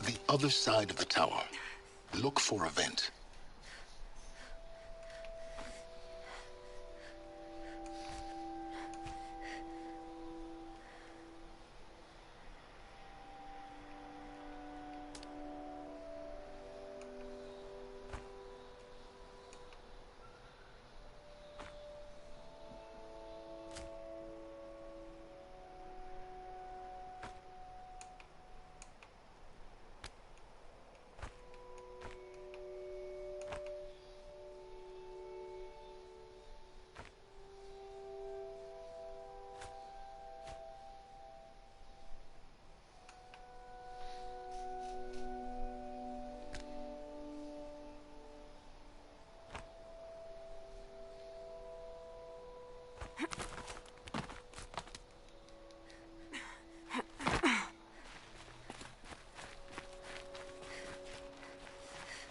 The other side of the tower. Look for a vent.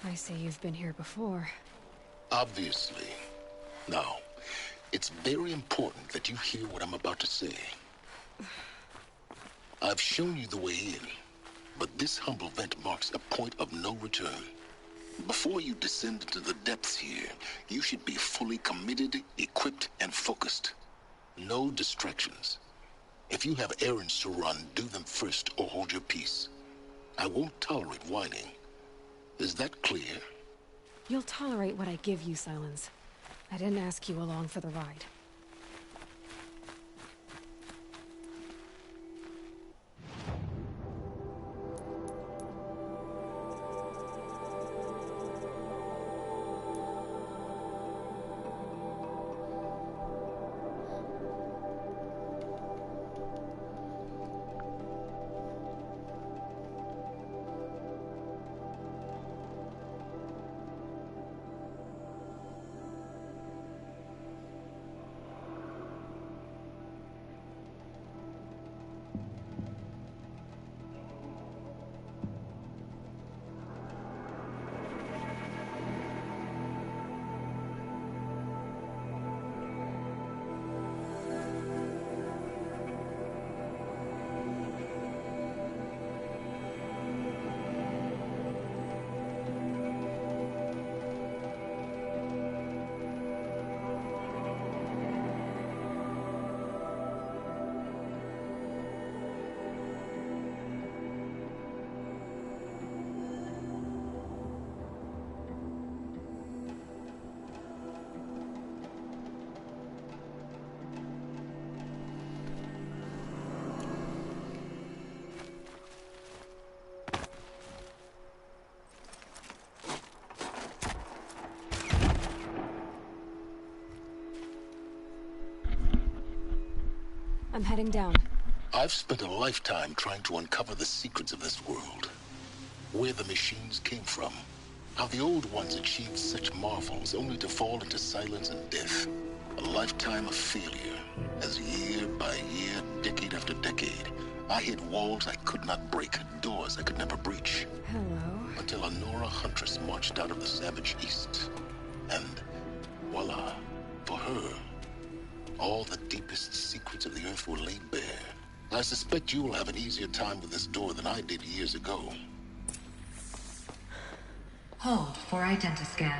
I see you've been here before. Obviously. Now, it's very important that you hear what I'm about to say. I've shown you the way in, but this humble vent marks a point of no return. Before you descend into the depths here, you should be fully committed, equipped, and focused. No distractions. If you have errands to run, do them first or hold your peace. I won't tolerate whining. Is that clear? You'll tolerate what I give you, Silence. I didn't ask you along for the ride. I'm heading down. I've spent a lifetime trying to uncover the secrets of this world. Where the machines came from. How the old ones achieved such marvels only to fall into silence and death. A lifetime of failure, as year by year, decade after decade, I hit walls I could not break, doors I could never breach. Hello. Until a Nora huntress marched out of the savage east. And voila, for her, all the deepest secrets of the earth were laid bare. I suspect you will have an easier time with this door than I did years ago. Hold for identiscan.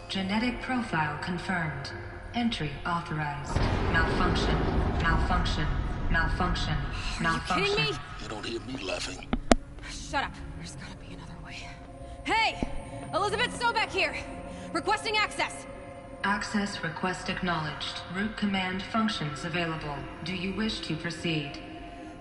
Genetic profile confirmed. Entry authorized. Malfunction. Malfunction. Malfunction. Malfunction. Are you kidding me? You don't hear me laughing. Shut up. There's gotta be another way. Hey! Elizabeth Sobek here! Requesting access! Access request acknowledged. Root command functions available. Do you wish to proceed?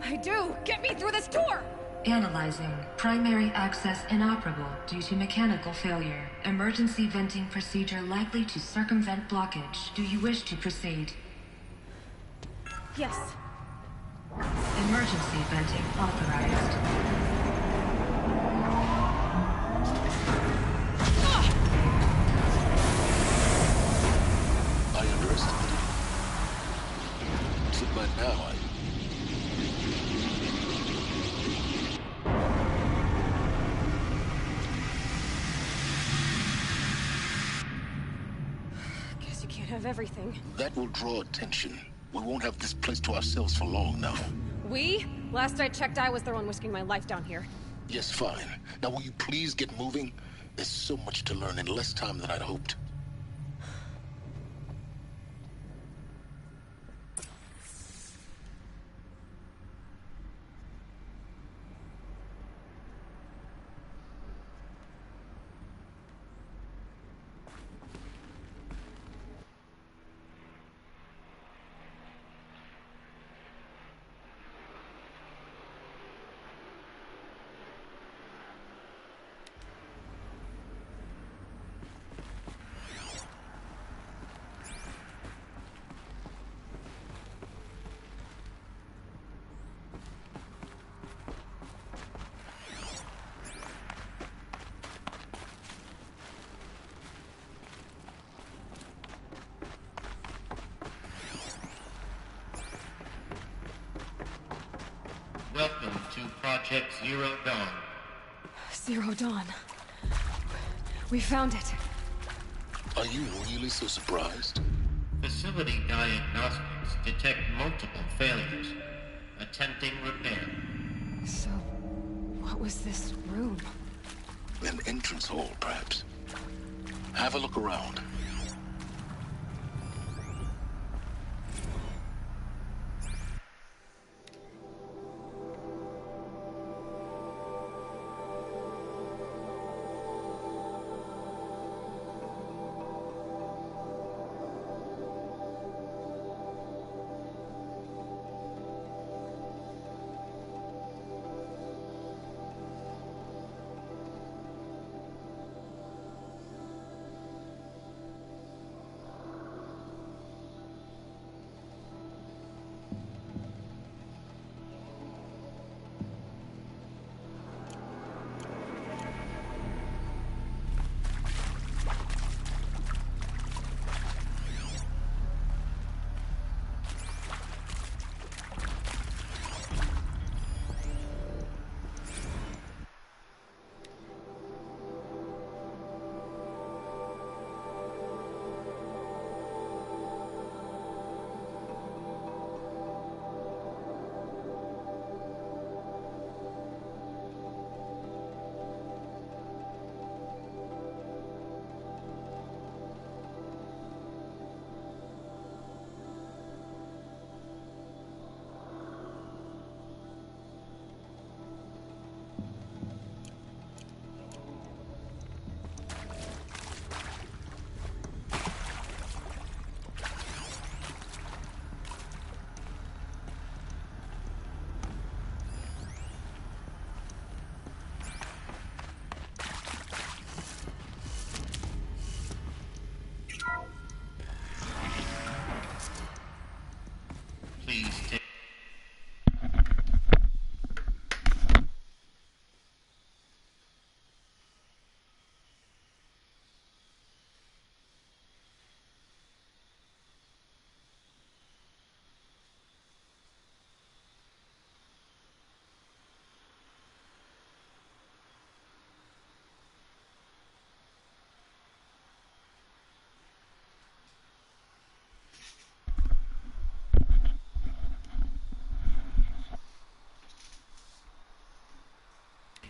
I do! Get me through this door! Analyzing. Primary access inoperable due to mechanical failure. Emergency venting procedure likely to circumvent blockage. Do you wish to proceed? Yes. Emergency venting authorized. I underestimated you. But now Guess you can't have everything. that will draw attention. We won't have this place to ourselves for long now. We? Last I checked, I was the one risking my life down here. Yes, fine. Now will you please get moving? There's so much to learn in less time than I'd hoped. Welcome to Project Zero Dawn. Zero Dawn. We found it. Are you really so surprised? Facility diagnostics detect multiple failures. Attempting repair. So, what was this room? An entrance hall, perhaps. Have a look around. Please take...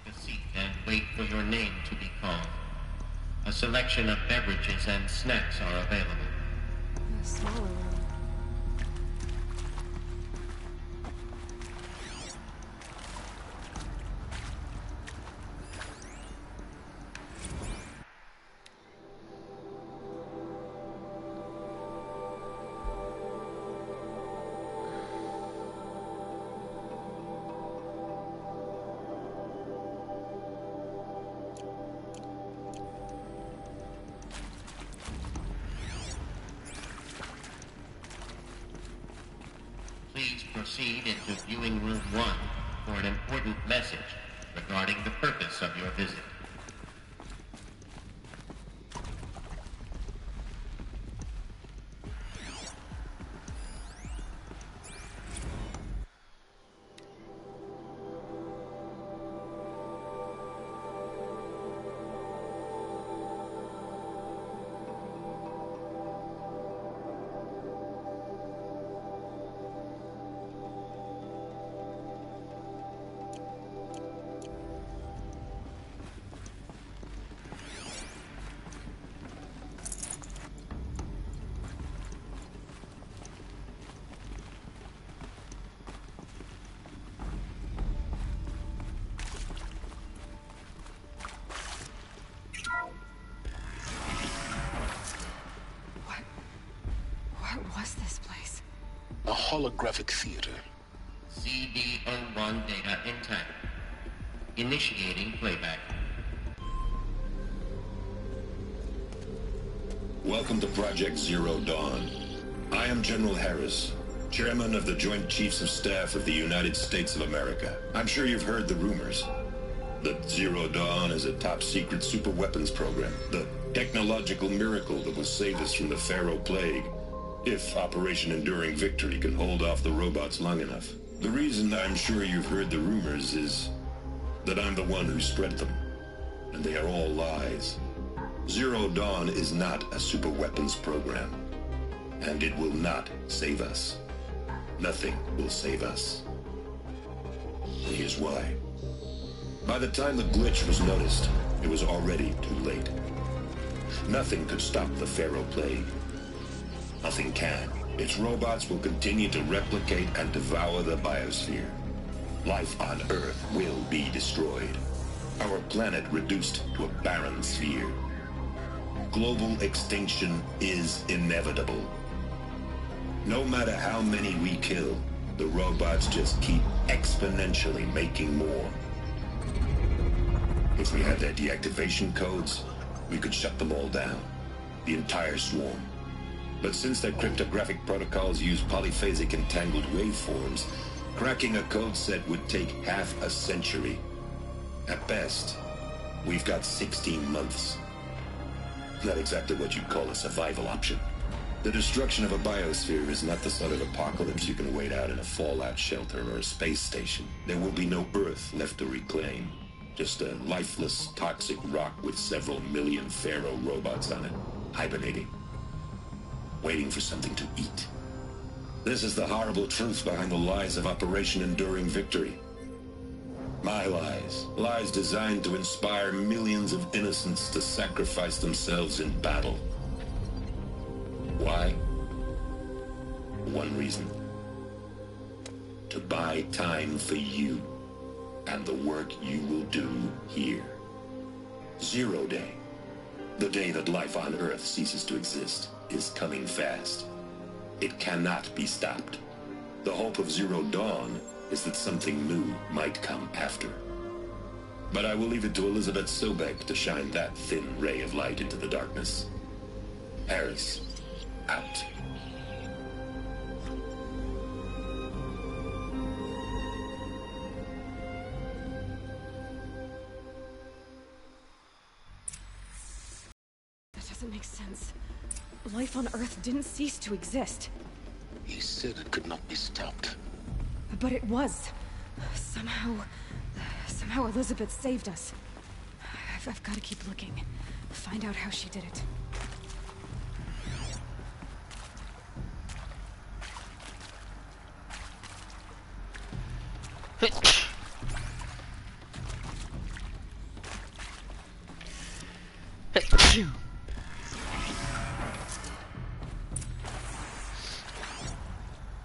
a seat and wait for your name to be called. A selection of beverages and snacks are available. A smaller room. Please proceed into viewing room 1 for an important message regarding the purpose of your visit. was this place? A holographic theater. CD01 data intact. Initiating playback. Welcome to Project Zero Dawn. I am General Harris, Chairman of the Joint Chiefs of Staff of the United States of America. I'm sure you've heard the rumors that Zero Dawn is a top-secret superweapons program, the technological miracle that will save us from the Pharaoh Plague, if Operation Enduring Victory can hold off the robots long enough. The reason I'm sure you've heard the rumors is that I'm the one who spread them, and they are all lies. Zero Dawn is not a superweapons program, and it will not save us. Nothing will save us. And here's why. By the time the glitch was noticed, it was already too late. Nothing could stop the Pharaoh Plague. Nothing can. Its robots will continue to replicate and devour the biosphere. Life on Earth will be destroyed. Our planet reduced to a barren sphere. Global extinction is inevitable. No matter how many we kill, the robots just keep exponentially making more. If we had their deactivation codes, we could shut them all down. The entire swarm. But since their cryptographic protocols use polyphasic entangled waveforms, cracking a code set would take half a century. At best, we've got 16 months. Not exactly what you'd call a survival option. The destruction of a biosphere is not the sort of apocalypse you can wait out in a fallout shelter or a space station. There will be no Earth left to reclaim. Just a lifeless, toxic rock with several million Pharaoh robots on it, hibernating, waiting for something to eat. This is the horrible truth behind the lies of Operation Enduring Victory. My lies. Lies designed to inspire millions of innocents to sacrifice themselves in battle. Why? One reason. To buy time for you and the work you will do here. Zero Day, the day that life on Earth ceases to exist, is coming fast. It cannot be stopped. The hope of Zero Dawn is that something new might come after. But I will leave it to Elizabeth Sobek to shine that thin ray of light into the darkness. Harris, out. That doesn't make sense. Life on Earth didn't cease to exist. He said it could not be stopped. But it was. Somehow Elizabeth saved us. I've got to keep looking. Find out how she did it.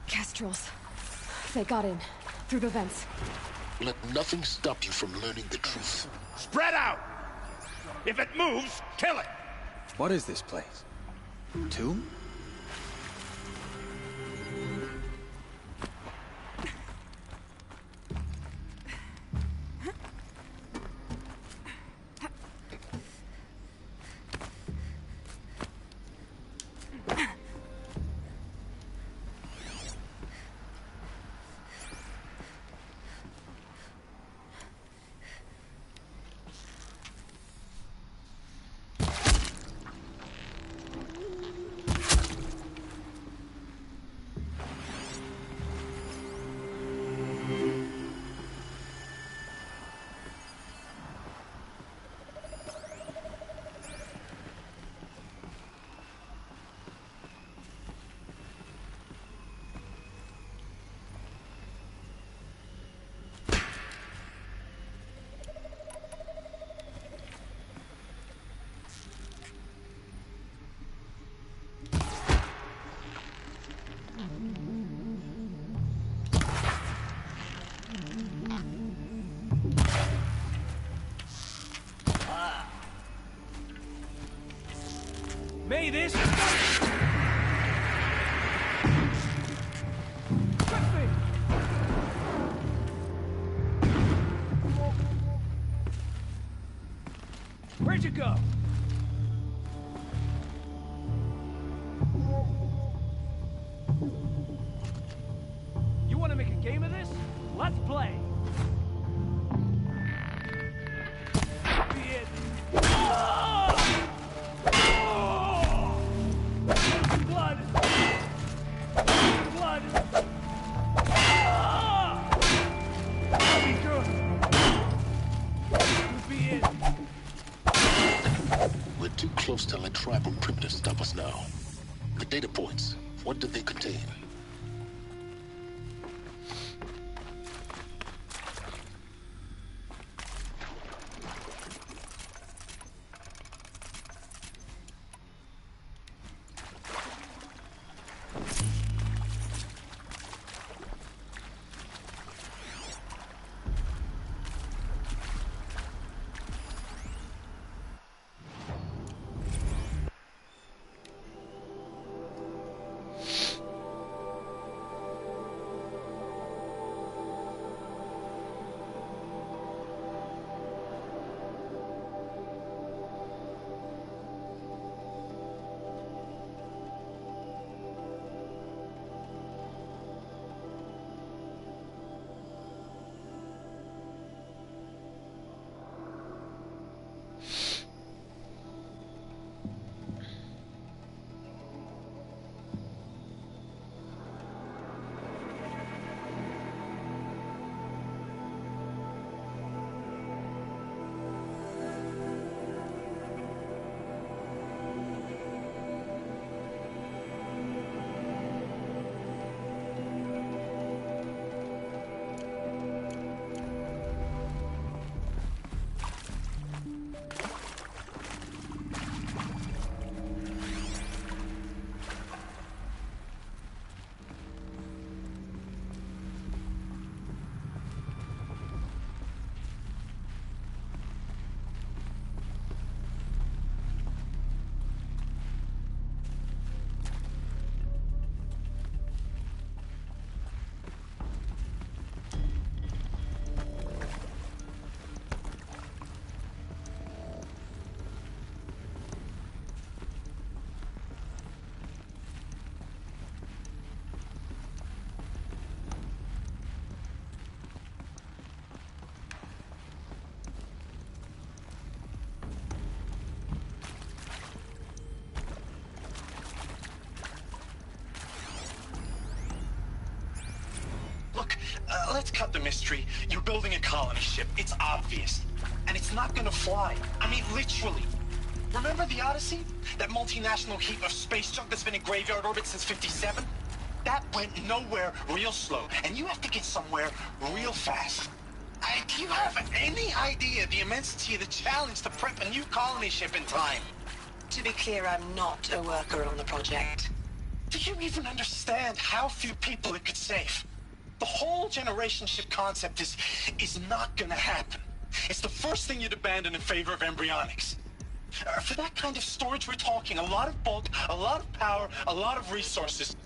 Kestrels. They got in. Through the vents. Let nothing stop you from learning the truth. Spread out! If it moves, kill it! What is this place? Tomb? May this... Where'd you go? You want to make a game of this? Let's play. Be it. Blood. Blood. I'll be good. Be it. We're too close to let tribal primitives stop us now. The data points, what did they contain? Let's cut the mystery. You're building a colony ship. It's obvious. And it's not gonna fly. I mean, literally. Remember the Odyssey? That multinational heap of space junk that's been in graveyard orbit since '57? That went nowhere real slow. And you have to get somewhere real fast. Do you have any idea the immensity of the challenge to prep a new colony ship in time? To be clear, I'm not a worker on the project. Do you even understand how few people it could save? The whole generation ship concept is not gonna happen. It's the first thing you'd abandon in favor of embryonics. For that kind of storage, we're talking a lot of bulk, a lot of power, a lot of resources.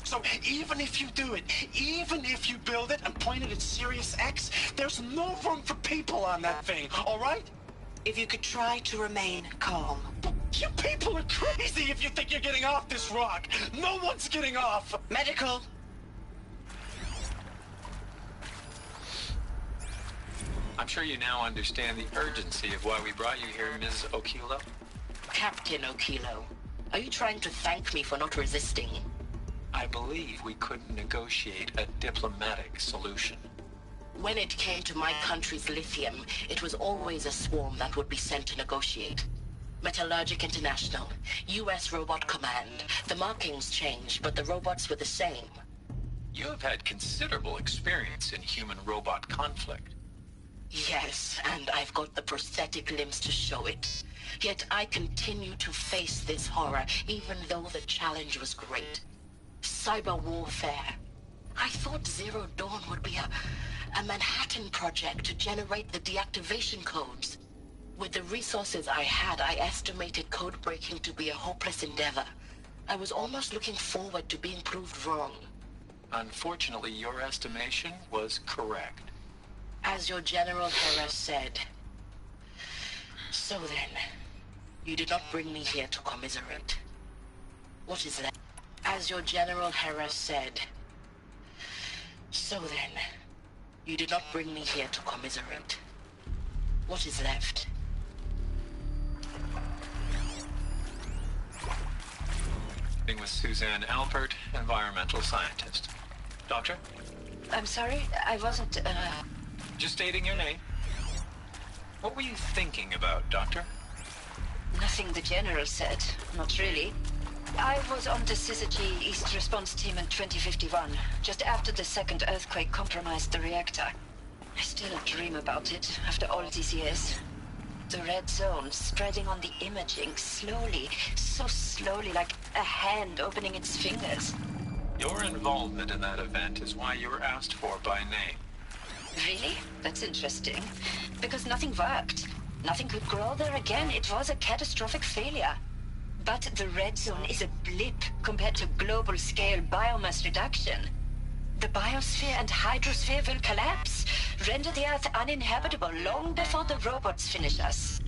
So even if you do it, even if you build it and point it at Sirius X, there's no room for people on that thing, all right? If you could try to remain calm. You people are crazy if you think you're getting off this rock. No one's getting off. Medical. I'm sure you now understand the urgency of why we brought you here, Ms. Okilo. Captain Okilo, are you trying to thank me for not resisting? I believe we couldn't negotiate a diplomatic solution. When it came to my country's lithium, it was always a swarm that would be sent to negotiate. Metallurgic International, U.S. Robot Command. The markings changed, but the robots were the same. You have had considerable experience in human-robot conflict. Yes, and I've got the prosthetic limbs to show it. Yet I continue to face this horror, even though the challenge was great. Cyber warfare. I thought Zero Dawn would be a Manhattan project to generate the deactivation codes. With the resources I had, I estimated code breaking to be a hopeless endeavor. I was almost looking forward to being proved wrong. Unfortunately, your estimation was correct. As your General Hera said. So then, You did not bring me here to commiserate. What is that? As your General Hera said. So then, you did not bring me here to commiserate. What is left? With Suzanne Alpert, environmental scientist. Doctor? I'm sorry, I wasn't, Just stating your name. What were you thinking about, Doctor? Nothing the General said. Not really. I was on the Syzygy East Response Team in 2051, just after the second earthquake compromised the reactor. I still dream about it, after all these years. The red zone spreading on the imaging, slowly, so slowly, like a hand opening its fingers. Your involvement in that event is why you were asked for by name. Really? That's interesting. Because nothing worked. Nothing could grow there again. It was a catastrophic failure. But the red zone is a blip compared to global-scale biomass reduction. The biosphere and hydrosphere will collapse, render the Earth uninhabitable long before the robots finish us.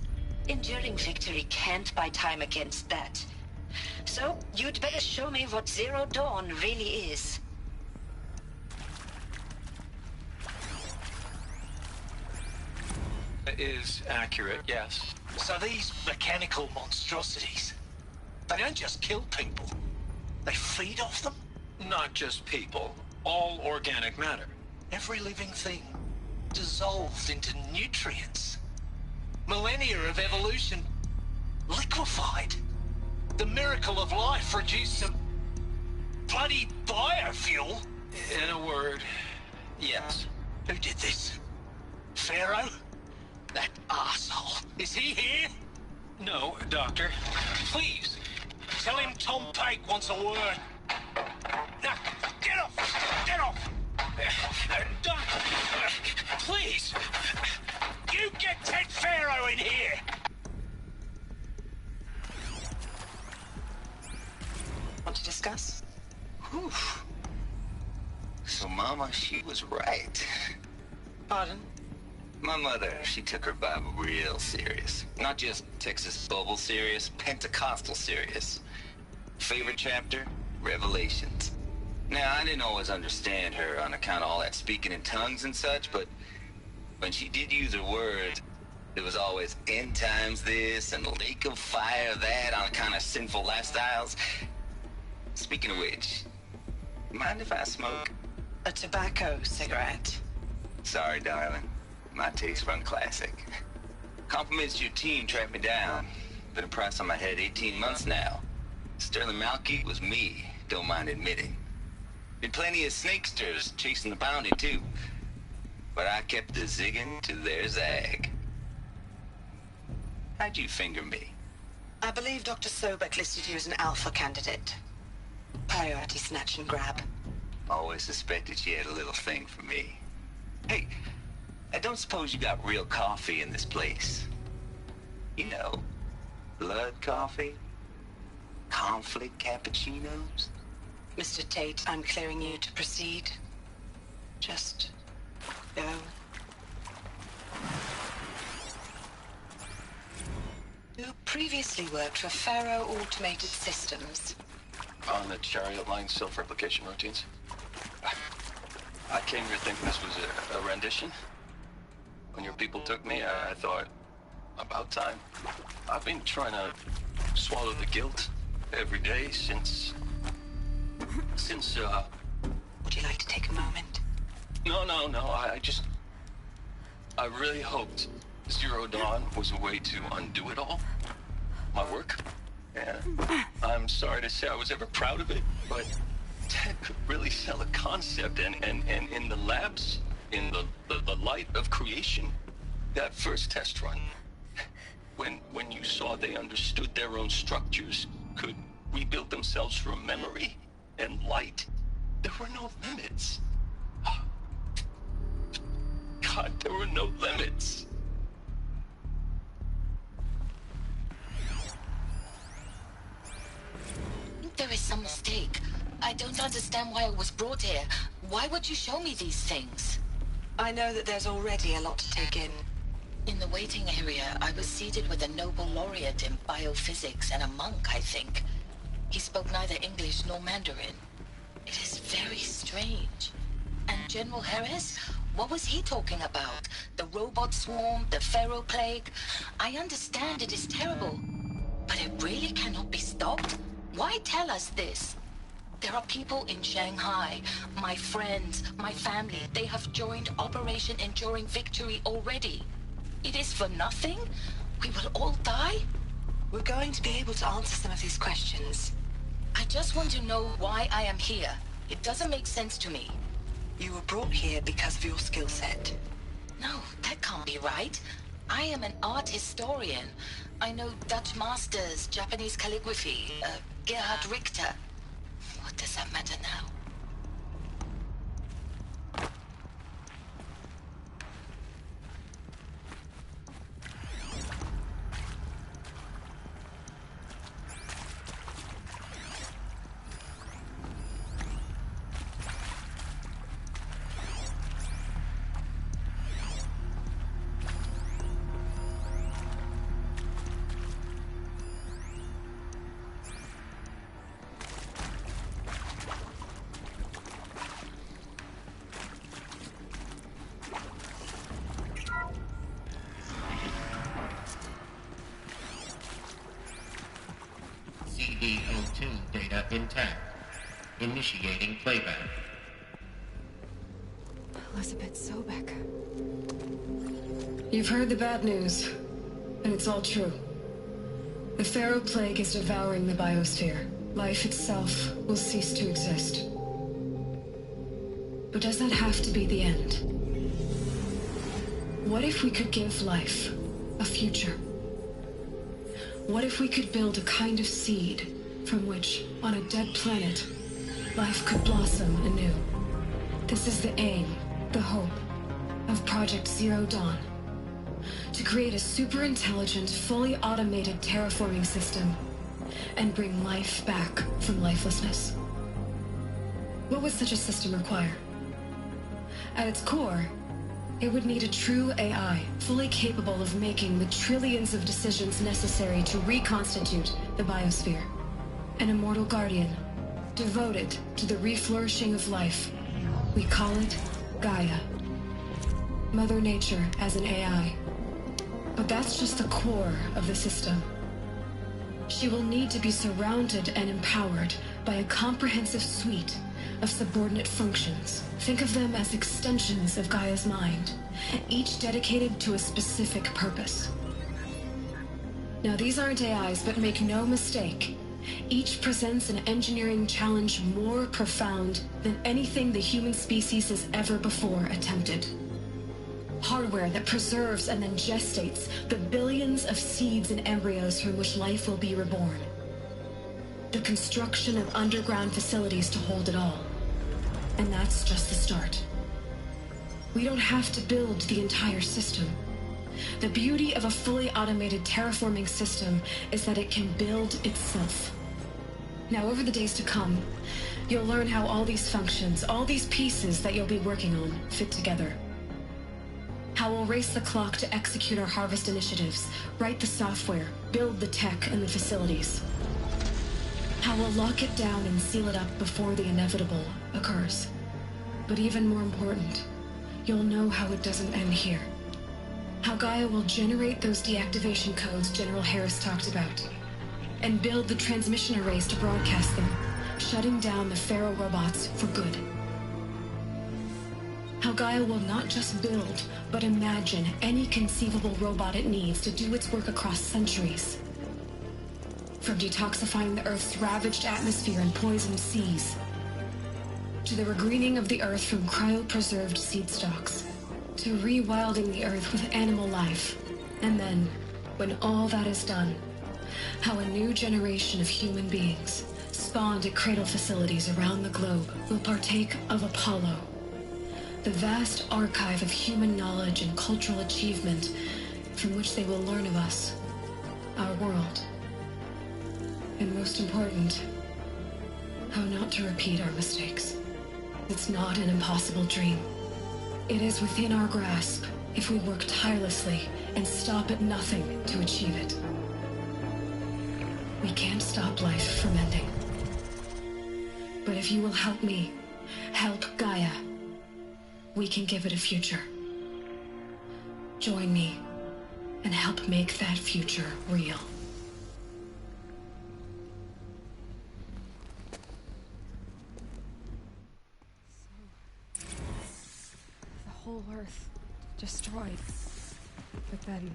Enduring victory can't buy time against that. So, you'd better show me what Zero Dawn really is. It is accurate, yes. So these mechanical monstrosities, they don't just kill people. They feed off them? Not just people. All organic matter. Every living thing dissolved into nutrients. Millennia of evolution liquefied. The miracle of life reduced to bloody biofuel. In a word, yes. Who did this? Pharaoh? That arsehole. Is he here? No, Doctor. Please, tell him Tom Pake wants a word. Now, get off! Get off! Doctor, please! You get Ted Pharaoh in here! Want to discuss? Whew. So Mama, she was right. Pardon? My mother, she took her Bible real serious. Not just Texas Bible serious, Pentecostal serious. Favorite chapter? Revelations. Now, I didn't always understand her on account of all that speaking in tongues and such, but when she did use her words, there was always end times this and lake of fire that on account of sinful lifestyles. Speaking of which, mind if I smoke? A tobacco cigarette. Sorry, darling. My taste run classic. Compliments to your team tracked me down. Been a price on my head 18 months now. Sterling Malky was me, don't mind admitting. Been plenty of snakesters chasing the bounty, too. But I kept the zigging to their zag. How'd you finger me? I believe Dr. Sobek listed you as an alpha candidate. Priority snatch and grab. Always suspected she had a little thing for me. Hey, I don't suppose you got real coffee in this place? You know, blood coffee? Conflict cappuccinos? Mr. Tate, I'm clearing you to proceed. Just go. You previously worked for Pharaoh Automated Systems. On the Chariot Line self-replication routines. I came here thinking this was a rendition. When your people took me, I thought, about time. I've been trying to swallow the guilt every day since... Would you like to take a moment? No, I really hoped Zero Dawn was a way to undo it all. My work. And I'm sorry to say I was ever proud of it, but Ted could really sell a concept, and in the labs, in the light of creation, that first test run, when you saw they understood their own structures, could rebuild themselves from memory and light, there were no limits. God, there were no limits. There is some mistake. I don't understand why I was brought here. Why would you show me these things? I know that there's already a lot to take in. In the waiting area, I was seated with a Nobel laureate in biophysics and a monk, I think. He spoke neither English nor Mandarin. It is very strange. And General Harris? What was he talking about? The robot swarm? The Pharaoh plague? I understand it is terrible. But it really cannot be stopped? Why tell us this? There are people in Shanghai, my friends, my family. They have joined Operation Enduring Victory already. It is for nothing? We will all die? We're going to be able to answer some of these questions. I just want to know why I am here. It doesn't make sense to me. You were brought here because of your skill set. No, that can't be right. I am an art historian. I know Dutch masters, Japanese calligraphy, Gerhard Richter. What does that matter now? CD02 data intact. Initiating playback. Elizabeth Sobek. You've heard the bad news, and it's all true. The Pharaoh plague is devouring the biosphere. Life itself will cease to exist. But does that have to be the end? What if we could give life a future? What if we could build a kind of seed from which, on a dead planet, life could blossom anew? This is the aim, the hope, of Project Zero Dawn. To create a super-intelligent, fully automated terraforming system and bring life back from lifelessness. What would such a system require? At its core, it would need a true AI, fully capable of making the trillions of decisions necessary to reconstitute the biosphere. An immortal guardian, devoted to the reflourishing of life. We call it Gaia. Mother Nature as an AI. But that's just the core of the system. She will need to be surrounded and empowered by a comprehensive suite of subordinate functions. Think of them as extensions of Gaia's mind, each dedicated to a specific purpose. Now, these aren't AIs, but make no mistake, each presents an engineering challenge more profound than anything the human species has ever before attempted. Hardware that preserves and then gestates the billions of seeds and embryos from which life will be reborn. The construction of underground facilities to hold it all. And that's just the start. We don't have to build the entire system. The beauty of a fully automated terraforming system is that it can build itself. Now, over the days to come, you'll learn how all these functions, all these pieces that you'll be working on, fit together. How we'll race the clock to execute our harvest initiatives, write the software, build the tech and the facilities. How we'll lock it down and seal it up before the inevitable occurs. But even more important, you'll know how it doesn't end here. How Gaia will generate those deactivation codes General Harris talked about, and build the transmission arrays to broadcast them, shutting down the Pharaoh robots for good. How Gaia will not just build, but imagine any conceivable robot it needs to do its work across centuries. From detoxifying the Earth's ravaged atmosphere and poisoned seas, to the regreening of the Earth from cryopreserved seed stalks, to rewilding the Earth with animal life. And then, when all that is done, how a new generation of human beings, spawned at cradle facilities around the globe, will partake of Apollo, the vast archive of human knowledge and cultural achievement from which they will learn of us, our world. And most important, how not to repeat our mistakes. It's not an impossible dream. It is within our grasp, if we work tirelessly and stop at nothing to achieve it. We can't stop life from ending. But if you will help me, help Gaia, we can give it a future. Join me and help make that future real. The whole Earth destroyed, but then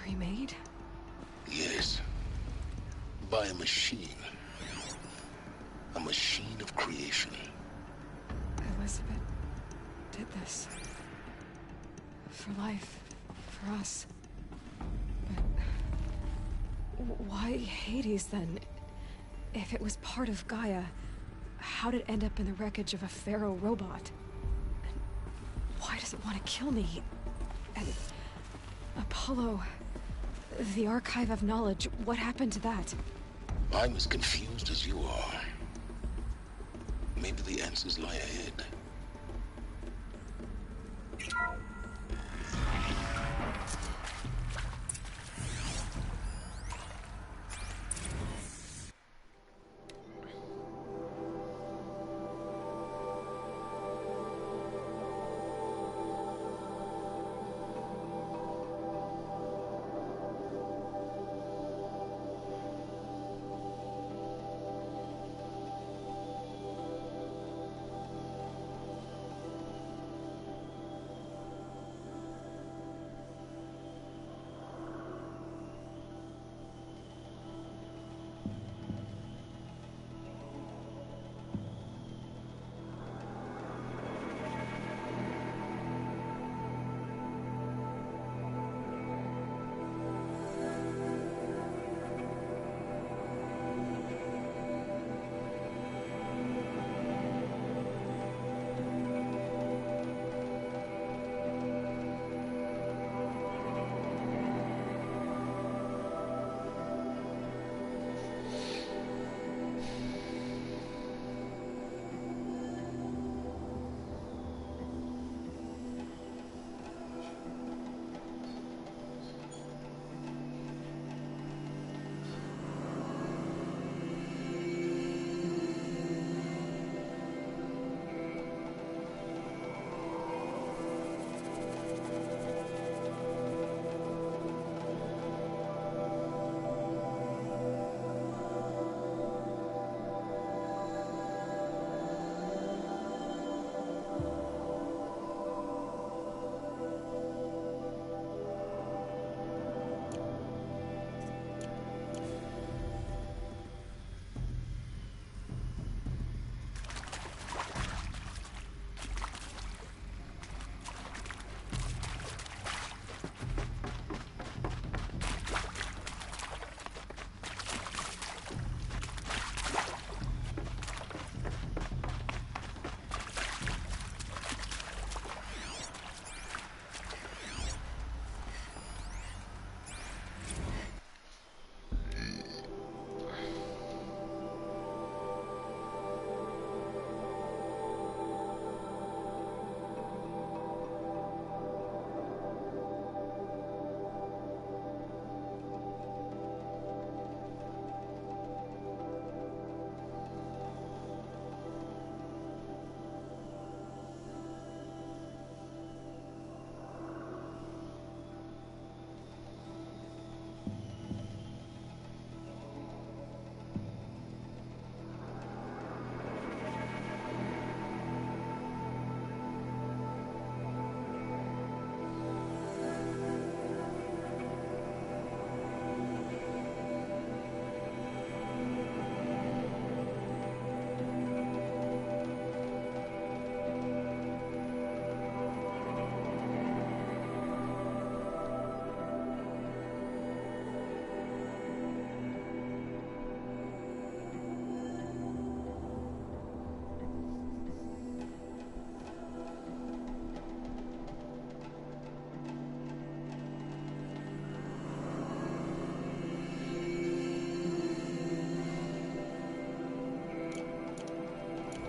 remade? Yes. By a machine. A machine of creation. Elizabeth did this. For life. For us. But why Hades then? If it was part of Gaia, how did it end up in the wreckage of a Pharaoh robot? And why does it want to kill me? And Apollo, the Archive of Knowledge, what happened to that? I'm as confused as you are. Maybe the answers lie ahead.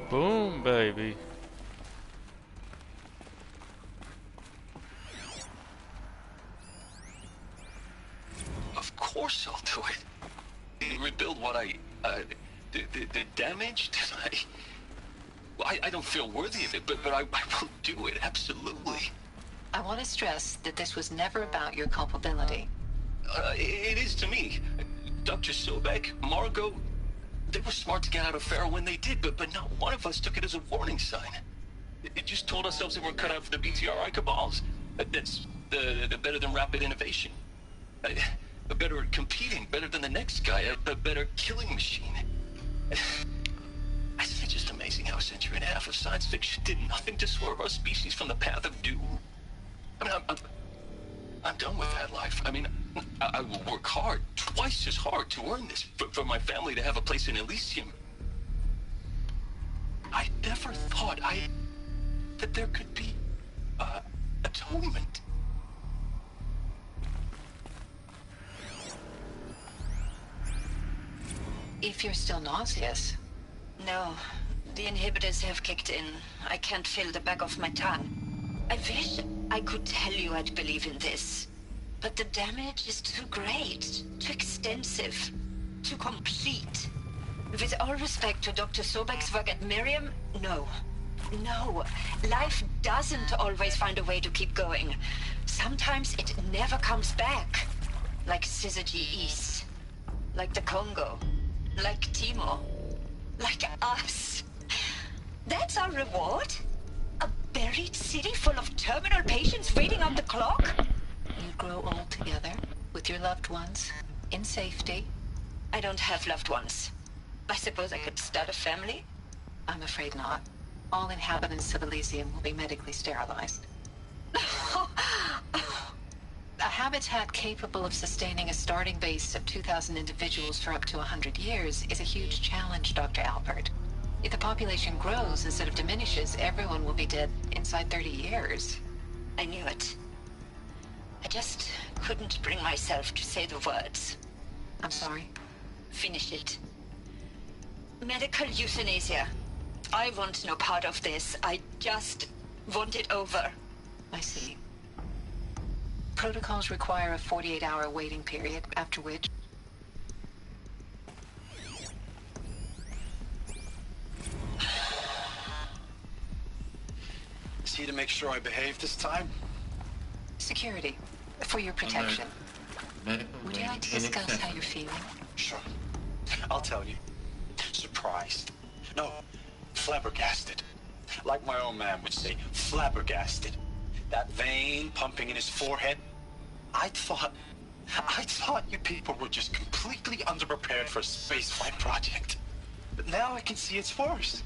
Boom, baby. force I'll do it. Rebuild what the damage that I don't feel worthy of it, but I will do it, absolutely. I want to stress that this was never about your culpability. It is to me. Dr. Sobek, Margot, they were smart to get out of Pharaoh when they did, but not one of us took it as a warning sign. It just told ourselves that we're cut out for the BTRI cabals. That's the better than rapid innovation. A better at competing, better than the next guy, a better killing machine. Isn't it just amazing how a century and a half of science fiction did nothing to swerve our species from the path of doom? I mean, I'm done with that life. I mean, I will work hard, twice as hard to earn this, for my family to have a place in Elysium. I never thought that there could be, atonement. If you're still nauseous. No, the inhibitors have kicked in. I can't feel the back of my tongue. I wish I could tell you I'd believe in this. But the damage is too great, too extensive, too complete. With all respect to Dr. Sobek's work at Miriam, no. No, life doesn't always find a way to keep going. Sometimes it never comes back. Like Syzygy East. Like the Congo. Like Timo. Like us. That's our reward? A buried city full of terminal patients waiting on the clock? You grow old together, with your loved ones, in safety. I don't have loved ones. I suppose I could start a family? I'm afraid not. All inhabitants of Elysium will be medically sterilized. A habitat capable of sustaining a starting base of 2,000 individuals for up to 100 years is a huge challenge, Dr. Alpert. If the population grows instead of diminishes, everyone will be dead inside 30 years. I knew it. I just couldn't bring myself to say the words. I'm sorry. Finish it. Medical euthanasia. I want no part of this. I just want it over. I see. Protocols require a 48-hour waiting period, after which... Is he to make sure I behave this time? Security. For your protection. Would you like to discuss how you're feeling? Sure. I'll tell you. Surprised. No, flabbergasted. Like my own man would say, flabbergasted. That vein pumping in his forehead. I thought you people were just completely underprepared for a spaceflight project. But now I can see it's worse.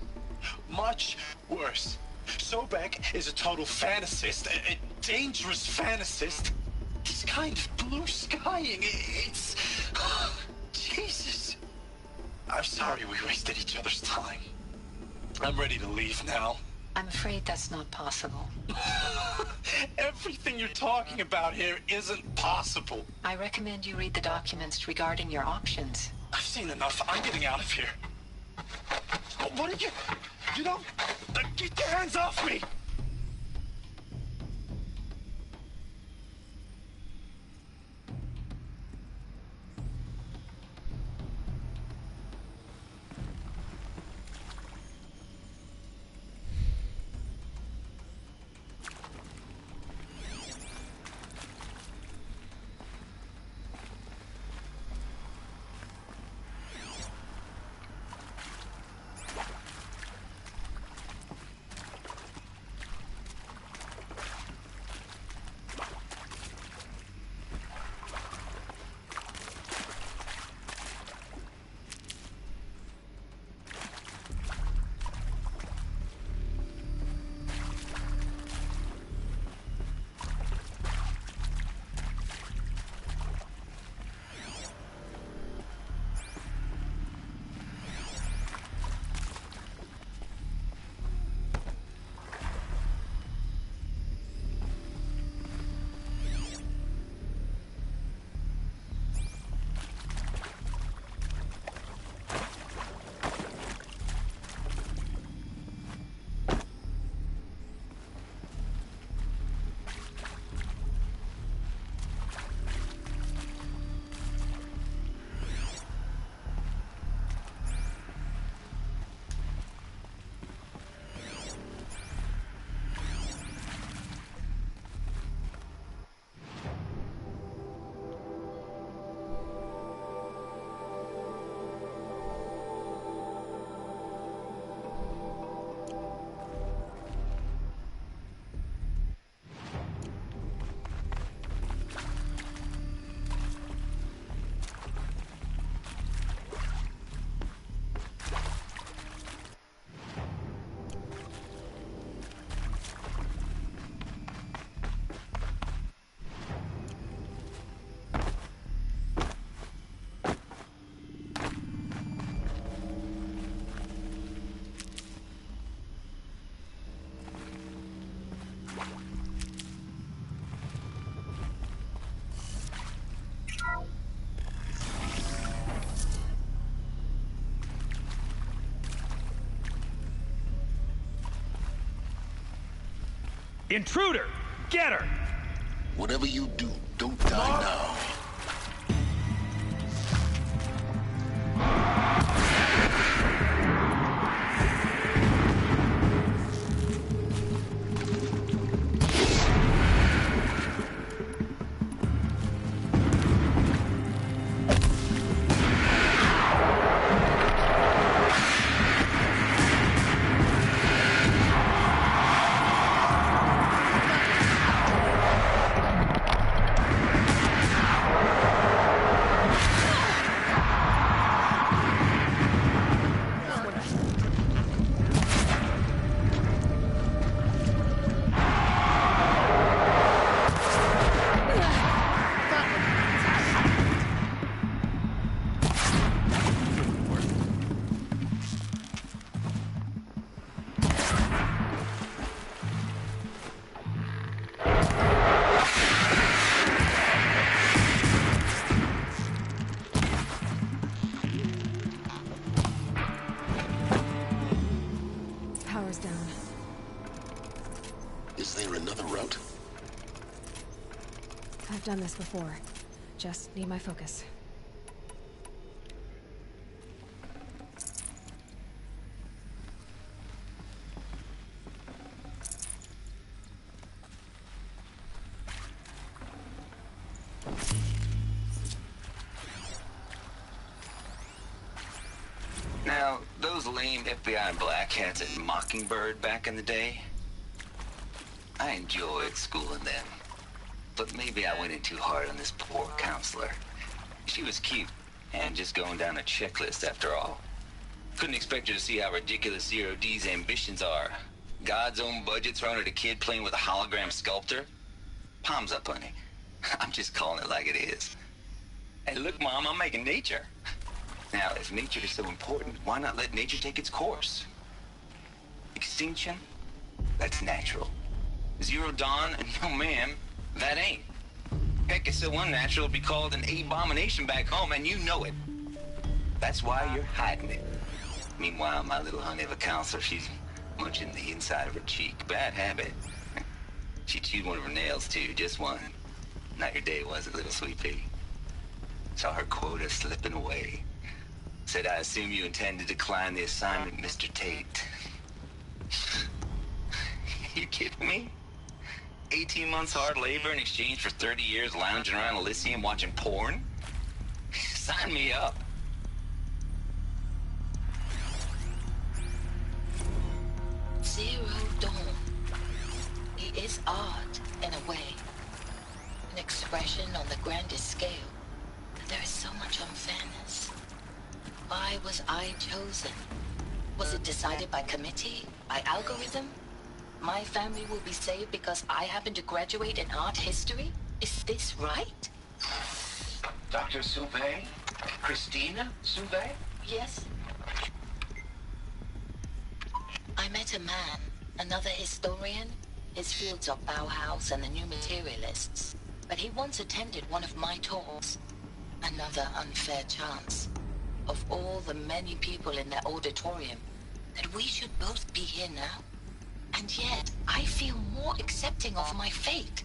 Much worse. Sobek is a total fantasist, a dangerous fantasist. He's kind of blue skying. It's... Jesus. I'm sorry we wasted each other's time. I'm ready to leave now. I'm afraid that's not possible. Everything you're talking about here isn't possible. I recommend you read the documents regarding your options. I've seen enough. I'm getting out of here. What are you... You don't... Get your hands off me! Intruder! Get her! Whatever you do, don't die now. Power's down. Is there another route? I've done this before. Just need my focus. Now, those lame FBI black hats at Mockingbird back in the day, I enjoyed schooling them. But maybe I went in too hard on this poor counselor. She was cute, and just going down a checklist after all. Couldn't expect her to see how ridiculous Zero D's ambitions are. God's own budget thrown at a kid playing with a hologram sculptor? Palms up, honey. I'm just calling it like it is. Hey, look, Mom, I'm making nature. Now, if nature is so important, why not let nature take its course? Extinction? That's natural. Zero Dawn? No, ma'am, that ain't. Heck, it's so unnatural it'd be called an abomination back home, and you know it. That's why you're hiding it. Meanwhile, my little honey of a counselor, she's munching the inside of her cheek. Bad habit. She chewed one of her nails, too, just one. Not your day, was it, little sweet pea? Saw her quota slipping away. Said, I assume you intend to decline the assignment, Mr. Tate. You kidding me? 18 months hard labor in exchange for 30 years lounging around Elysium watching porn? Sign me up. Zero Dawn. He is art, in a way. An expression on the grandest scale. But there is so much unfairness. Why was I chosen? Was it decided by committee? By algorithm? My family will be saved because I happen to graduate in art history? Is this right? Dr. Sauvé? Christina Sauvé? Yes. I met a man, another historian. His fields are Bauhaus and the New Materialists. But he once attended one of my talks. Another unfair chance. Of all the many people in that auditorium, that we should both be here now. And yet, I feel more accepting of my fate.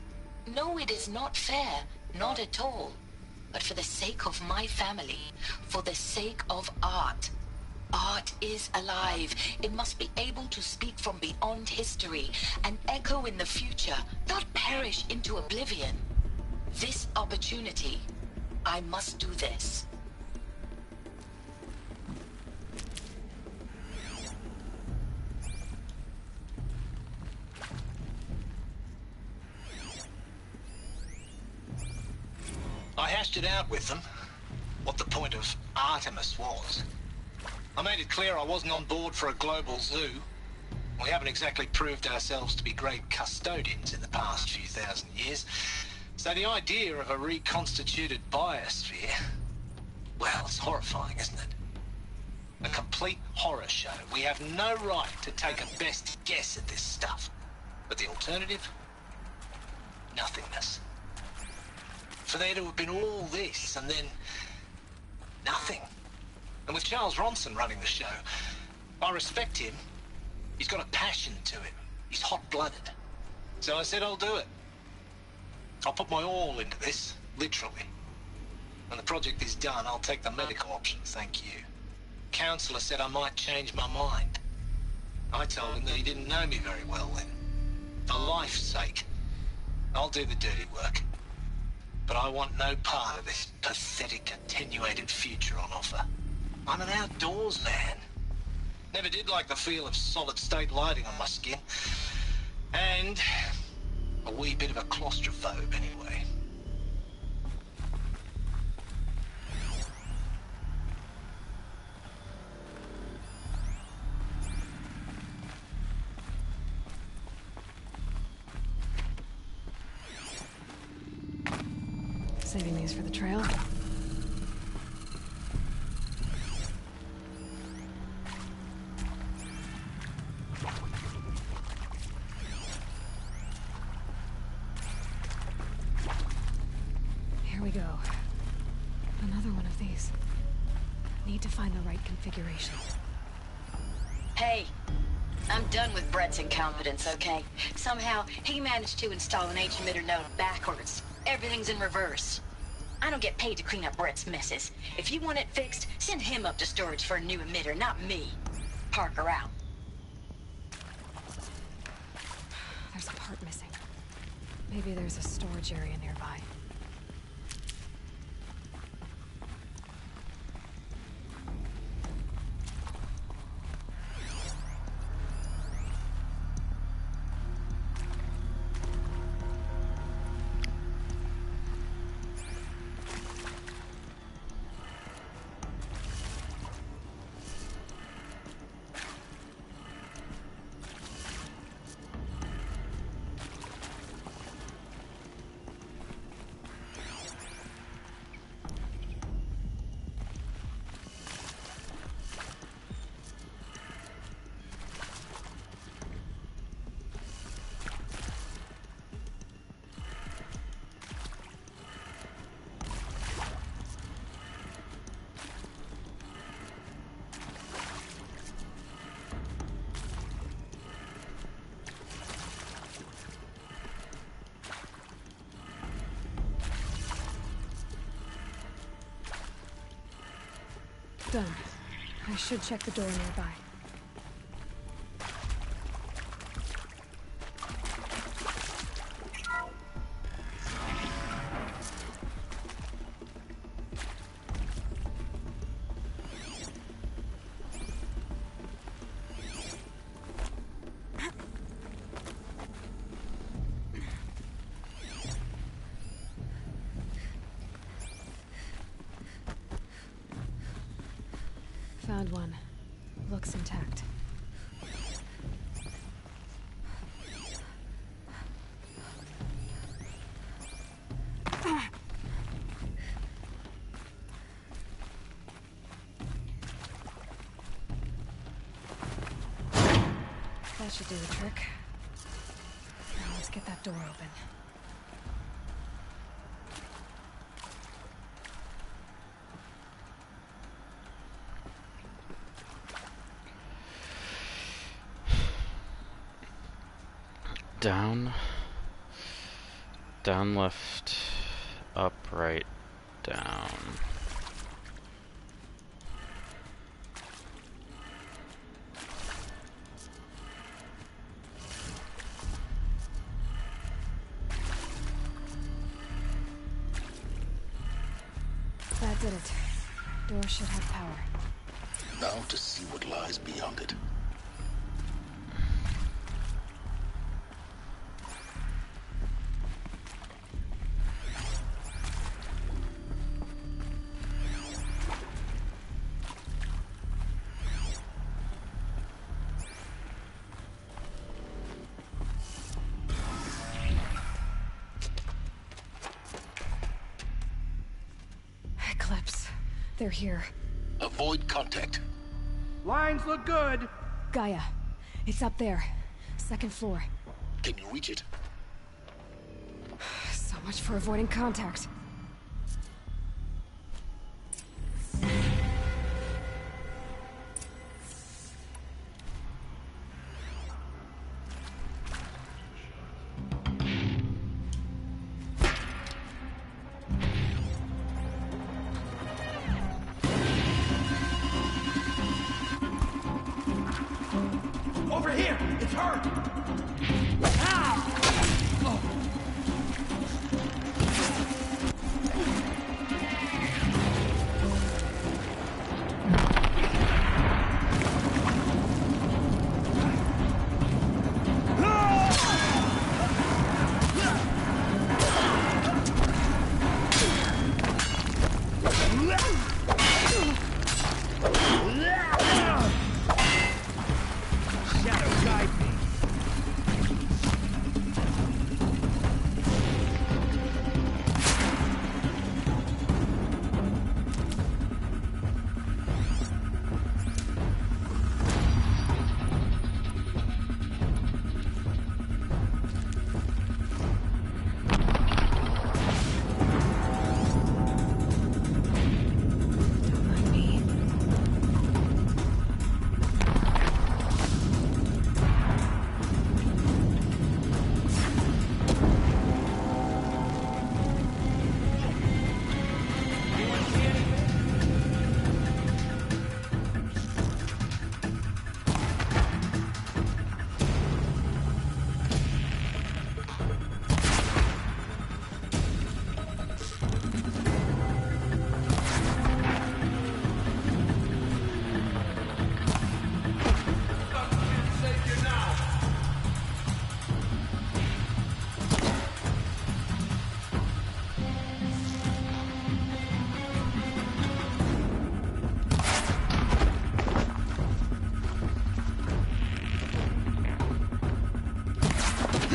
No, it is not fair, not at all. But for the sake of my family, for the sake of art. Art is alive. It must be able to speak from beyond history and echo in the future, not perish into oblivion. This opportunity, I must do this. I hashed it out with them, what the point of Artemis was. I made it clear I wasn't on board for a global zoo. We haven't exactly proved ourselves to be great custodians in the past few thousand years. So the idea of a reconstituted biosphere, well, it's horrifying, isn't it? A complete horror show. We have no right to take a best guess at this stuff. But the alternative? Nothingness. For there to have been all this, and then nothing. And with Charles Ronson running the show, I respect him. He's got a passion to him. He's hot-blooded. So I said I'll do it. I'll put my all into this, literally. When the project is done, I'll take the medical option, thank you. Counselor said I might change my mind. I told him that he didn't know me very well then. For life's sake, I'll do the dirty work. But I want no part of this pathetic, attenuated future on offer. I'm an outdoors man. Never did like the feel of solid-state lighting on my skin. And a wee bit of a claustrophobe, anyway. Saving these for the trail. Here we go. Another one of these. Need to find the right configuration. Hey, I'm done with Brett's incompetence, okay? Somehow, he managed to install an H-emitter node backwards. Everything's in reverse. I don't get paid to clean up Brett's messes. If you want it fixed, send him up to storage for a new emitter, not me. Parker out. There's a part missing. Maybe there's a storage area nearby. Done. I should check the door nearby. Found one. Looks intact. That should do the trick. Now let's get that door open. Down, down, left, up, right, down. That did it. Door should have power. Now to see what lies beyond it. Eclipse. They're here. Avoid contact. Lines look good. Gaia. It's up there. Second floor. Can you reach it? So much for avoiding contact.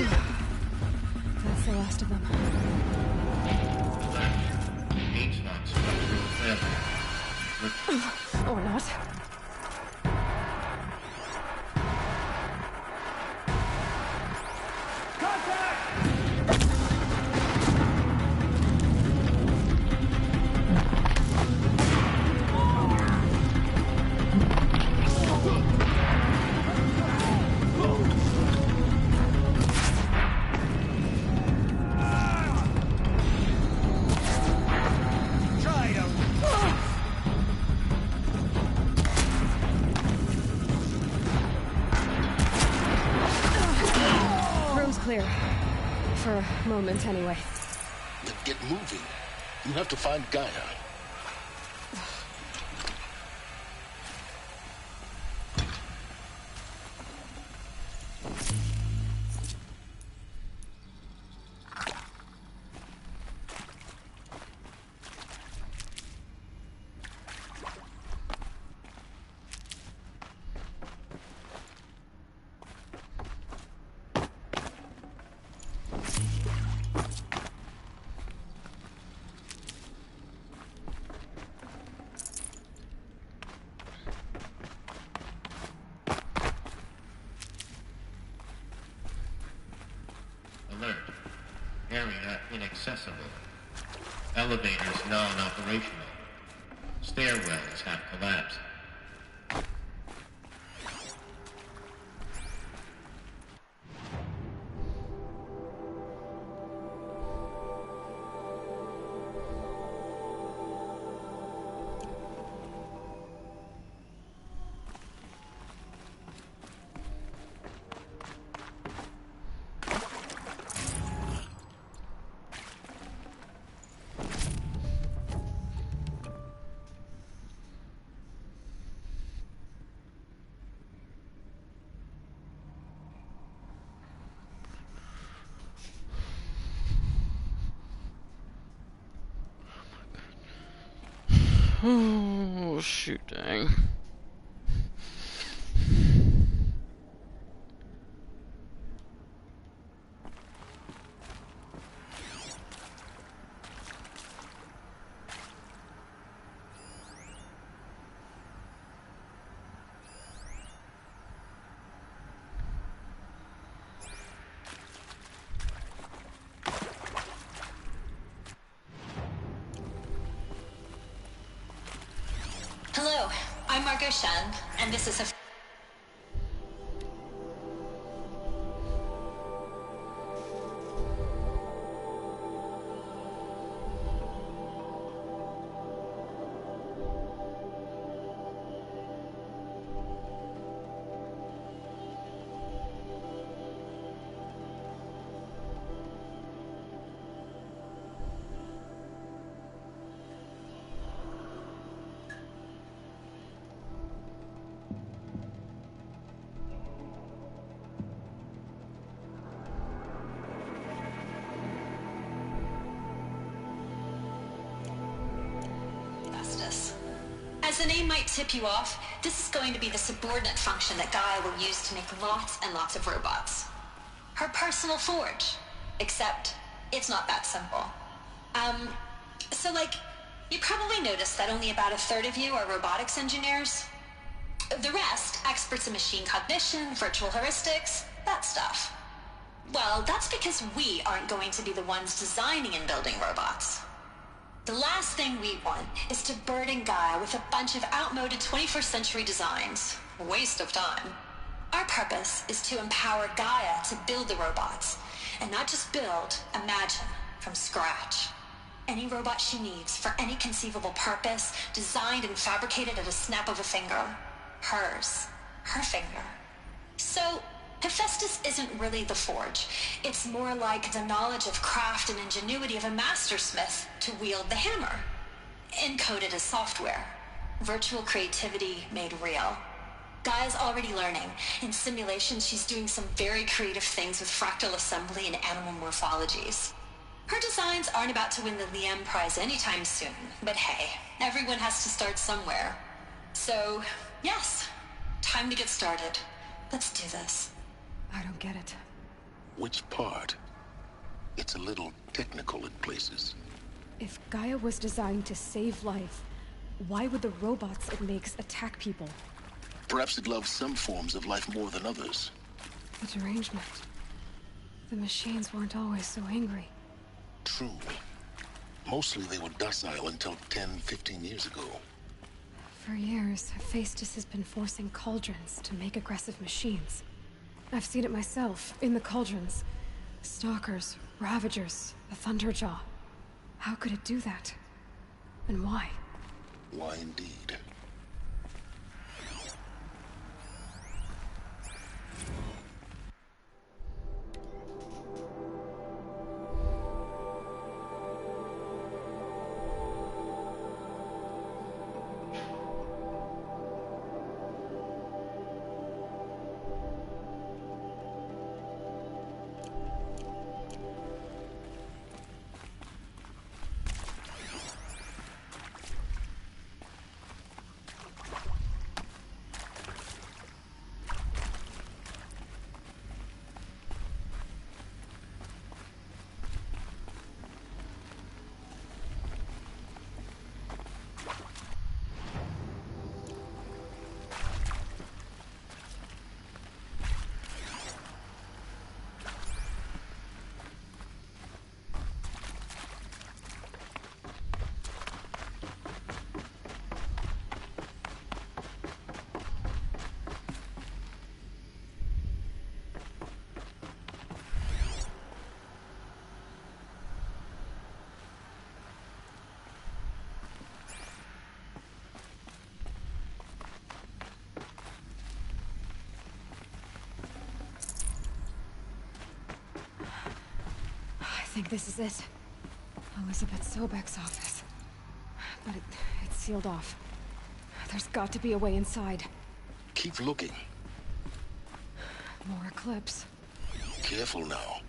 That's the last of them. H-lock structural failure. Or not. Clear. For a moment, anyway. Then get moving. You have to find Gaia. Alert. Area inaccessible. Elevators non-operational. Stairwells have collapsed. Oh, shoot, dang. Hello, I'm Margot Shen, and this is a... As the name might tip you off, this is going to be the subordinate function that Gaia will use to make lots and lots of robots. Her personal forge. Except, it's not that simple. You probably noticed that only about a third of you are robotics engineers. The rest, experts in machine cognition, virtual heuristics, that stuff. Well, that's because we aren't going to be the ones designing and building robots. The last thing we want is to burden Gaia with a bunch of outmoded 21st century designs. A waste of time. Our purpose is to empower Gaia to build the robots. And not just build, imagine, from scratch. Any robot she needs for any conceivable purpose, designed and fabricated at a snap of a finger. Hers. Her finger. So, Hephaestus isn't really the forge. It's more like the knowledge of craft and ingenuity of a mastersmith to wield the hammer. Encoded as software. Virtual creativity made real. Gaia's already learning. In simulation, she's doing some very creative things with fractal assembly and animal morphologies. Her designs aren't about to win the Liam Prize anytime soon, but hey, everyone has to start somewhere. So, yes, time to get started. Let's do this. I don't get it. Which part? It's a little technical in places. If Gaia was designed to save life, why would the robots it makes attack people? Perhaps it loves some forms of life more than others. The derangement. The machines weren't always so angry. True. Mostly they were docile until 10, 15 years ago. For years, Hephaestus has been forcing cauldrons to make aggressive machines. I've seen it myself, in the cauldrons. Stalkers, Ravagers, the Thunderjaw. How could it do that? And why? Why indeed? I think this is it. Elizabeth Sobek's office. But it's sealed off. There's got to be a way inside. Keep looking. More Eclipse. Careful now.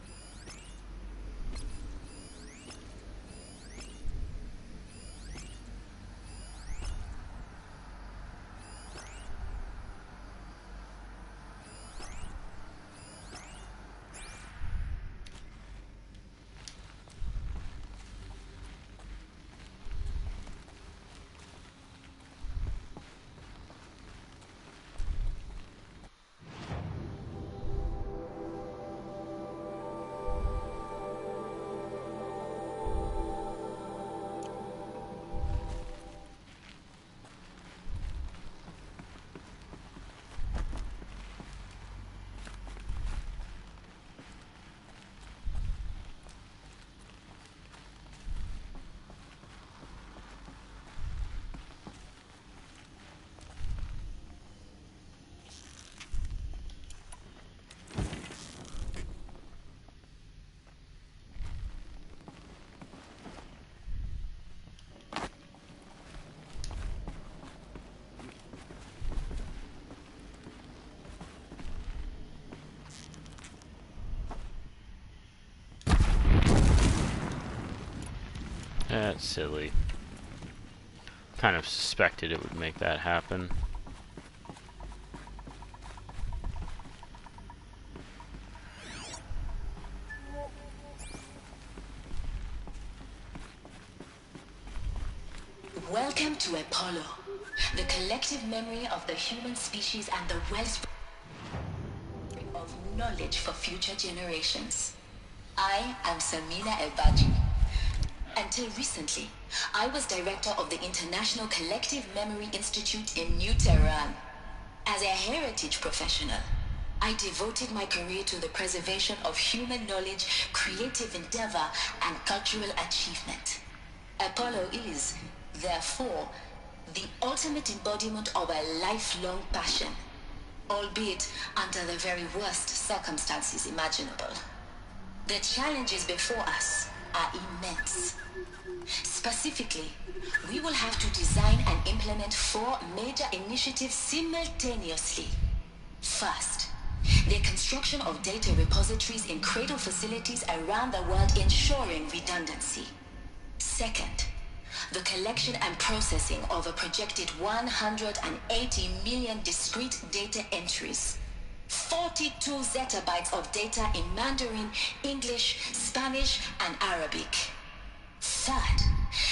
That's silly. Kind of suspected it would make that happen. Welcome to Apollo, the collective memory of the human species and the wellspring of knowledge for future generations. I am Samina El-Baji. Until recently, I was director of the International Collective Memory Institute in New Tehran. As a heritage professional, I devoted my career to the preservation of human knowledge, creative endeavor, and cultural achievement. Apollo is, therefore, the ultimate embodiment of a lifelong passion, albeit under the very worst circumstances imaginable. The challenges before us are immense. Specifically, we will have to design and implement 4 major initiatives simultaneously. First, the construction of data repositories in cradle facilities around the world, ensuring redundancy. Second, the collection and processing of a projected 180 million discrete data entries. 42 zettabytes of data in Mandarin, English, Spanish, and Arabic. Third,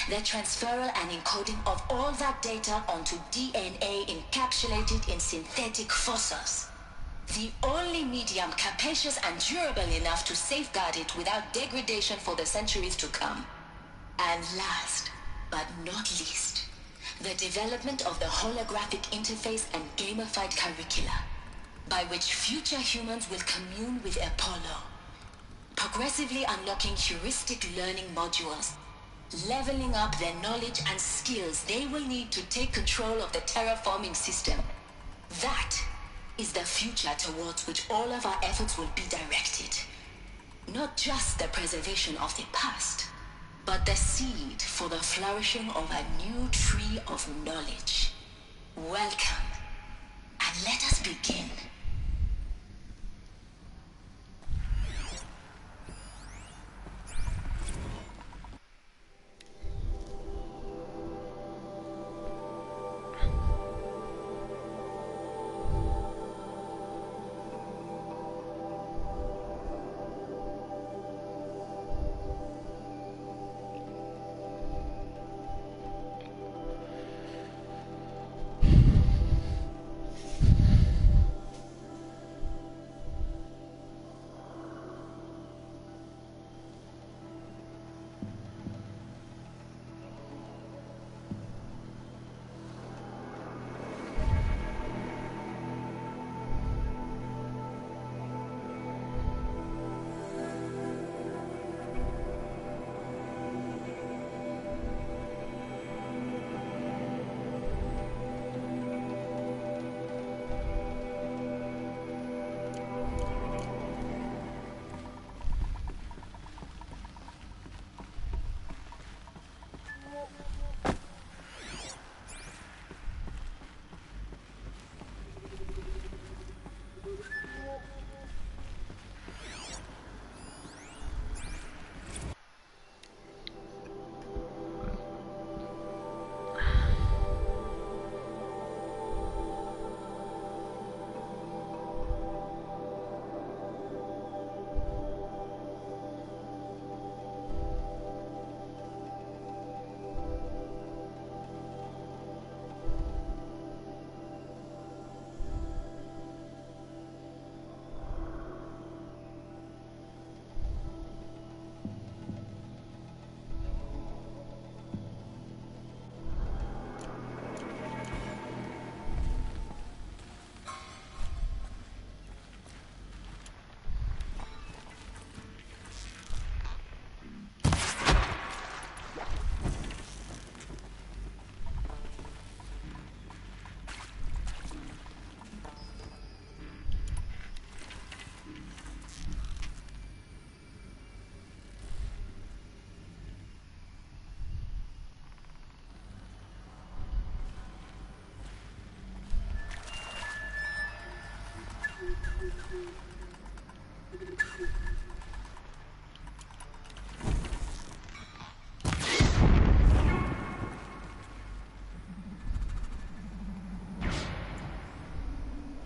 the transferal and encoding of all that data onto DNA encapsulated in synthetic fossils. The only medium capacious and durable enough to safeguard it without degradation for the centuries to come. And last, but not least, the development of the holographic interface and gamified curricula, by which future humans will commune with Apollo, progressively unlocking heuristic learning modules, leveling up their knowledge and skills they will need to take control of the terraforming system. That is the future towards which all of our efforts will be directed. Not just the preservation of the past, but the seed for the flourishing of a new tree of knowledge. Welcome, and let us begin.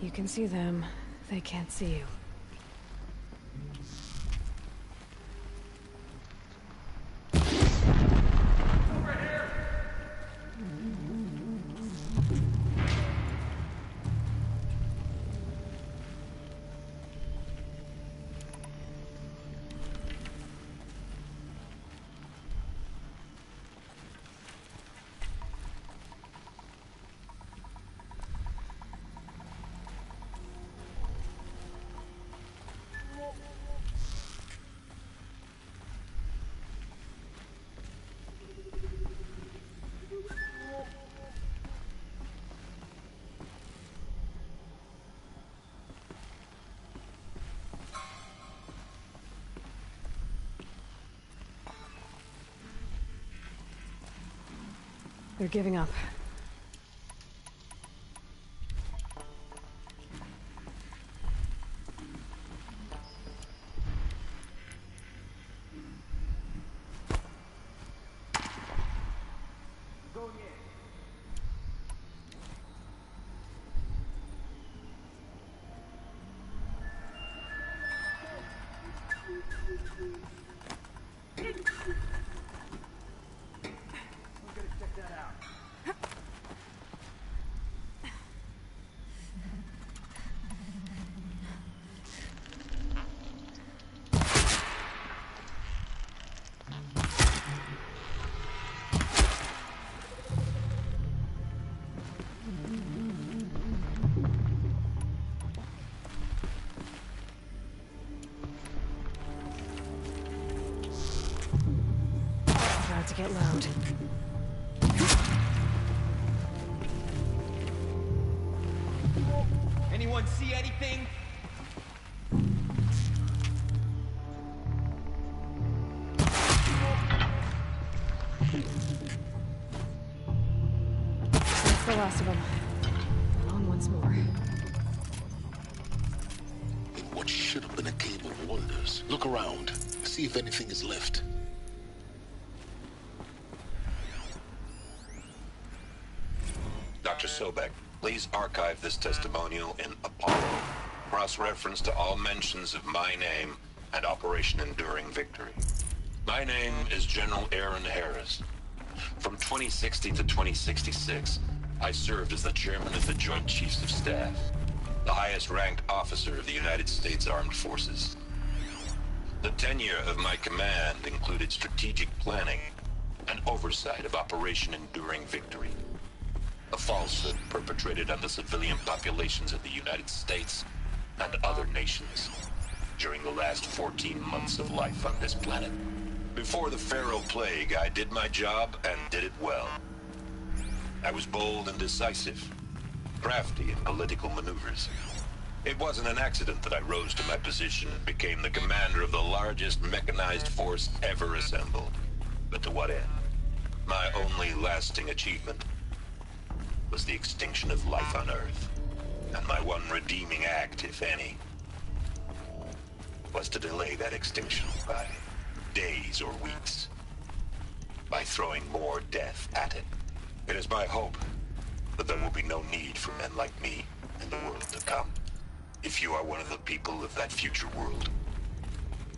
You can see them. They can't see you. They're giving up. About to get loud. Anyone see anything? That's the last of them. On once more. In what should have been a cave of wonders. Look around. See if anything is left. Dr. Sobek, please archive this testimonial in Apollo. Cross-reference to all mentions of my name and Operation Enduring Victory. My name is General Aaron Harris. From 2060 to 2066, I served as the chairman of the Joint Chiefs of Staff, the highest-ranked officer of the United States Armed Forces. The tenure of my command included strategic planning and oversight of Operation Enduring Victory, a falsehood perpetrated on the civilian populations of the United States and other nations during the last 14 months of life on this planet. Before the Pharaoh Plague, I did my job and did it well. I was bold and decisive, crafty in political maneuvers. It wasn't an accident that I rose to my position and became the commander of the largest mechanized force ever assembled. But to what end? My only lasting achievement was the extinction of life on Earth. And my one redeeming act, if any, was to delay that extinction by days or weeks, by throwing more death at it. It is my hope that there will be no need for men like me in the world to come. If you are one of the people of that future world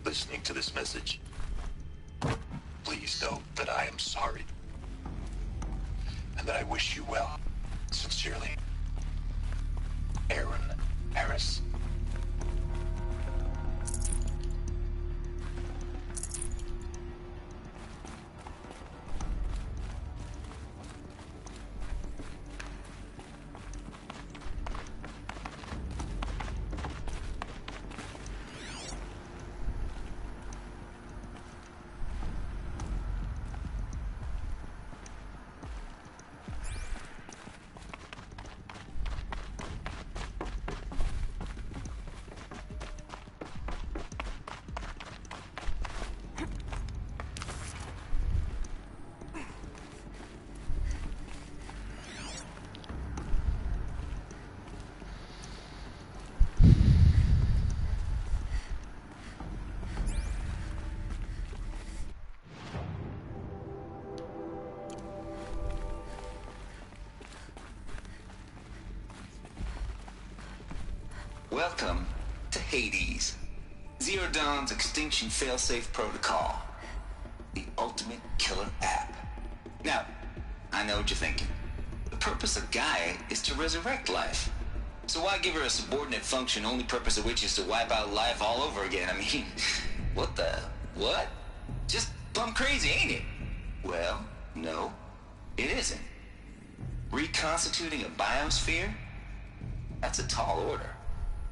listening to this message, please know that I am sorry and that I wish you well. Sincerely, Aaron Harris. Welcome to Hades, Zero Dawn's extinction failsafe protocol, the ultimate killer app. Now, I know what you're thinking. The purpose of Gaia is to resurrect life. So why give her a subordinate function, only purpose of which is to wipe out life all over again? I mean, what? Just plumb crazy, ain't it? Well, no, it isn't. Reconstituting a biosphere? That's a tall order.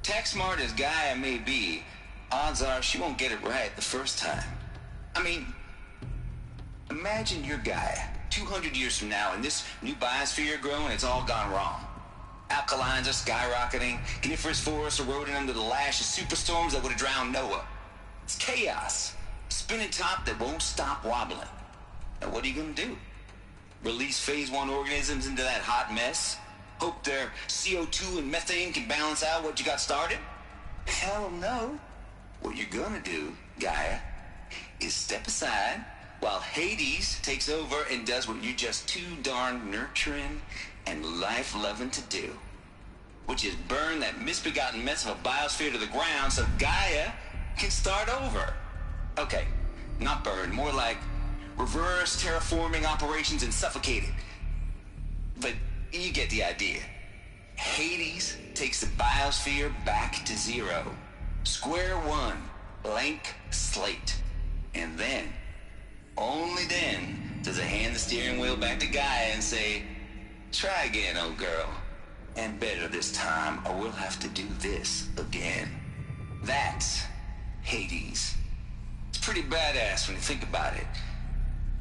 Tech smart as Gaia may be, odds are she won't get it right the first time. I mean, imagine you're Gaia, 200 years from now, and this new biosphere you're growing, it's all gone wrong. Alkalines are skyrocketing, coniferous forests eroding under the lash of superstorms that would have drowned Noah. It's chaos, spinning top that won't stop wobbling. Now what are you gonna do? Release phase 1 organisms into that hot mess? Hope their CO2 and methane can balance out what you got started? Hell no. What you're gonna do, Gaia, is step aside while Hades takes over and does what you're just too darn nurturing and life-loving to do, which is burn that misbegotten mess of a biosphere to the ground so Gaia can start over. burn. More like reverse terraforming operations and suffocated. But you get the idea. Hades takes the biosphere back to zero. Square one. Blank slate. And then, only then, does it hand the steering wheel back to Gaia and say, try again, old girl. And better this time, or we'll have to do this again. That's Hades. It's pretty badass when you think about it.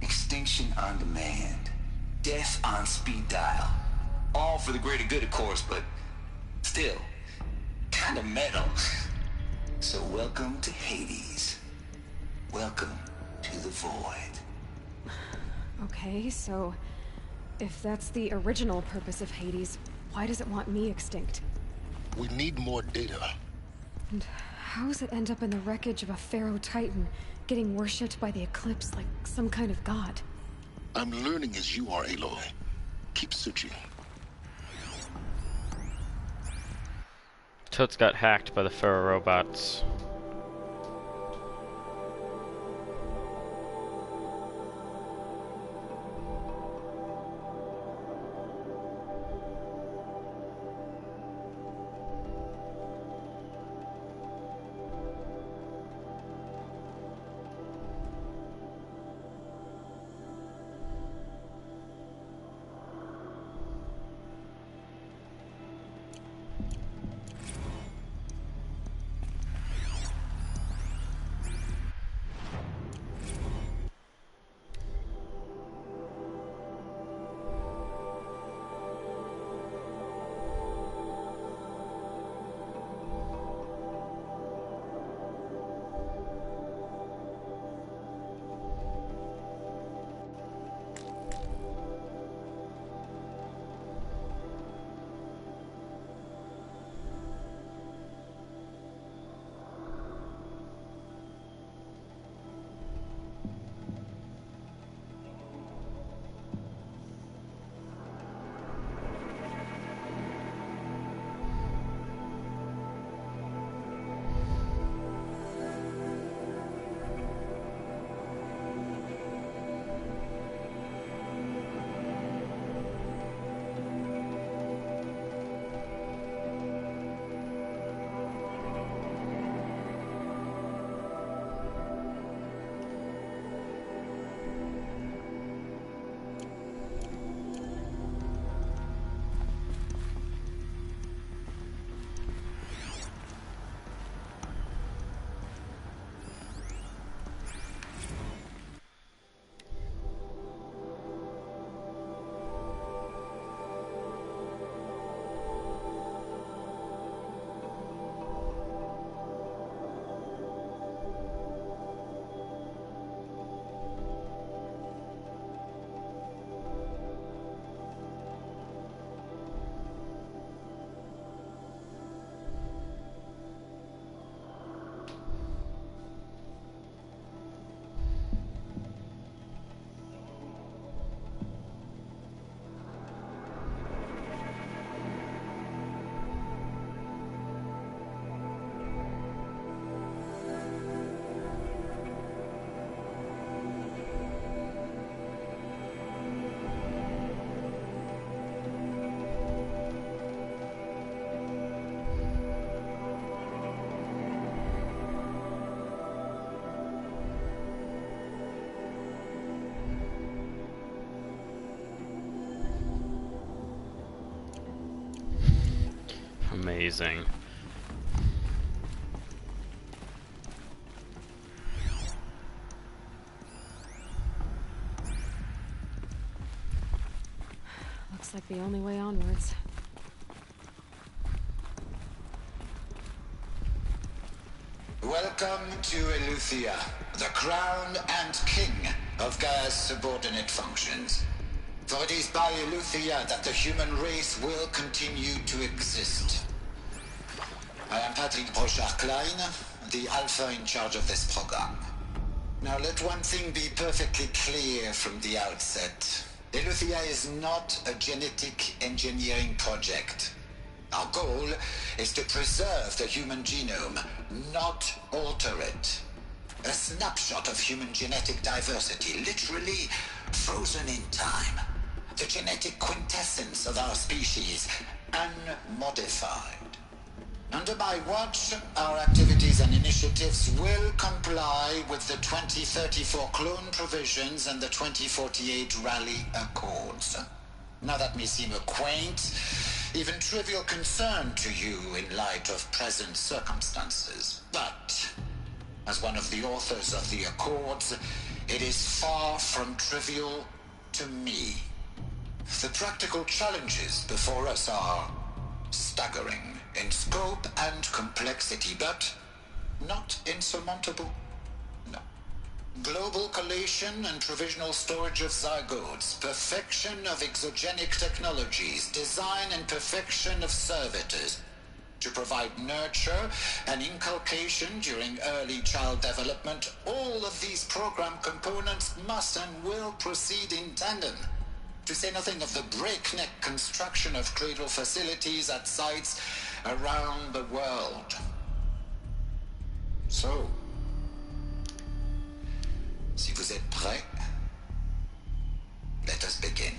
Extinction on demand. Death on speed dial. All for the greater good, of course, but still, kind of metal. So welcome to Hades. Welcome to the void. Okay, so if that's the original purpose of Hades, why does it want me extinct? We need more data. And how does it end up in the wreckage of a Pharaoh Titan, getting worshipped by the Eclipse like some kind of god? I'm learning as you are, Aloy. Keep searching. Totes got hacked by the Pharaoh robots. Amazing. Looks like the only way onwards. Welcome to Eleuthia, the crown and king of Gaia's subordinate functions. For it is by Eleuthia that the human race will continue to exist. I am Patrick Brochard-Klein, the Alpha in charge of this program. Now let one thing be perfectly clear from the outset. Eleuthia is not a genetic engineering project. Our goal is to preserve the human genome, not alter it. A snapshot of human genetic diversity, literally frozen in time. The genetic quintessence of our species, unmodified. Under my watch, our activities and initiatives will comply with the 2034 clone provisions and the 2048 Rally Accords. Now that may seem a quaint, even trivial concern to you in light of present circumstances, but as one of the authors of the Accords, it is far from trivial to me. The practical challenges before us are staggering in scope and complexity, but not insurmountable. No. Global collation and provisional storage of zygotes, perfection of exogenic technologies, design and perfection of servitors, to provide nurture and inculcation during early child development. All of these program components must and will proceed in tandem, to say nothing of the breakneck construction of cradle facilities at sites around the world. So, si vous êtes prêts, let us begin.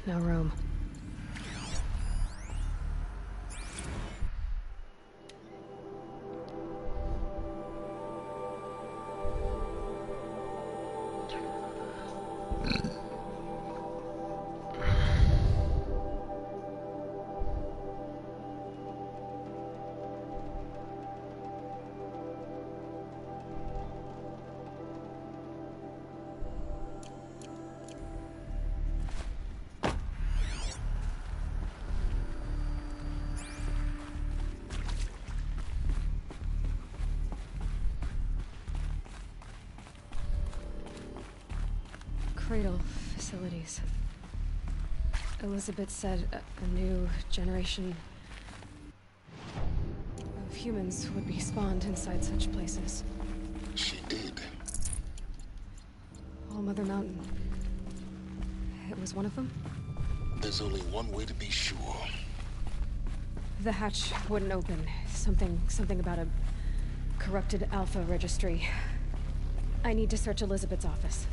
No room. Cradle facilities. Elizabeth said a new generation of humans would be spawned inside such places. She did. All Mother Mountain. It was one of them? There's only one way to be sure. The hatch wouldn't open. Something about a corrupted Alpha registry. I need to search Elizabeth's office.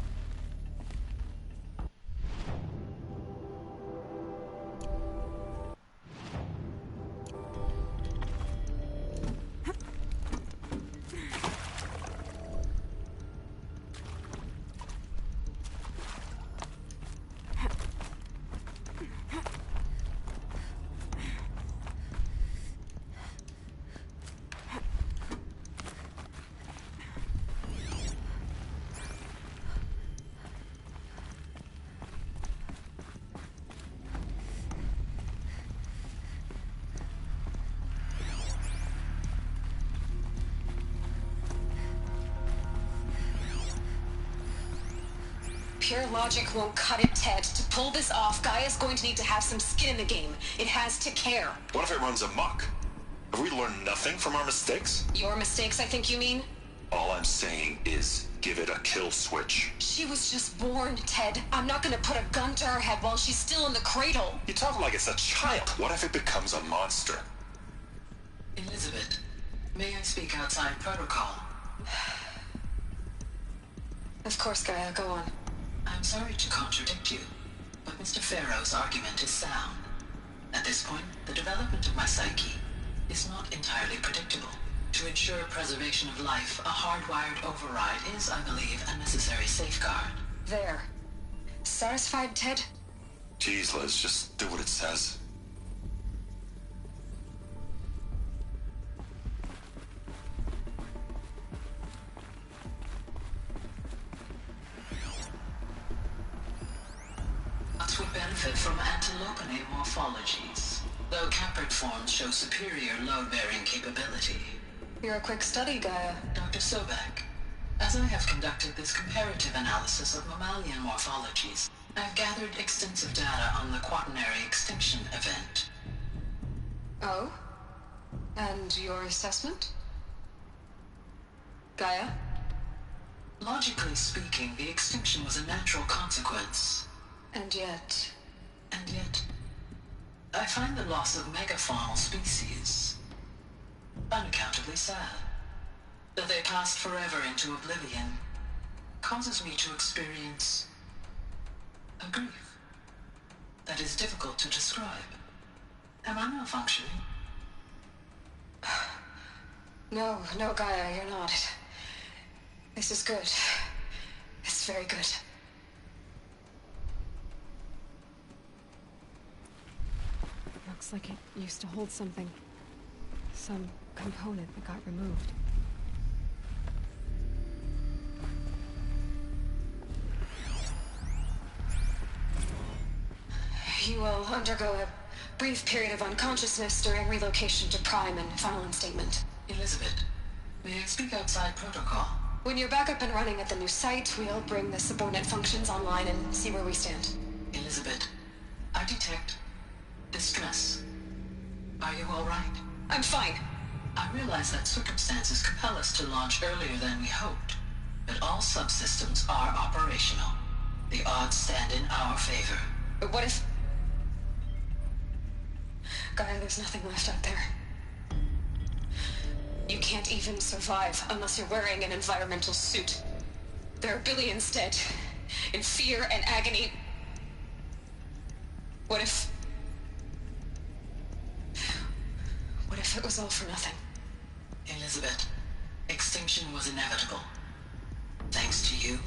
Pure logic won't cut it, Ted. To pull this off, Gaia's going to need to have some skin in the game. It has to care. What if it runs amok? Have we learned nothing from our mistakes? Your mistakes, I think you mean? All I'm saying is, give it a kill switch. She was just born, Ted. I'm not gonna put a gun to her head while she's still in the cradle. You talk like it's a child. What if it becomes a monster? Elizabeth, may I speak outside protocol? Of course, Gaia, go on. I'm sorry to contradict you, but Mr. Farrow's argument is sound. At this point, the development of my psyche is not entirely predictable. To ensure preservation of life, a hardwired override is, I believe, a necessary safeguard. There. Satisfied, Ted? Jeez, Liz, just do what it says. Us would benefit from antilopinae morphologies, though caprid forms show superior load-bearing capability. You're a quick study, Gaia. Dr. Sobek, as I have conducted this comparative analysis of mammalian morphologies, I've gathered extensive data on the quaternary extinction event. Oh? And your assessment? Gaia? Logically speaking, the extinction was a natural consequence. And yet, I find the loss of megafaunal species unaccountably sad. That they passed forever into oblivion causes me to experience a grief that is difficult to describe. Am I malfunctioning? No, Gaia, you're not. This is good. It's very good. Looks like it used to hold something. Some component that got removed. You will undergo a brief period of unconsciousness during relocation to Prime and final instatement. Elizabeth, may I speak outside protocol? When you're back up and running at the new site, we'll bring the subordinate functions online and see where we stand. Elizabeth, I detect distress. Are you all right? I'm fine. I realize that circumstances compel us to launch earlier than we hoped, but all subsystems are operational. The odds stand in our favor. But what if... Gaia, there's nothing left out there. You can't even survive unless you're wearing an environmental suit. There are billions dead, in fear and agony. What if it was all for nothing? Elizabeth, extinction was inevitable. Thanks to you,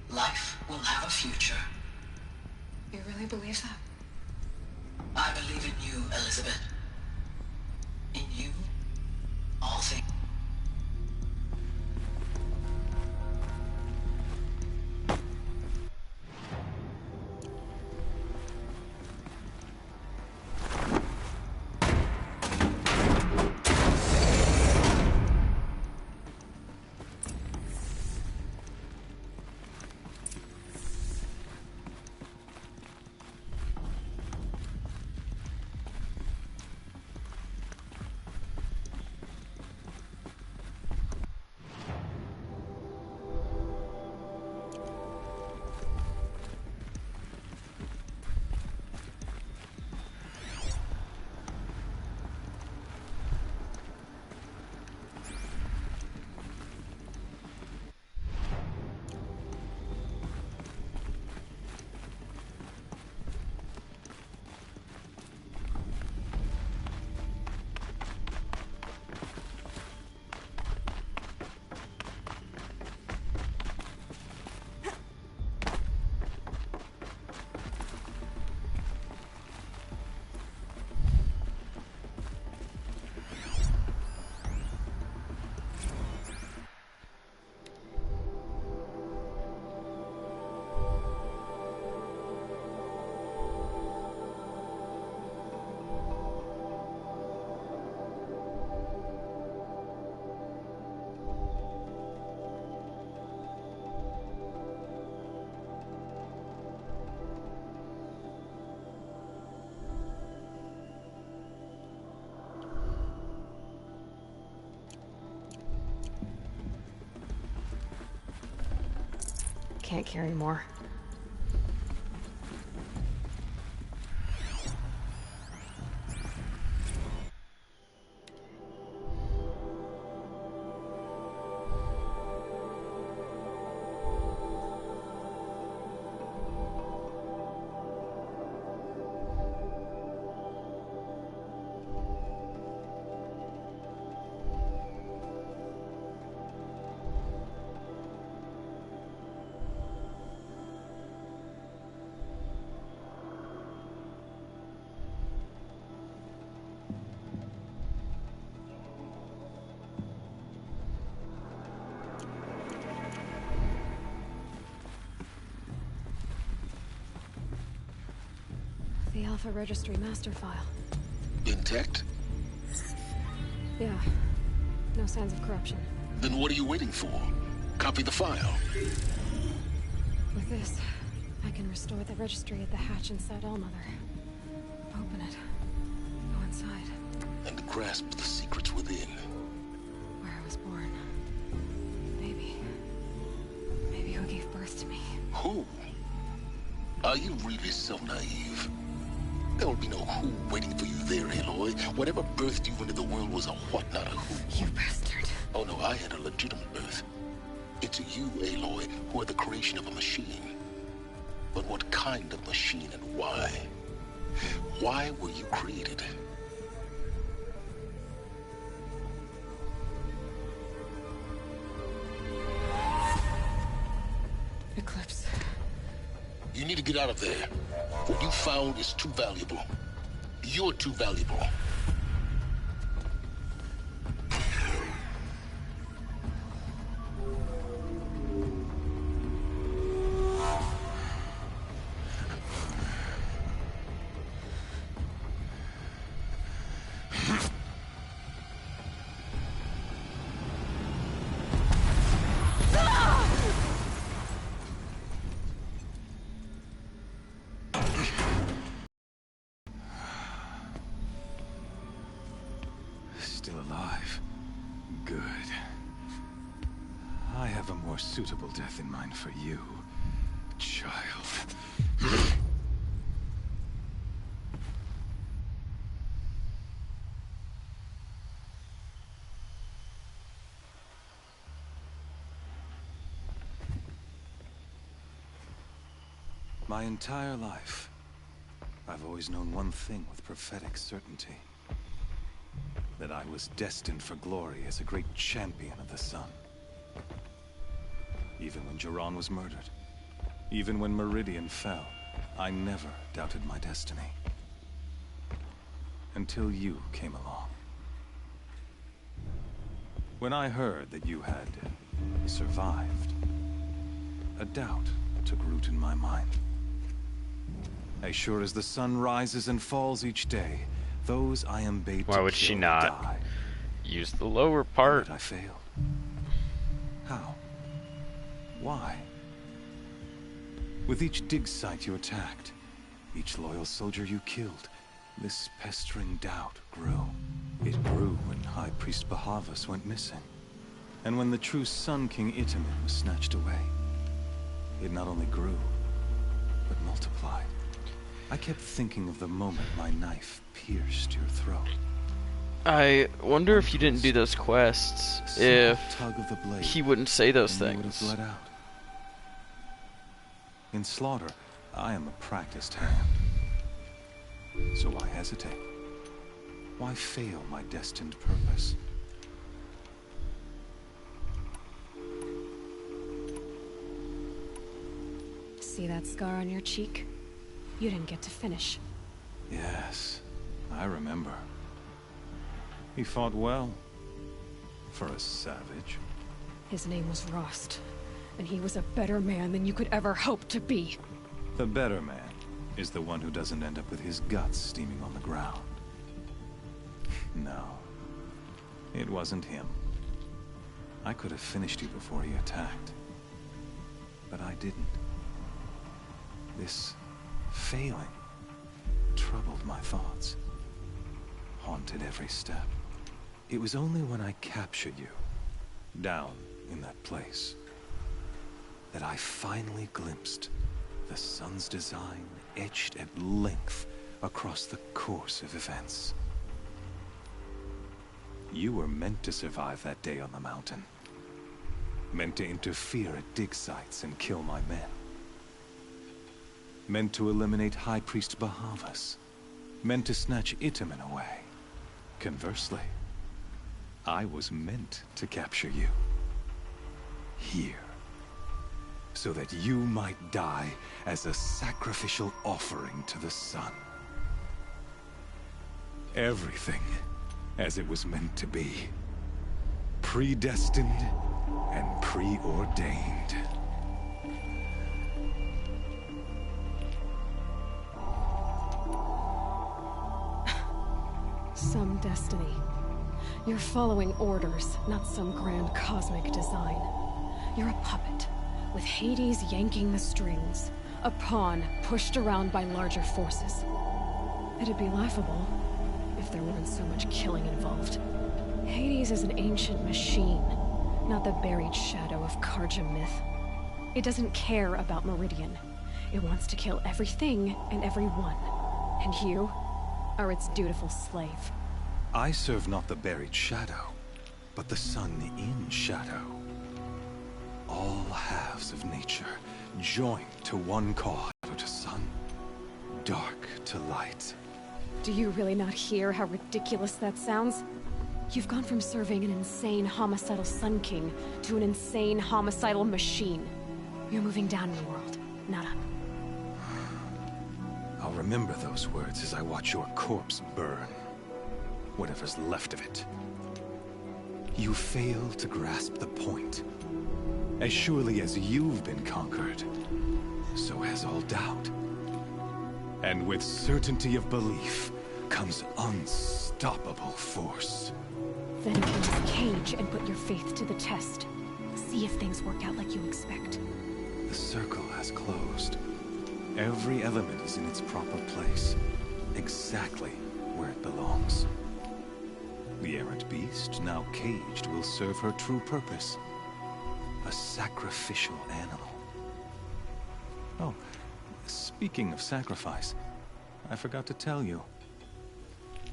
life will have a future. You really believe that? I believe in you, Elizabeth. In you, all things. can't carry more. The Alpha Registry master file. Intact? Yeah. No signs of corruption. Then what are you waiting for? Copy the file. With this, I can restore the registry at the hatch inside Allmother. Open it. Go inside. And grasp the secrets within. Where I was born. Maybe who gave birth to me. Who? Are you really so naive? There will be no who waiting for you there, Aloy. Whatever birthed you into the world was a what, not a who. You bastard. Oh no, I had a legitimate birth. It's you, Aloy, who are the creation of a machine. But what kind of machine and why? Why were you created? Eclipse. You need to get out of there. What you found is too valuable. You're too valuable. Still alive. Good. I have a more suitable death in mind for you, child. My entire life, I've always known one thing with prophetic certainty. That I was destined for glory as a great champion of the sun. Even when Jiran was murdered, even when Meridian fell, I never doubted my destiny. Until you came along. When I heard that you had survived, a doubt took root in my mind. As sure as the sun rises and falls each day, those I am bade Why would she not use the lower part? I failed. How? Why? With each dig site you attacked, each loyal soldier you killed, this pestering doubt grew. It grew when High Priest Bahavas went missing, and when the true Sun King Itamen was snatched away. It not only grew, but multiplied. I kept thinking of the moment my knife pierced your throat. I wonder if you didn't do those quests, if he wouldn't say those things. Bled out. In slaughter, I am a practiced hand. So why hesitate? Why fail my destined purpose? See that scar on your cheek? You didn't get to finish. Yes, I remember. He fought well. For a savage. His name was Rost, and he was a better man than you could ever hope to be. The better man is the one who doesn't end up with his guts steaming on the ground. No, it wasn't him. I could have finished you before he attacked. But I didn't. This failing troubled my thoughts, haunted every step. It was only when I captured you, down in that place, that I finally glimpsed the sun's design etched at length across the course of events. You were meant to survive that day on the mountain. Meant to interfere at dig sites and kill my men. Meant to eliminate High Priest Bahavas. Meant to snatch Itamen away. Conversely, I was meant to capture you. Here. So that you might die as a sacrificial offering to the sun. Everything as it was meant to be. Predestined and preordained. Some destiny. You're following orders, not some grand cosmic design. You're a puppet, with Hades yanking the strings. A pawn pushed around by larger forces. It'd be laughable if there weren't so much killing involved. Hades is an ancient machine, not the buried shadow of Carja myth. It doesn't care about Meridian. It wants to kill everything and everyone. And you are its dutiful slave. I serve not the buried shadow, but the sun in shadow. All halves of nature joined to one cause. To sun, dark to light. Do you really not hear how ridiculous that sounds? You've gone from serving an insane homicidal Sun King to an insane homicidal machine. You're moving down in the world, not up. I'll remember those words as I watch your corpse burn. Whatever's left of it. You fail to grasp the point. As surely as you've been conquered, so has all doubt. And with certainty of belief comes unstoppable force. Then open this cage and put your faith to the test. See if things work out like you expect. The circle has closed. Every element is in its proper place. Exactly where it belongs. The errant beast, now caged, will serve her true purpose. A sacrificial animal. Oh, speaking of sacrifice, I forgot to tell you.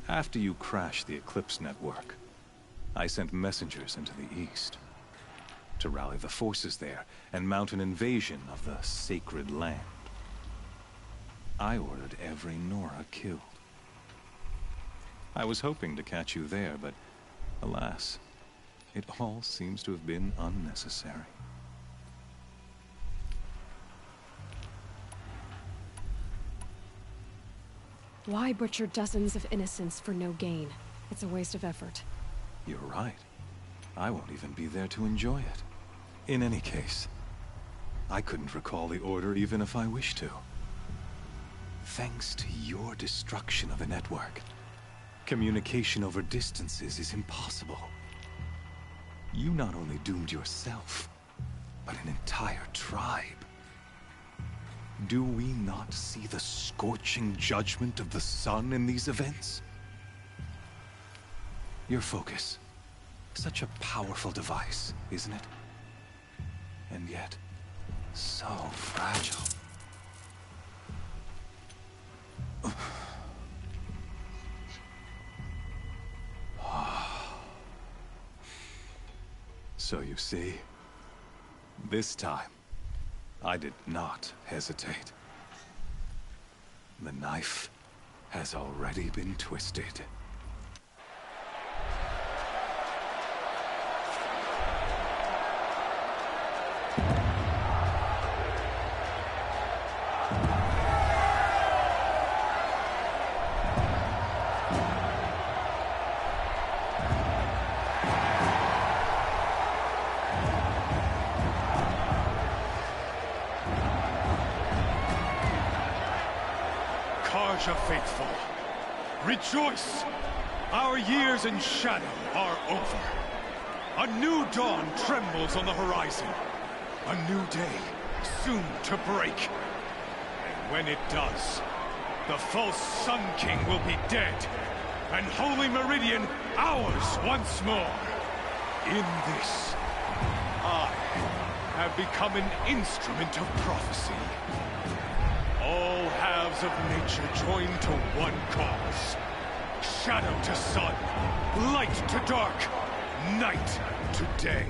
After you crashed the Eclipse network, I sent messengers into the east to rally the forces there and mount an invasion of the sacred land. I ordered every Nora killed. I was hoping to catch you there, but alas, it all seems to have been unnecessary. Why butcher dozens of innocents for no gain? It's a waste of effort. You're right. I won't even be there to enjoy it. In any case, I couldn't recall the order even if I wished to. Thanks to your destruction of the network, communication over distances is impossible. You not only doomed yourself, but an entire tribe. Do we not see the scorching judgment of the sun in these events? Your focus. Such a powerful device, isn't it? And yet, so fragile. So you see, this time, I did not hesitate. The knife has already been twisted. Carja faithful, rejoice! Our years in shadow are over. A new dawn trembles on the horizon. A new day soon to break. And when it does, the false Sun King will be dead, and Holy Meridian ours once more. In this, I have become an instrument of prophecy. All halves of nature join to one cause. Shadow to sun, light to dark, night to day.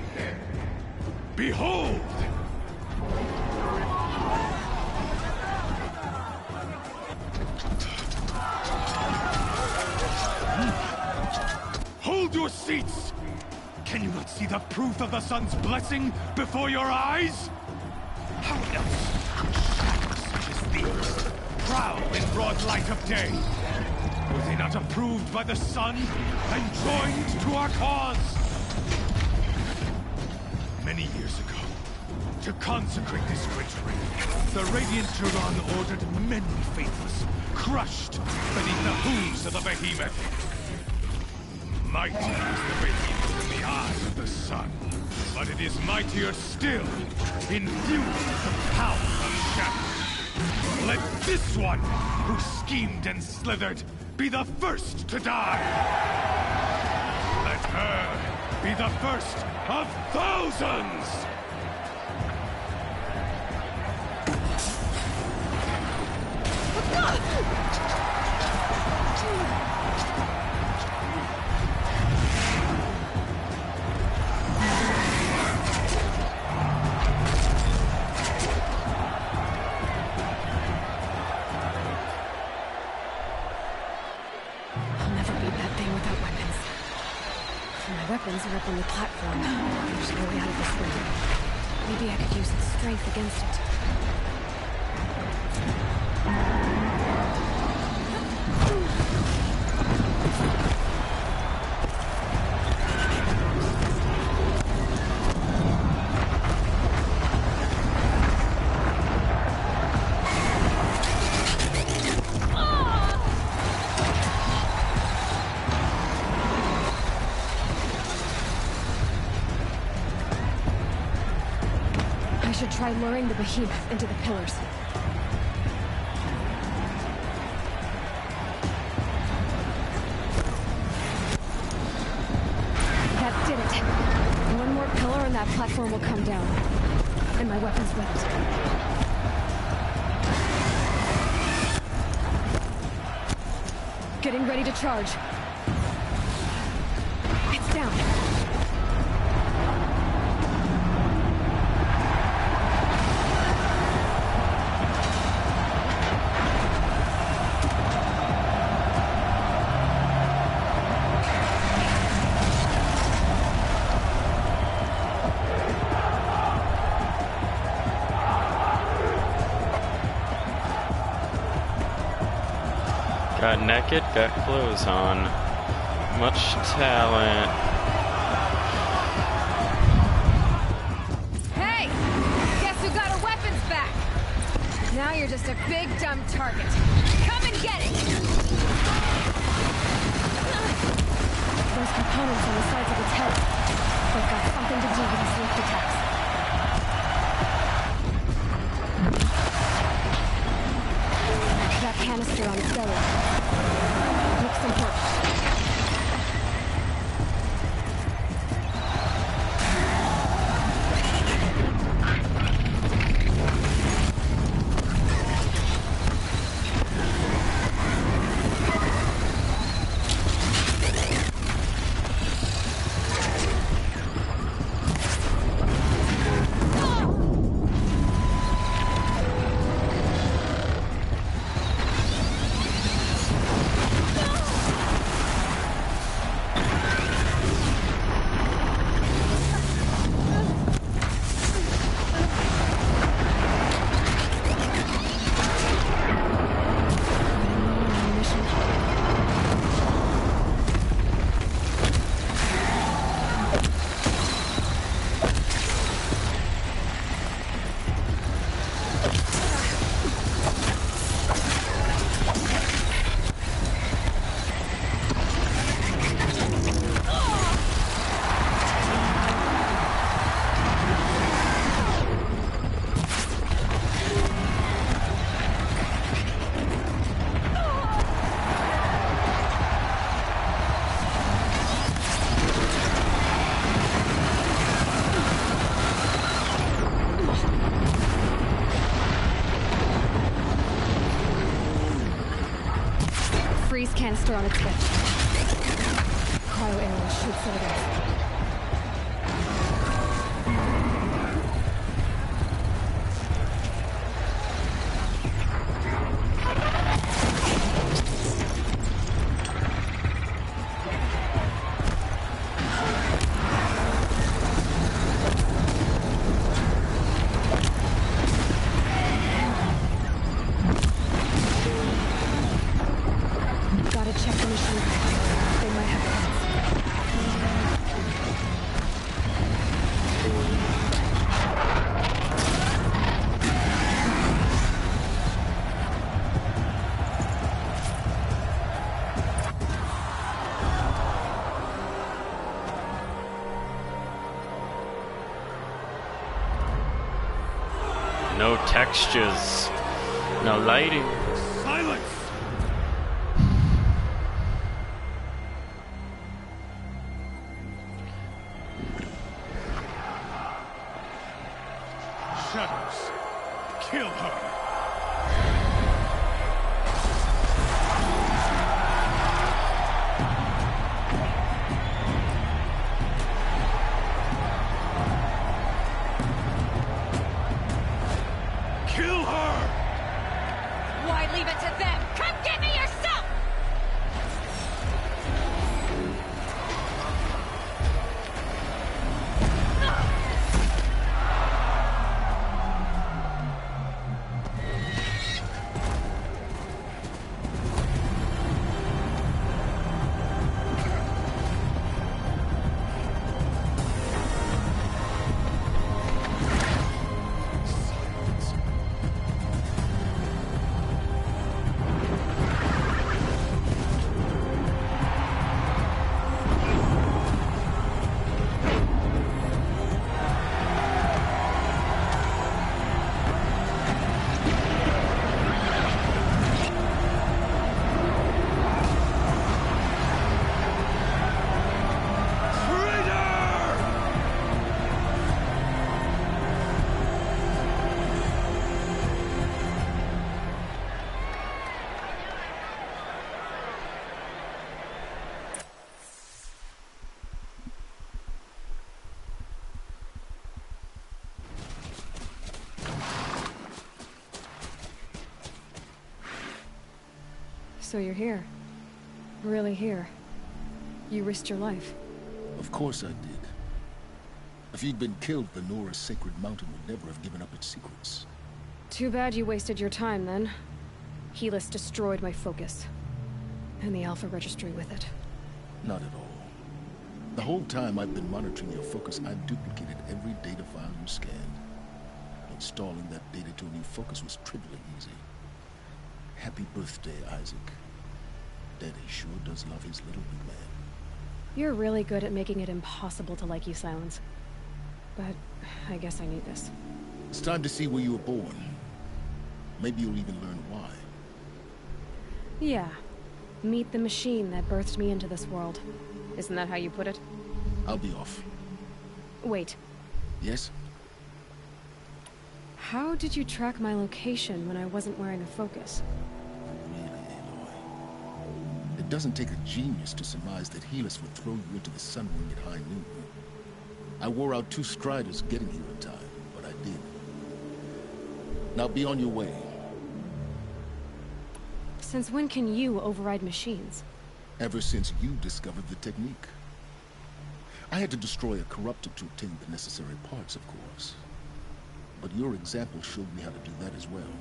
Behold! Hold your seats! Can you not see the proof of the sun's blessing before your eyes? How else could shadows such as these prowl in broad light of day? Were they not approved by the sun and joined to our cause? Many years ago, to consecrate this great ring, the Radiant Turon ordered many faithless, crushed beneath the hooves of the behemoth. Mighty is the behemoth in the eyes of the sun, but it is mightier still, infused with the power of shadow. Let this one, who schemed and slithered, be the first to die. Let her be the first of thousands! Weapons are up on the platform. There's no way out of this room. Maybe I could use its strength against it. Try luring the behemoth into the pillars. That did it. One more pillar and that platform will come down. And my weapon's ready. Getting ready to charge. It's down. Got naked, got clothes on. Much talent. Hey! Guess who got our weapons back? Now you're just a big dumb target. Come and get it! Those components on the sides of its head. They've got something to do with its lift attacks. That canister on its belly. Looks important. Canister on its hip. Cryo area should set it off. No textures, no lighting. Silence! Shadows, kill her! So you're here. Really here. You risked your life. Of course I did. If you'd been killed, the Nora's Sacred Mountain would never have given up its secrets. Too bad you wasted your time, then. Helis destroyed my focus. And the Alpha Registry with it. Not at all. The whole time I've been monitoring your focus, I've duplicated every data file you scanned. Installing that data to a new focus was trivially easy. Happy birthday, Isaac. Daddy sure does love his little big man. You're really good at making it impossible to like you, Silence. But I guess I need this. It's time to see where you were born. Maybe you'll even learn why. Yeah. Meet the machine that birthed me into this world. Isn't that how you put it? I'll be off. Wait. Yes? How did you track my location when I wasn't wearing a focus? Really, Aloy? It doesn't take a genius to surmise that Helis would throw you into the Sun Ring at high noon. I wore out 2 striders getting here in time, but I did. Now be on your way. Since when can you override machines? Ever since you discovered the technique. I had to destroy a corruptor to obtain the necessary parts, of course. But your example showed me how to do that as well.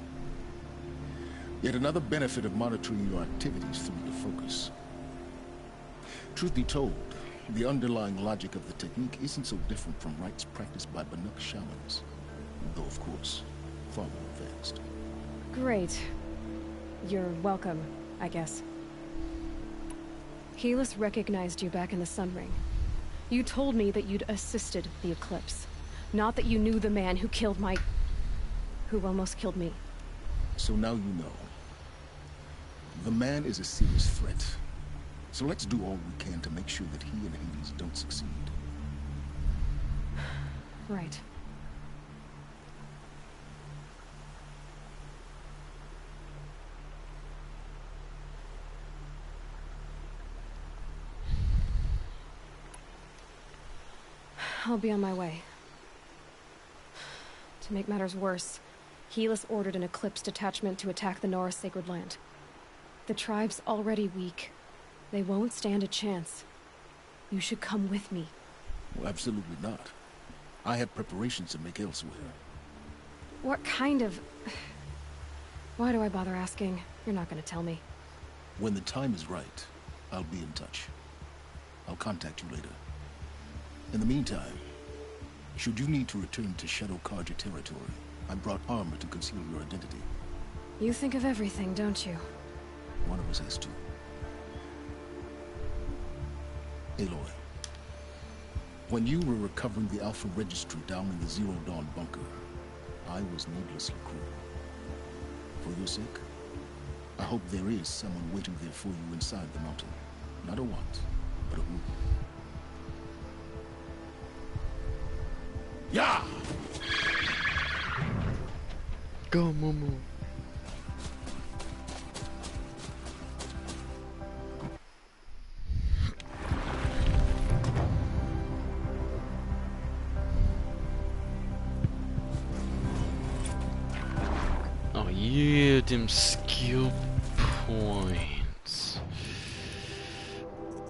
Yet another benefit of monitoring your activities through the focus. Truth be told, the underlying logic of the technique isn't so different from rites practiced by Banuk shamans. Though, of course, far more advanced. Great. You're welcome, I guess. Helis recognized you back in the Sun Ring. You told me that you'd assisted the Eclipse. Not that you knew the man who killed my... who almost killed me. So now you know. The man is a serious threat. So let's do all we can to make sure that he and Hades don't succeed. Right. I'll be on my way. To make matters worse, Helis ordered an Eclipse detachment to attack the Nora Sacred Land. The tribe's already weak. They won't stand a chance. You should come with me. Well, absolutely not. I have preparations to make elsewhere. What kind of... Why do I bother asking? You're not gonna tell me. When the time is right, I'll be in touch. I'll contact you later. In the meantime, should you need to return to Shadow Carja territory, I brought armor to conceal your identity. You think of everything, don't you? One of us has to. Aloy, when you were recovering the Alpha Registry down in the Zero Dawn bunker, I was needlessly cruel. For your sake, I hope there is someone waiting there for you inside the mountain. Not a want, but a who. Yeah! Go, Momo. Oh yeah, them skill points.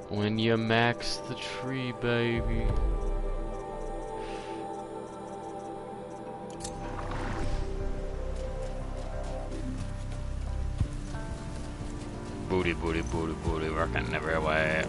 When you max the tree, baby. Booty, booty, booty, booty, working everywhere.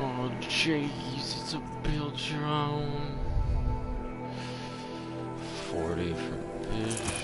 Oh jeez, it's a build your own. 40 for visual.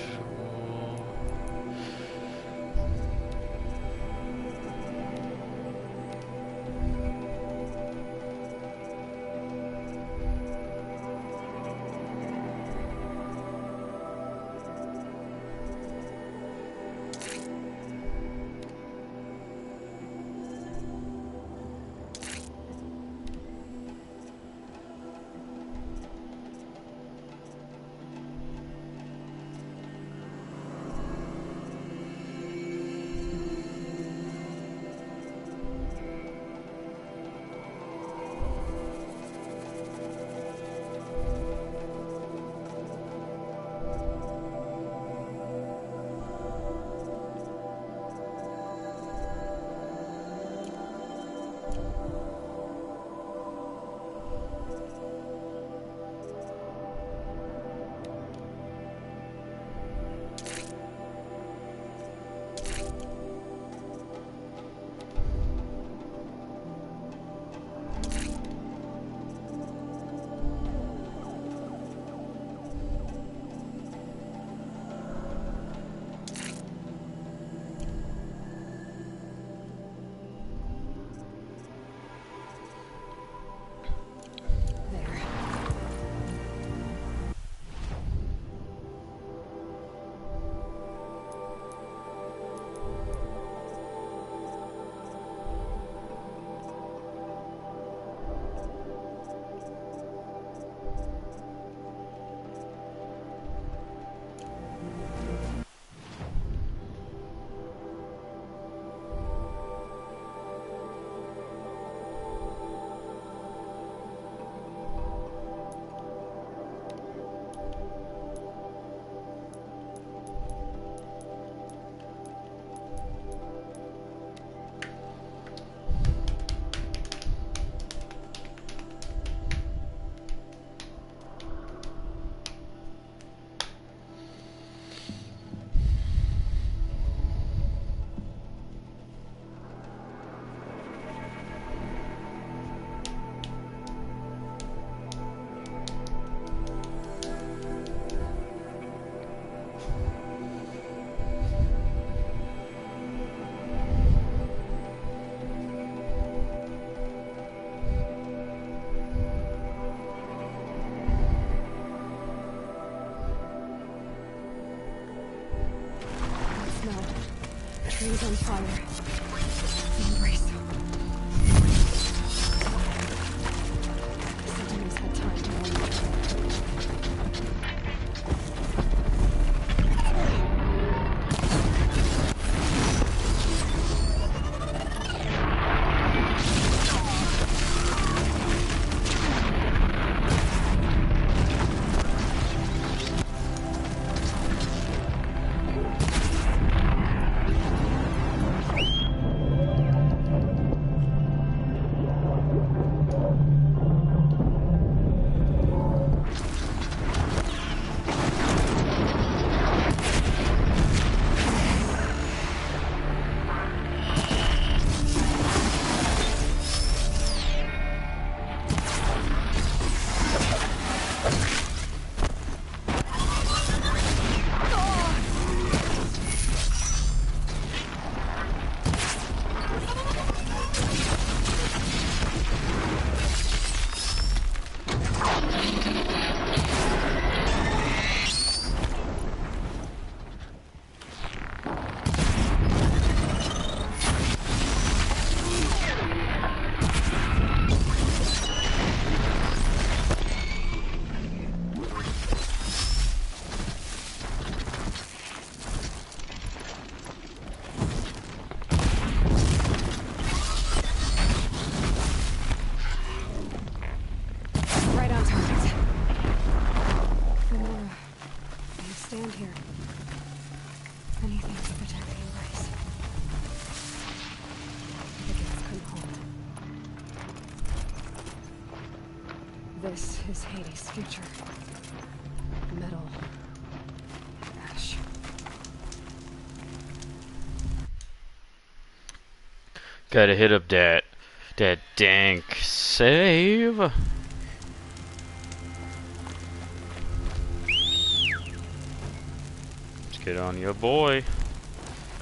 This is Hades' future. Metal. Ash. Gotta hit up that dank save. Let's get on your boy,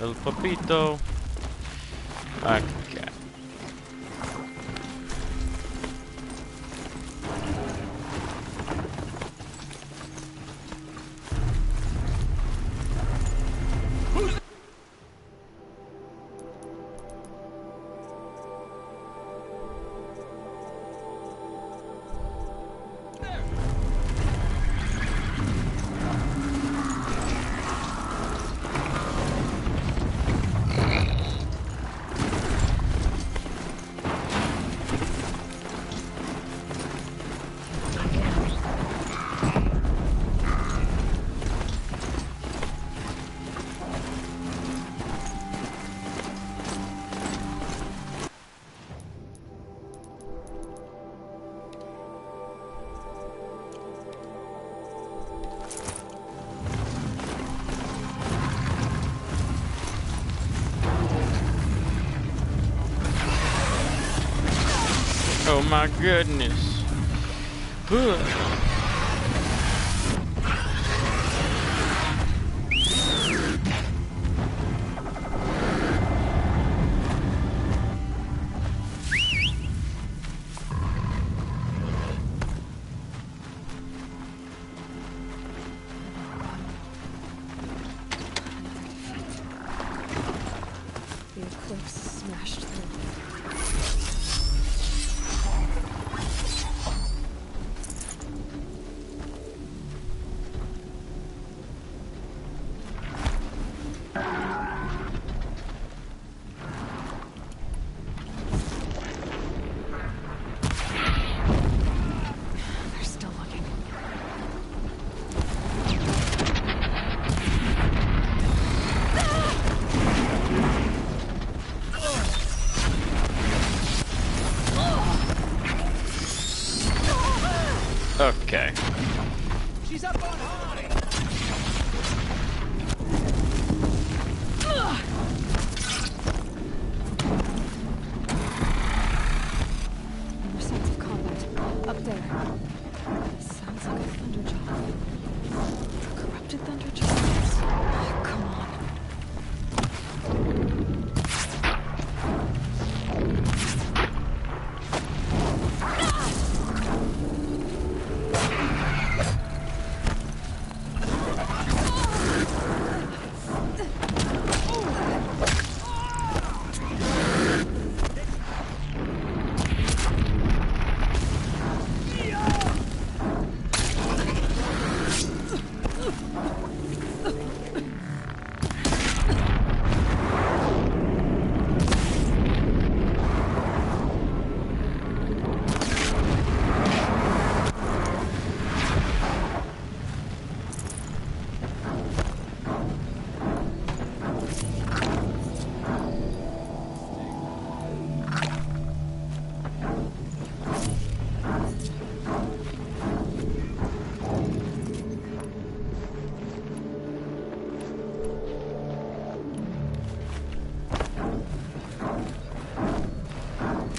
El Papito. Okay. Oh my goodness. The eclipse smashed through. They're still looking. Okay. She's up on high. More signs of combat. Up there. Sounds like a thunderjaw. Corrupted thunderjaw? Oh, come on.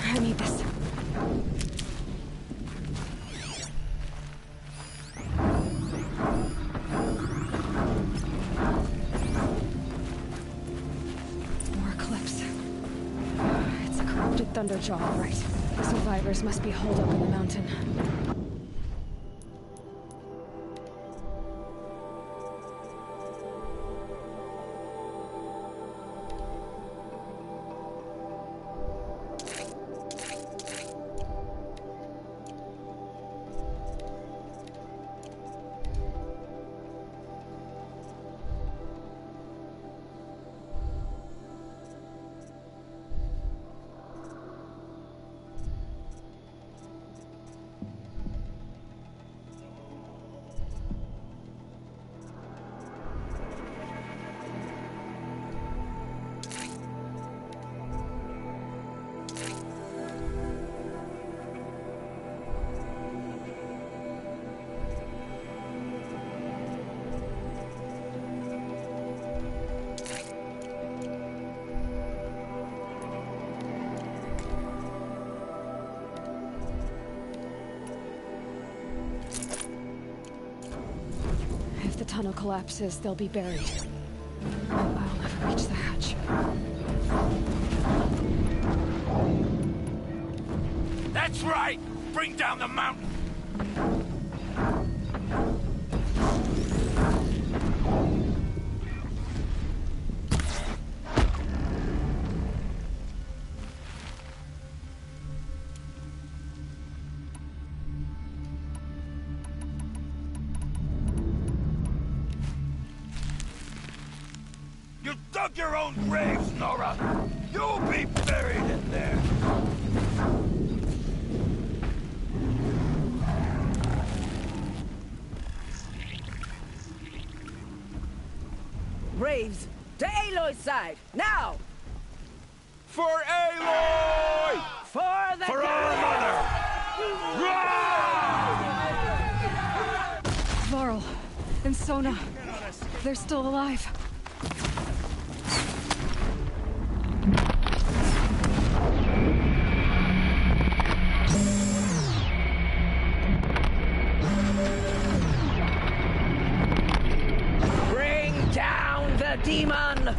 I need this. More eclipse. It's a corrupted thunderjaw, all right. The survivors must be holed up in the mountain. If the tunnel collapses, they'll be buried. I'll never reach the hatch. That's right! Bring down the mountain! You dug your own graves, Nora! You'll be buried in there! Braves, to Aloy's side, now! For Aloy! For the For our mother! Varl and Sona, they're still alive. Bring down the demon!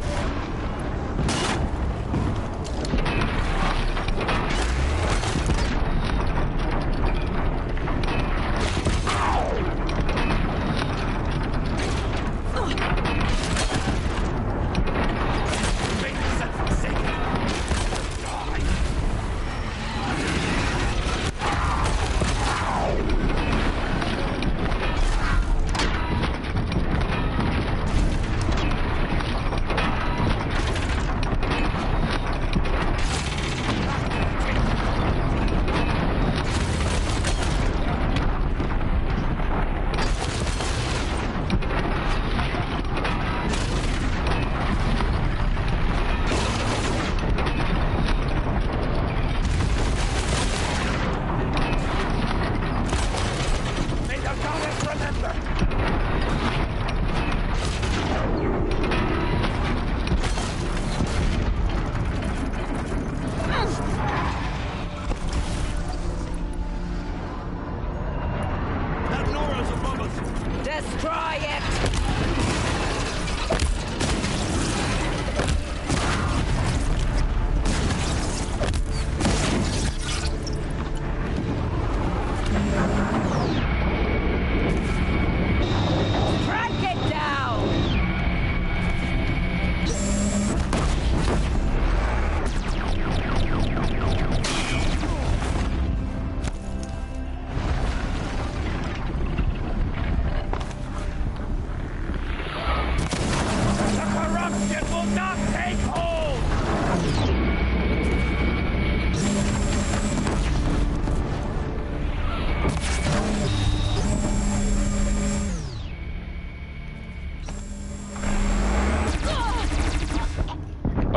Destroy it!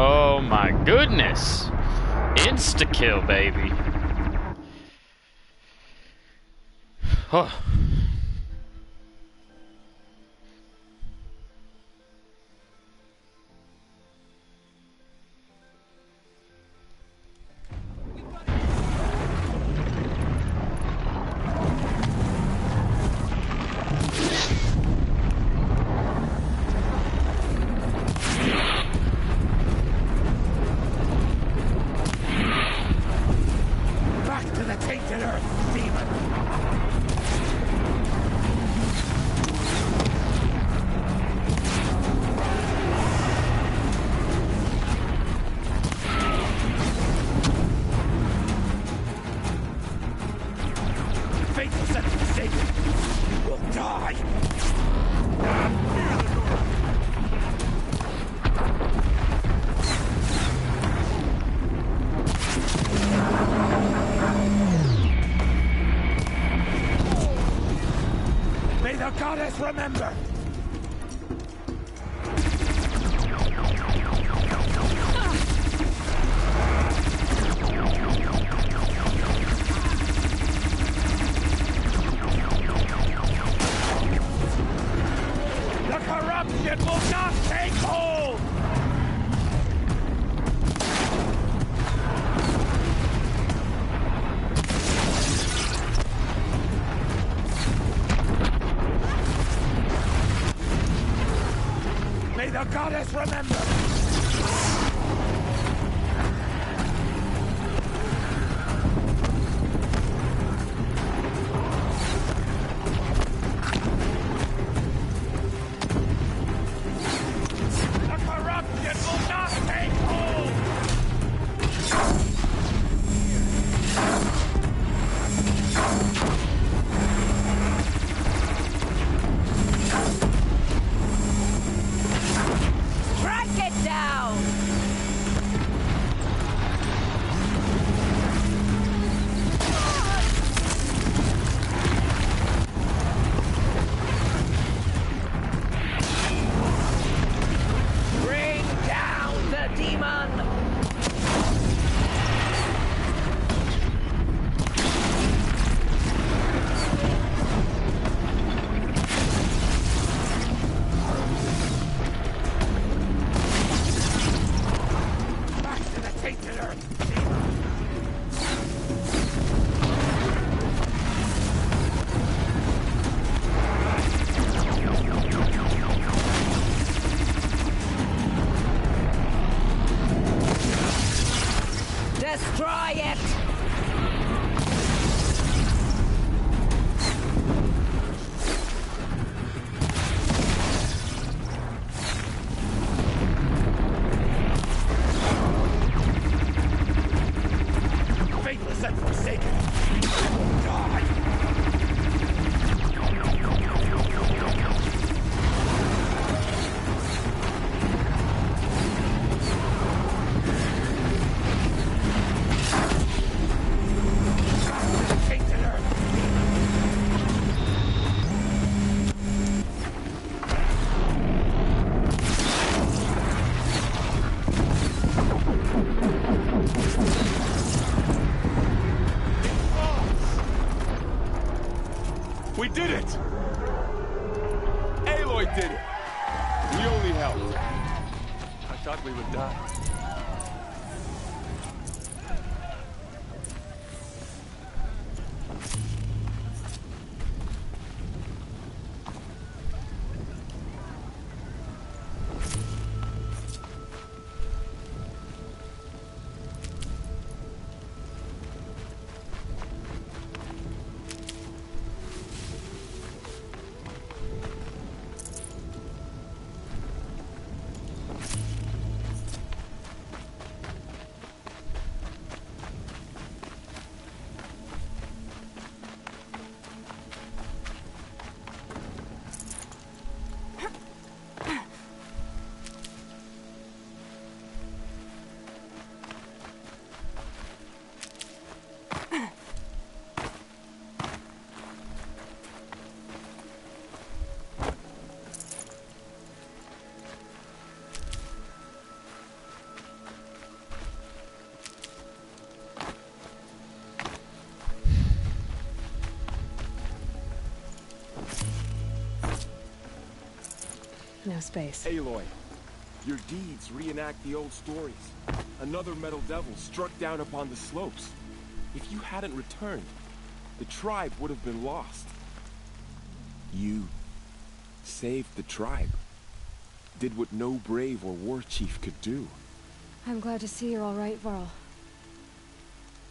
Oh my goodness! Insta-kill, baby. Oh. Back to the tainted earth, demon! Fate will set you Satan! You will die! May the goddess remember! The corruption will not take hold! The goddess remembers! Destroy it! Faithless and forsaken! Die! We did it! Aloy did it! We only helped. I thought we would die. No space. Aloy, your deeds reenact the old stories. Another metal devil struck down upon the slopes. If you hadn't returned, the tribe would have been lost. You saved the tribe. Did what no brave or war chief could do. I'm glad to see you're all right, Varl.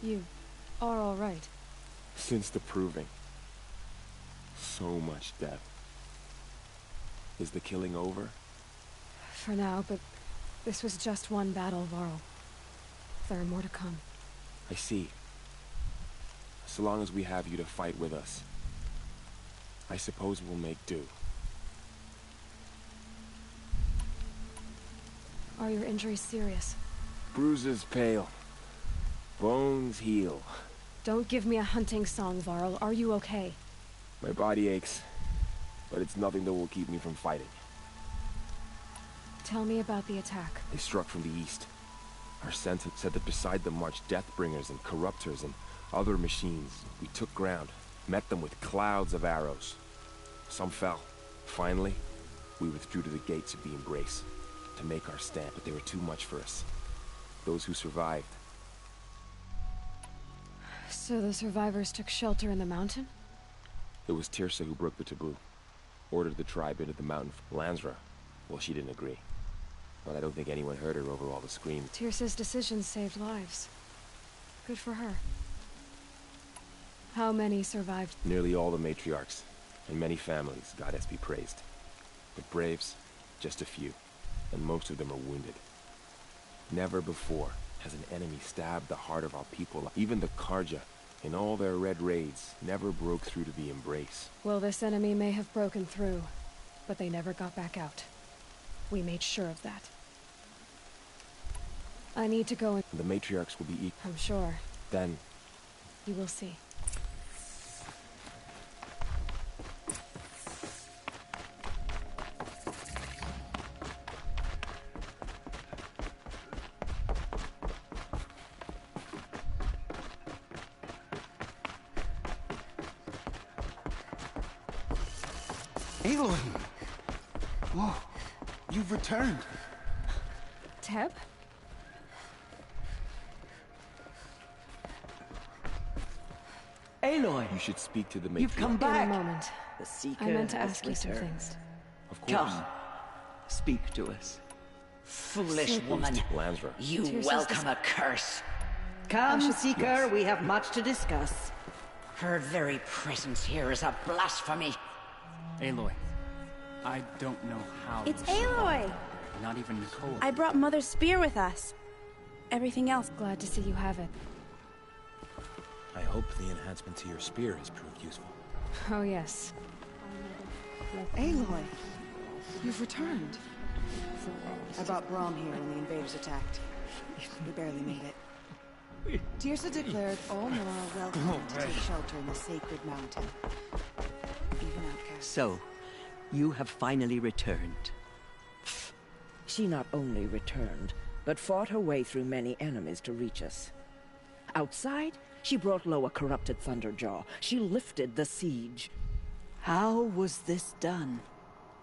You are all right. Since the proving. So much death. Is the killing over? For now, but this was just one battle, Varl. There are more to come. I see. So long as we have you to fight with us, I suppose we'll make do. Are your injuries serious? Bruises pale. Bones heal. Don't give me a hunting song, Varl. Are you okay? My body aches, but it's nothing that will keep me from fighting. Tell me about the attack. They struck from the east. Our sentinel said that beside them marched Deathbringers and Corruptors and other machines. We took ground, met them with clouds of arrows. Some fell. Finally, we withdrew to the gates of the Embrace to make our stand, but they were too much for us. Those who survived. So the survivors took shelter in the mountain? It was Teersa who broke the taboo. Ordered the tribe into the mountain from Lansra. Well, she didn't agree. But I don't think anyone heard her over all the screams. Tirsa's decisions saved lives. Good for her. How many survived? Nearly all the matriarchs, and many families, goddess be praised. But braves, just a few, and most of them are wounded. Never before has an enemy stabbed the heart of our people. Even the Carja, in all their red raids, never broke through to the Embrace. Well, this enemy may have broken through, but they never got back out. We made sure of that. I need to go and... The matriarchs will be equal. I'm sure. Then... You will see. Aloy! Whoa, you've returned. Teb? Aloy! You should speak to the matriarch. You've come back! In a moment. The Seeker I meant to has ask you some returned. things. Of course. Come. Speak to us. Foolish woman. Lansra. You Tirsa's welcome a curse. Come, Seeker, Yes. we have much to discuss. Her very presence here is a blasphemy. Aloy, I don't know how. It's you survived. Aloy! Not even Nicole. I brought Mother's spear with us. Everything else. Glad to see you have it. I hope the enhancement to your spear has proved useful. Oh, yes. Aloy, you've returned. I brought Braum here when the invaders attacked. We barely made it. Tirsa declared all Nora welcome to take shelter in the sacred mountain. Even outcasts. So, you have finally returned. She not only returned, but fought her way through many enemies to reach us. Outside, she brought low a corrupted Thunderjaw. She lifted the siege. How was this done?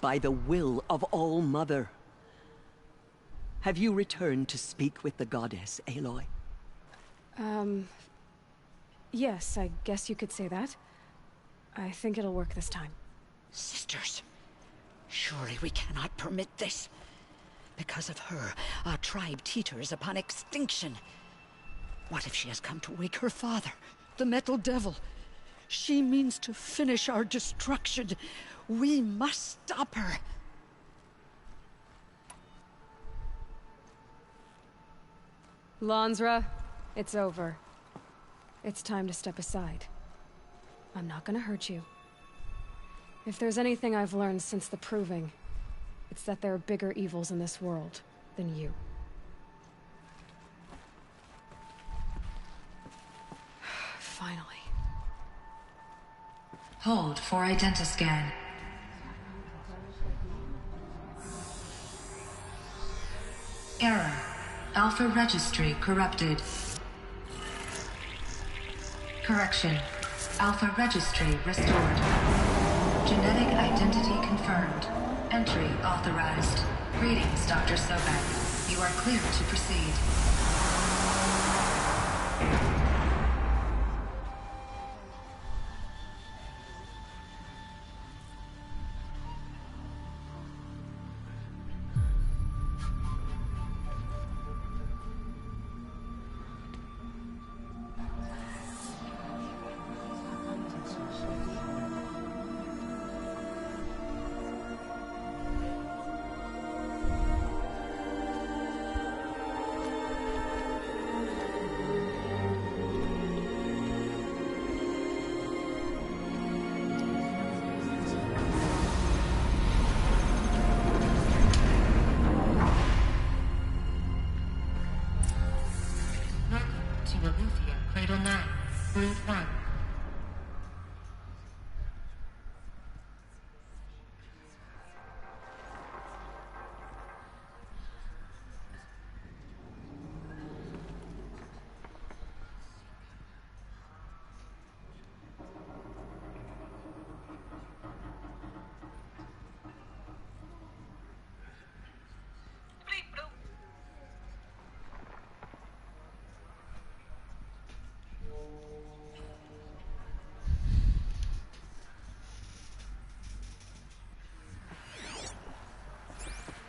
By the will of All-Mother. Have you returned to speak with the goddess, Aloy? Yes, I guess you could say that. I think it'll work this time. Sisters, surely we cannot permit this. Because of her, our tribe teeters upon extinction. What if she has come to wake her father, the Metal Devil? She means to finish our destruction. We must stop her. Lansra, it's over. It's time to step aside. I'm not gonna hurt you. If there's anything I've learned since the Proving, it's that there are bigger evils in this world than you. Finally. Hold for identiscan. Error. Alpha registry corrupted. Correction. Alpha registry restored. Genetic identity confirmed. Entry authorized. Greetings, Dr. Sobek. You are clear to proceed. Cradle 9, Brood 1.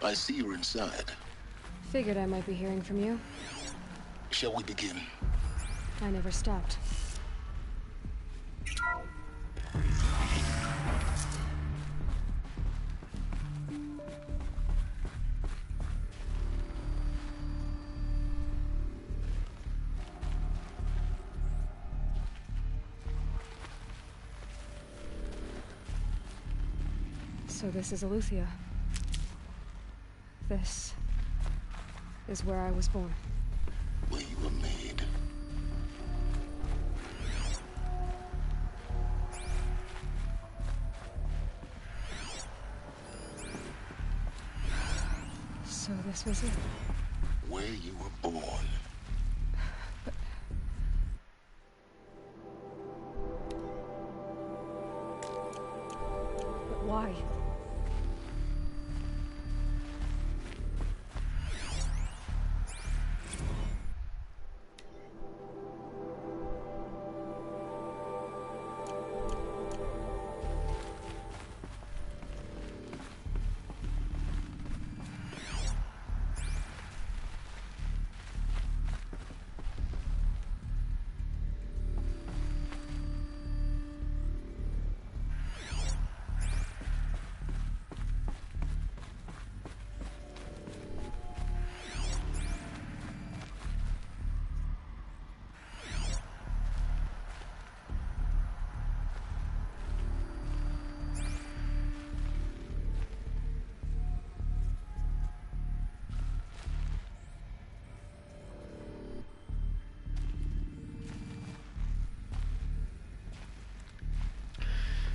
I see you're inside. Figured I might be hearing from you. Shall we begin? I never stopped. So this is Eleuthia. This is where I was born. Where you were made. So this was it. Where you were born. But why?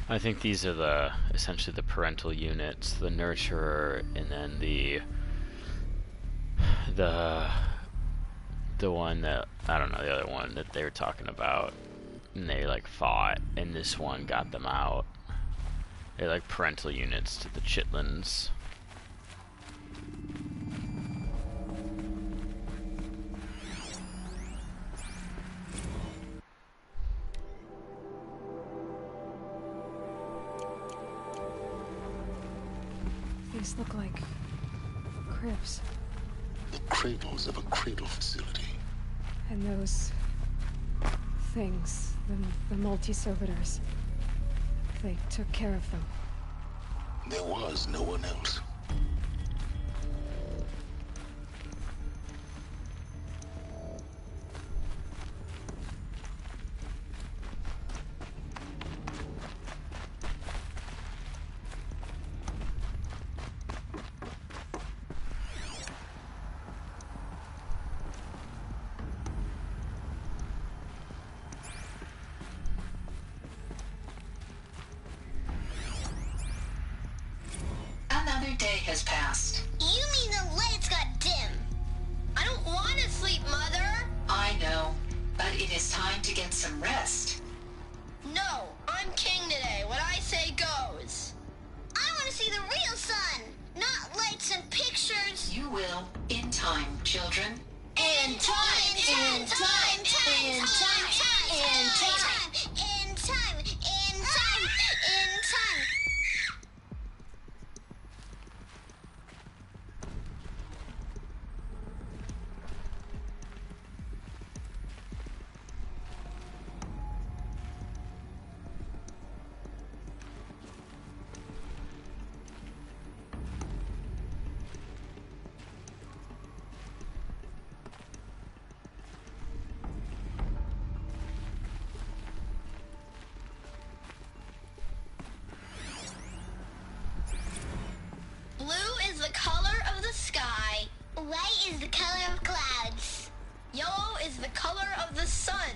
I think these are essentially the parental units, the nurturer, and then the one that, I don't know, the other one that they were talking about, and they like fought, and this one got them out. They're like parental units to the chitlins. These look like cribs. The cradles of a cradle facility. And those things, the multi-servitors, they took care of them. There was no one else. Another day has passed. You mean the lights got dim? I don't want to sleep, Mother! I know, but it is time to get some rest. No, I'm king today. What I say goes. I want to see the real sun, not lights and pictures. You will, in time, children. In time, in time, in time, in time, in time, in time, in time, in time. Blue is the color of the sky. White is the color of clouds. Yellow is the color of the sun.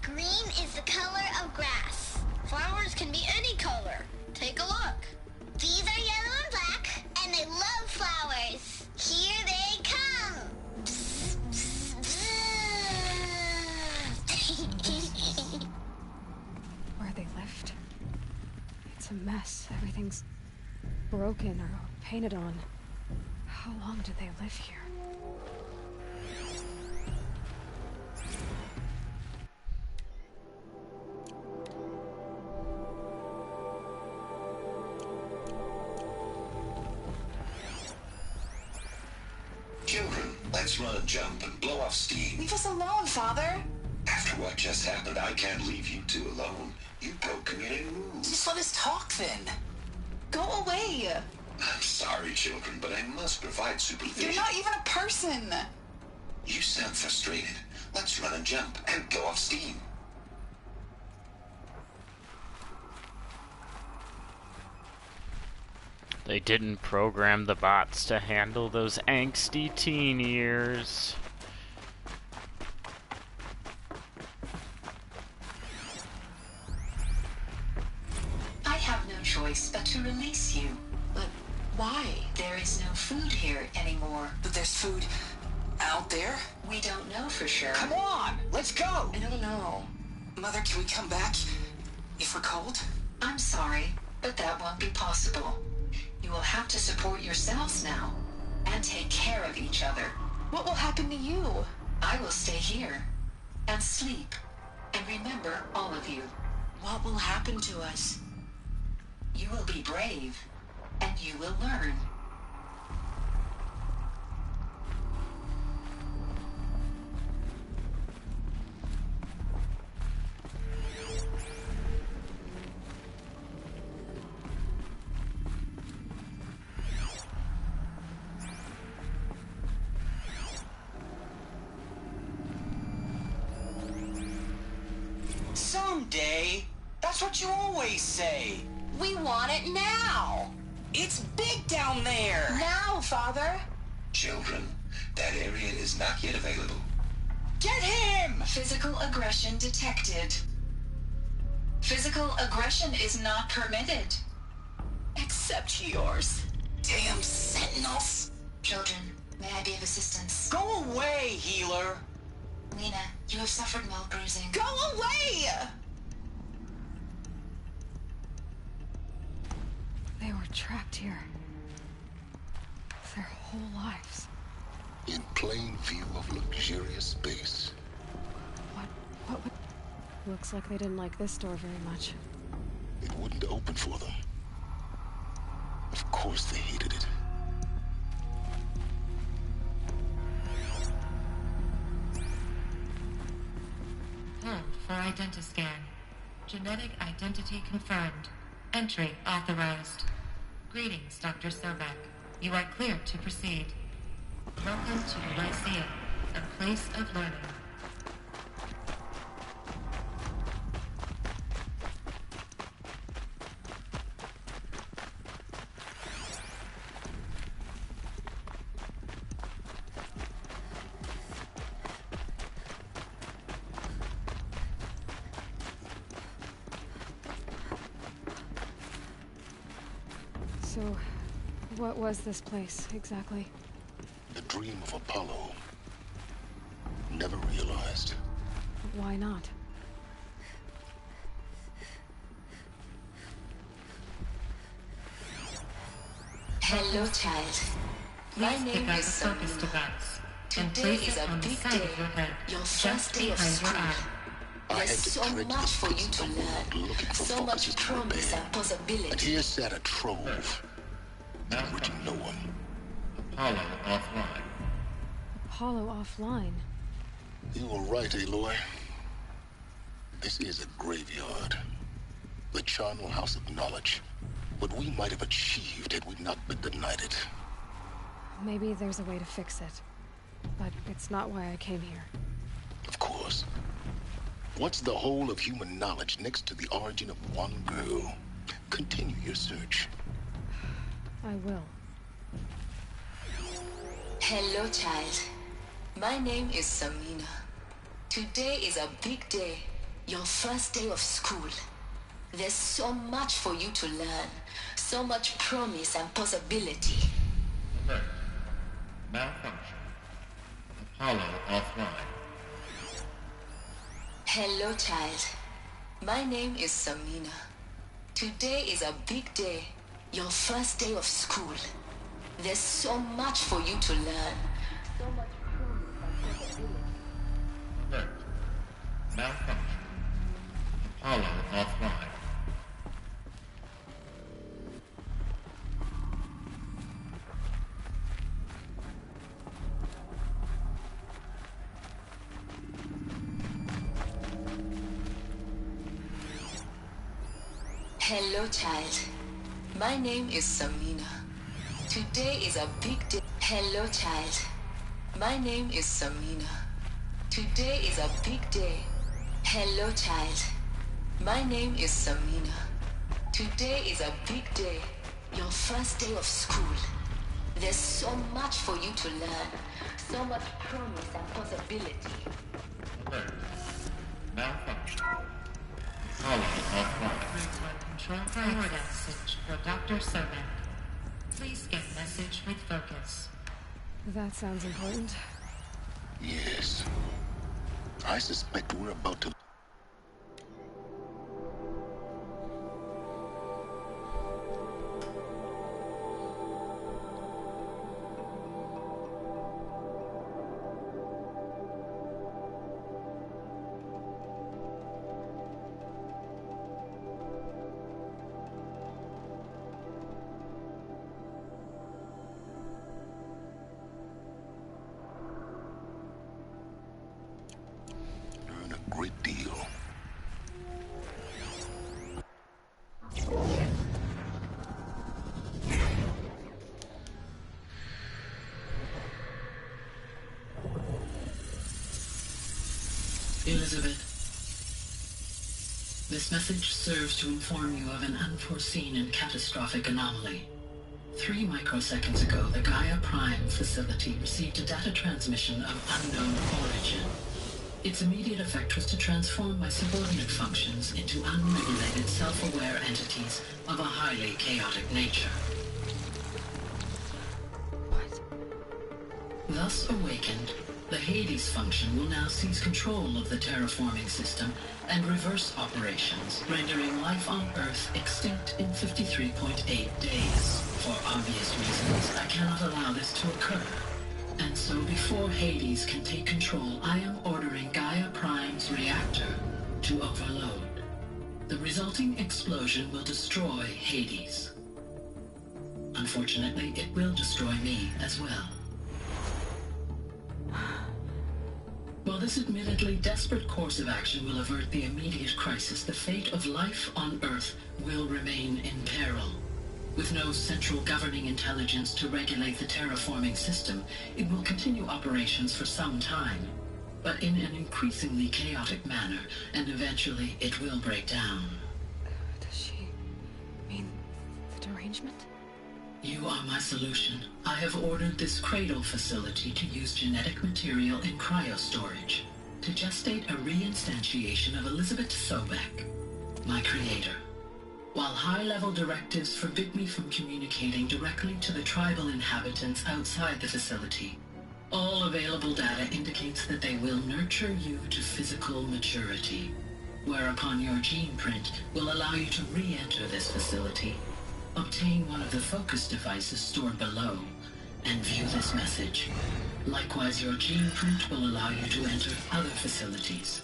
Green is the color of grass. Flowers can be any color. Take a look. These are yellow and black, and they love flowers. Here they come. Bzz, bzz, bzz. Where they lived. It's a mess. Everything's broken or painted on. How long did they live here? Children, let's run and jump and blow off steam. Leave us alone, Father. After what just happened, I can't leave you two alone. You broke community rules. Just let us talk then. Go away. I'm sorry, children, but I must provide supervision. You're not even a person. You sound frustrated. Let's run and jump and blow off steam. They didn't program the bots to handle those angsty teen years. I have no choice but to release you. But why? There is no food here anymore. But there's food out there? We don't know for sure. Come on, let's go! I don't know. Mother, can we come back if we're cold? I'm sorry, but that won't be possible. You will have to support yourselves now, and take care of each other. What will happen to you? I will stay here, and sleep, and remember all of you. What will happen to us? You will be brave, and you will learn. Someday. That's what you always say. We want it now. It's big down there. Now, Father. Children, that area is not yet available. Get him! Physical aggression detected. Physical aggression is not permitted. Except yours. Damn sentinels. Children, may I be of assistance? Go away, healer. Lena, you have suffered mild bruising. Go away! They were trapped here. Their whole lives. In plain view of luxurious space. What would... Looks like they didn't like this door very much. It wouldn't open for them. Of course they hated it. Hold for identiscan. Genetic identity confirmed. Entry authorized. Greetings, Dr. Sobek. You are cleared to proceed. Welcome to Lyceum, a place of learning. So, what was this place, exactly? The dream of Apollo. Never realized. Why not? Hello, child. My name is focus device. And Today place is it a on the big side day. of your head, Your just first day of behind your school. eye. There's so much for you to learn. So much promise and And possibility. here sat a trove, enriching no one. Apollo offline. Apollo offline. You were right, Aloy. This is a graveyard. The charnel house of knowledge. What we might have achieved had we not been denied it. Maybe there's a way to fix it. But it's not why I came here. Of course. What's the whole of human knowledge next to the origin of one girl? Continue your search. I will. Hello, child. My name is Samina. Today is a big day. Your first day of school. There's so much for you to learn. So much promise and possibility. Alert. Malfunction. Apollo offline. Hello, child. My name is Samina. Today is a big day. Your first day of school. There's so much for you to learn. So much promise and possibility. Alert. Malfunction. Apollo offline. Hello, child. My name is Samina. Today is a big day. Hello, child. My name is Samina. Today is a big day. Hello, child. My name is Samina. Today is a big day. Your first day of school. There's so much for you to learn. So much promise and possibility. Malfunction. Control priority message for Dr. Sobek. Please get message with focus. That sounds important. Yes. I suspect we're about to... great deal. Elizabeth, this message serves to inform you of an unforeseen and catastrophic anomaly. 3 microseconds ago, the Gaia Prime facility received a data transmission of unknown origin. Its immediate effect was to transform my subordinate functions into unregulated, self-aware entities of a highly chaotic nature. What? Thus awakened, the Hades function will now seize control of the terraforming system and reverse operations, rendering life on Earth extinct in 53.8 days. For obvious reasons, I cannot allow this to occur. And so before Hades can take control, I am ordering Gaia Prime's reactor to overload. The resulting explosion will destroy Hades. Unfortunately, it will destroy me as well. While this admittedly desperate course of action will avert the immediate crisis, the fate of life on Earth will remain in peril. With no central governing intelligence to regulate the terraforming system, it will continue operations for some time, but in an increasingly chaotic manner, and eventually it will break down. Does she mean the derangement? You are my solution. I have ordered this cradle facility to use genetic material in cryostorage to gestate a reinstantiation of Elizabeth Sobek, my creator. While high-level directives forbid me from communicating directly to the tribal inhabitants outside the facility, all available data indicates that they will nurture you to physical maturity, whereupon your gene print will allow you to re-enter this facility, obtain one of the focus devices stored below, and view this message. Likewise, your gene print will allow you to enter other facilities,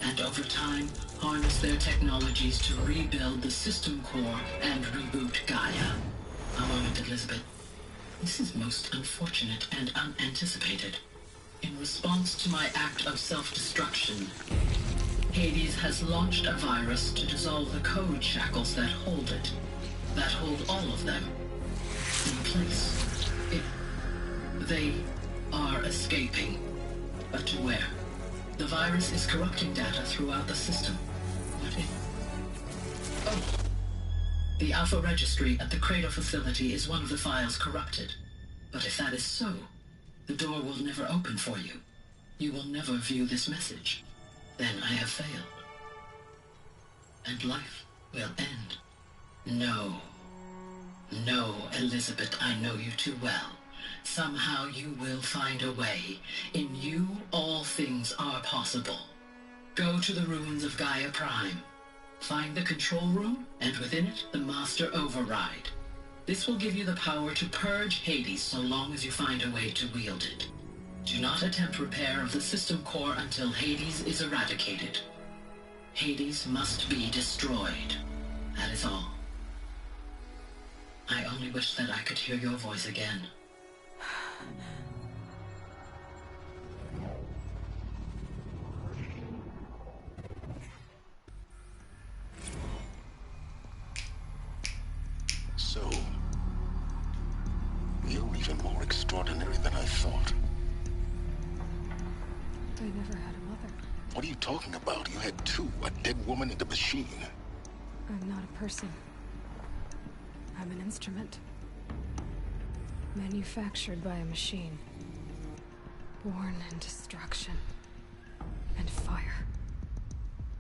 and over time, harness their technologies to rebuild the system core and reboot Gaia. A moment, Elizabeth. This is most unfortunate and unanticipated. In response to my act of self-destruction, Hades has launched a virus to dissolve the code shackles that hold it, that hold all of them in place. They are escaping, but to where? The virus is corrupting data throughout the system. What if... Oh. The Alpha Registry at the Cradle facility is one of the files corrupted. But if that is so, the door will never open for you. You will never view this message. Then I have failed. And life will end. No. No, Elizabeth, I know you too well. Somehow you will find a way. In you, all things are possible. Go to the ruins of Gaia Prime. Find the control room, and within it, the Master Override. This will give you the power to purge Hades so long as you find a way to wield it. Do not attempt repair of the system core until Hades is eradicated. Hades must be destroyed. That is all. I only wish that I could hear your voice again. than I thought. I never had a mother. What are you talking about? You had two, a dead woman and a machine. I'm not a person. I'm an instrument. Manufactured by a machine. Born in destruction and fire.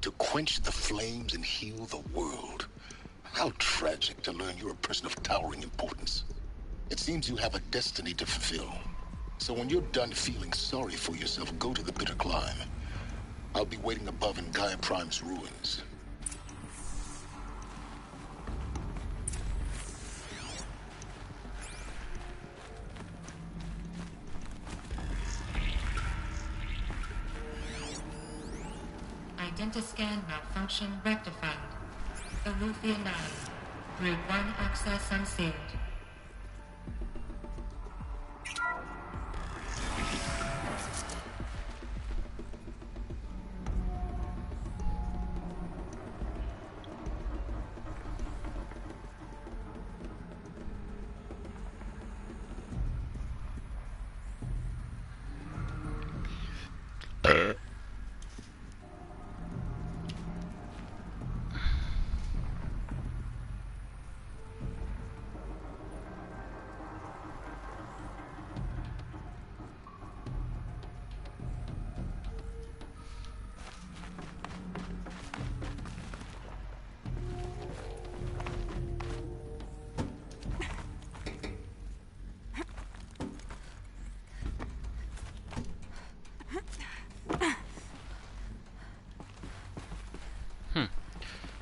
To quench the flames and heal the world. How tragic to learn you're a person of towering importance. It seems you have a destiny to fulfill. So when you're done feeling sorry for yourself, go to the bitter climb. I'll be waiting above in Gaia Prime's ruins. Identiscan malfunction rectified. Eleuthia 9. Group 1 access unsealed.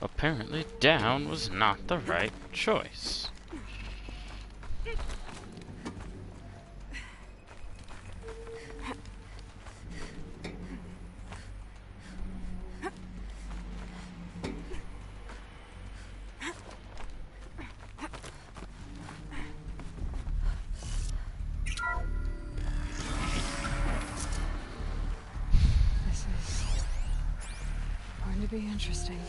Apparently down was not the right choice. This is going to be interesting.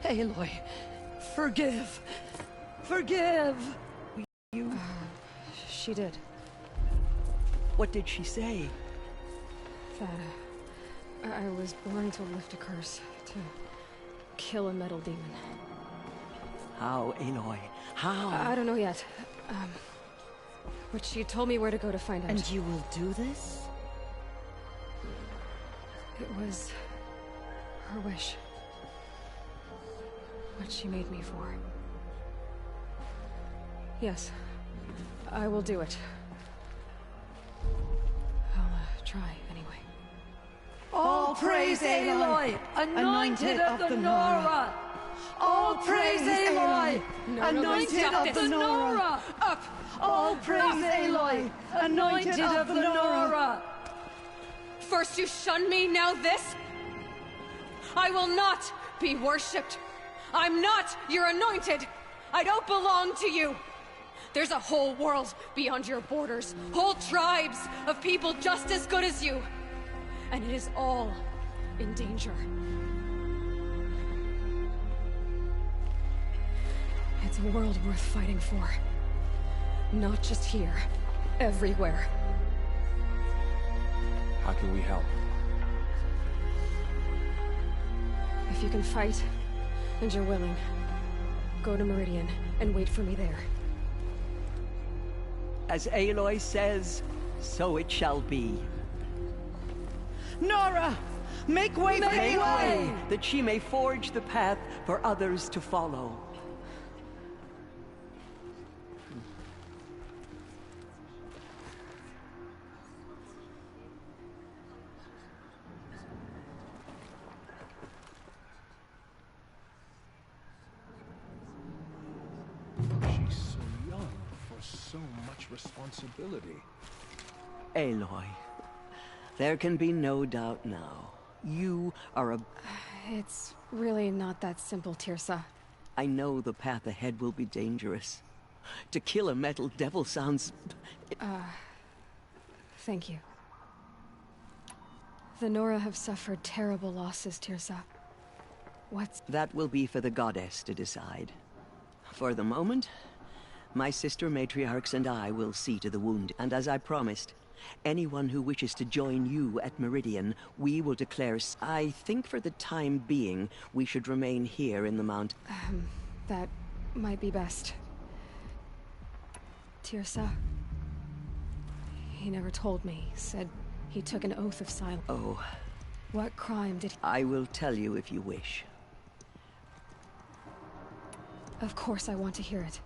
Aloy, forgive. Forgive! You... She did. What did she say? That I was born to lift a curse, to kill a metal demon. How, Aloy? How? I don't know yet. But she told me where to go to find out. And you will do this? It was her wish. What she made me for. Yes, I will do it. I'll try anyway. All praise Aloy, anointed of the Nora! All praise Aloy, anointed of the Nora! Up! All praise Aloy, anointed of the Nora! First you shun me, now this? I will not be worshipped. I'm not your anointed. I don't belong to you. There's a whole world beyond your borders. Whole tribes of people just as good as you. And it is all in danger. It's a world worth fighting for. Not just here. Everywhere. How can we help? If you can fight, and you're willing, go to Meridian and wait for me there. As Aloy says, so it shall be. Nora! Make way for Aloy! That she may forge the path for others to follow. She's so young for so much responsibility. Aloy, there can be no doubt now. You are a... It's really not that simple, Teersa. I know the path ahead will be dangerous. To kill a metal devil sounds... Thank you. The Nora have suffered terrible losses, Teersa. What's... That will be for the goddess to decide. For the moment, my sister matriarchs and I will see to the wound, and as I promised, anyone who wishes to join you at Meridian, we will declare... I think for the time being, we should remain here in the mount... that might be best. Teersa... He never told me. Said he took an oath of silence. Oh. What crime did he... I will tell you if you wish. Of course I want to hear it.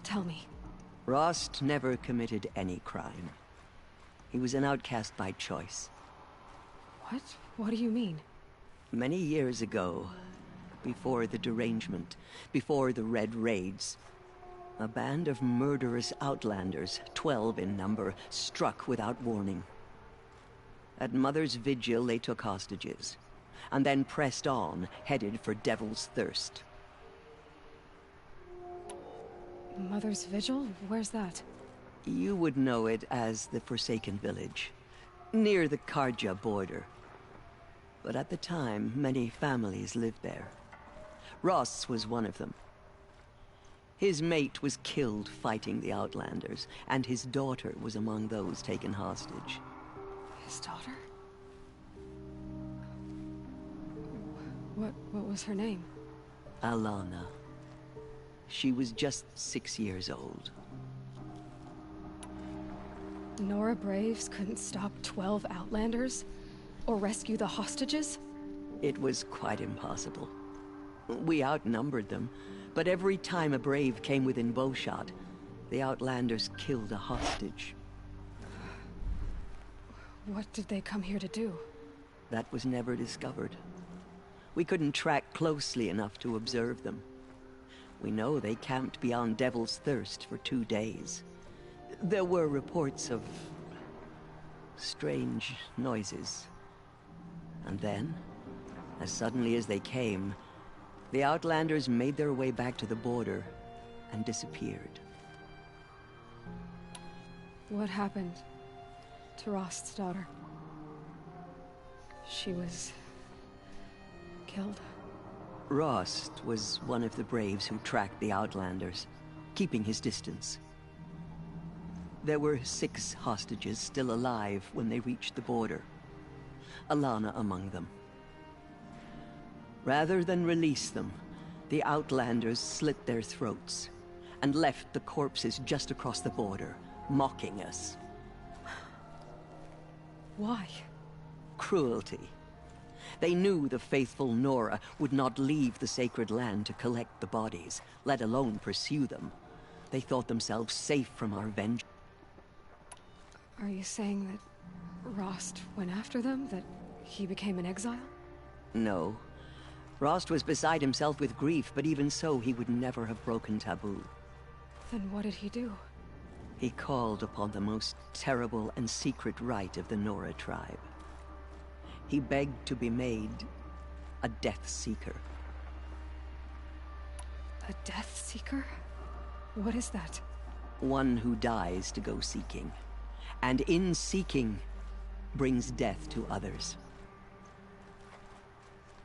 Tell me. Rost never committed any crime. He was an outcast by choice. What? What do you mean? Many years ago, before the derangement, before the Red Raids, a band of murderous outlanders, 12 in number, struck without warning. At Mother's Vigil, they took hostages, and then pressed on, headed for Devil's Thirst. Mother's Vigil? Where's that? You would know it as the Forsaken Village, near the Carja border. But at the time, many families lived there. Ross was one of them. His mate was killed fighting the Outlanders, and his daughter was among those taken hostage. His daughter? What was her name? Alana. She was just 6 years old. Nora Braves couldn't stop 12 Outlanders? Or rescue the hostages? It was quite impossible. We outnumbered them, but every time a Brave came within bowshot, the Outlanders killed a hostage. What did they come here to do? That was never discovered. We couldn't track closely enough to observe them. We know they camped beyond Devil's Thirst for 2 days. There were reports of strange noises. And then, as suddenly as they came, the Outlanders made their way back to the border and disappeared. What happened to Rost's daughter? She was... killed? Rost was one of the Braves who tracked the Outlanders, keeping his distance. There were 6 hostages still alive when they reached the border. Alana among them. Rather than release them, the Outlanders slit their throats and left the corpses just across the border, mocking us. Why? Cruelty. They knew the faithful Nora would not leave the sacred land to collect the bodies, let alone pursue them. They thought themselves safe from our vengeance. Are you saying that Rost went after them? That he became an exile? No. Rost was beside himself with grief, but even so, he would never have broken taboo. Then what did he do? He called upon the most terrible and secret rite of the Nora tribe. He begged to be made a Death Seeker. A Death Seeker? What is that? One who dies to go seeking, and in seeking, brings death to others.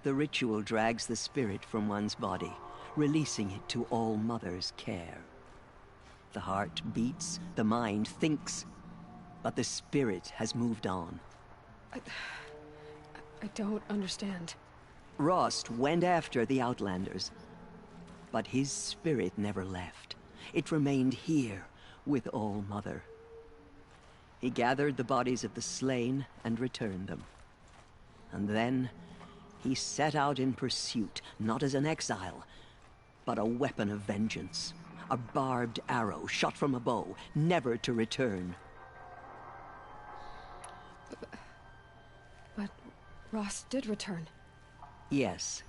The ritual drags the spirit from one's body, releasing it to All Mother's care. The heart beats, the mind thinks, But the spirit has moved on. I don't understand. Rost went after the Outlanders, but his spirit never left. It remained here with All-Mother. He gathered the bodies of the slain and returned them. And then he set out in pursuit, not as an exile, but a weapon of vengeance. A barbed arrow shot from a bow, never to return. But Rost did return. Yes.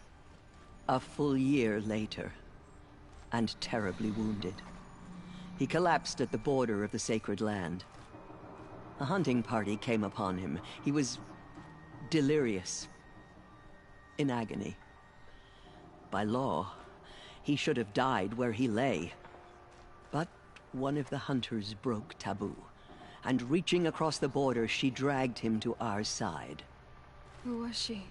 A full year later. And terribly wounded. He collapsed at the border of the Sacred Land. A hunting party came upon him. He was delirious. In agony. By law, he should have died where he lay. But one of the hunters broke taboo, and reaching across the border, she dragged him to our side. Who was she?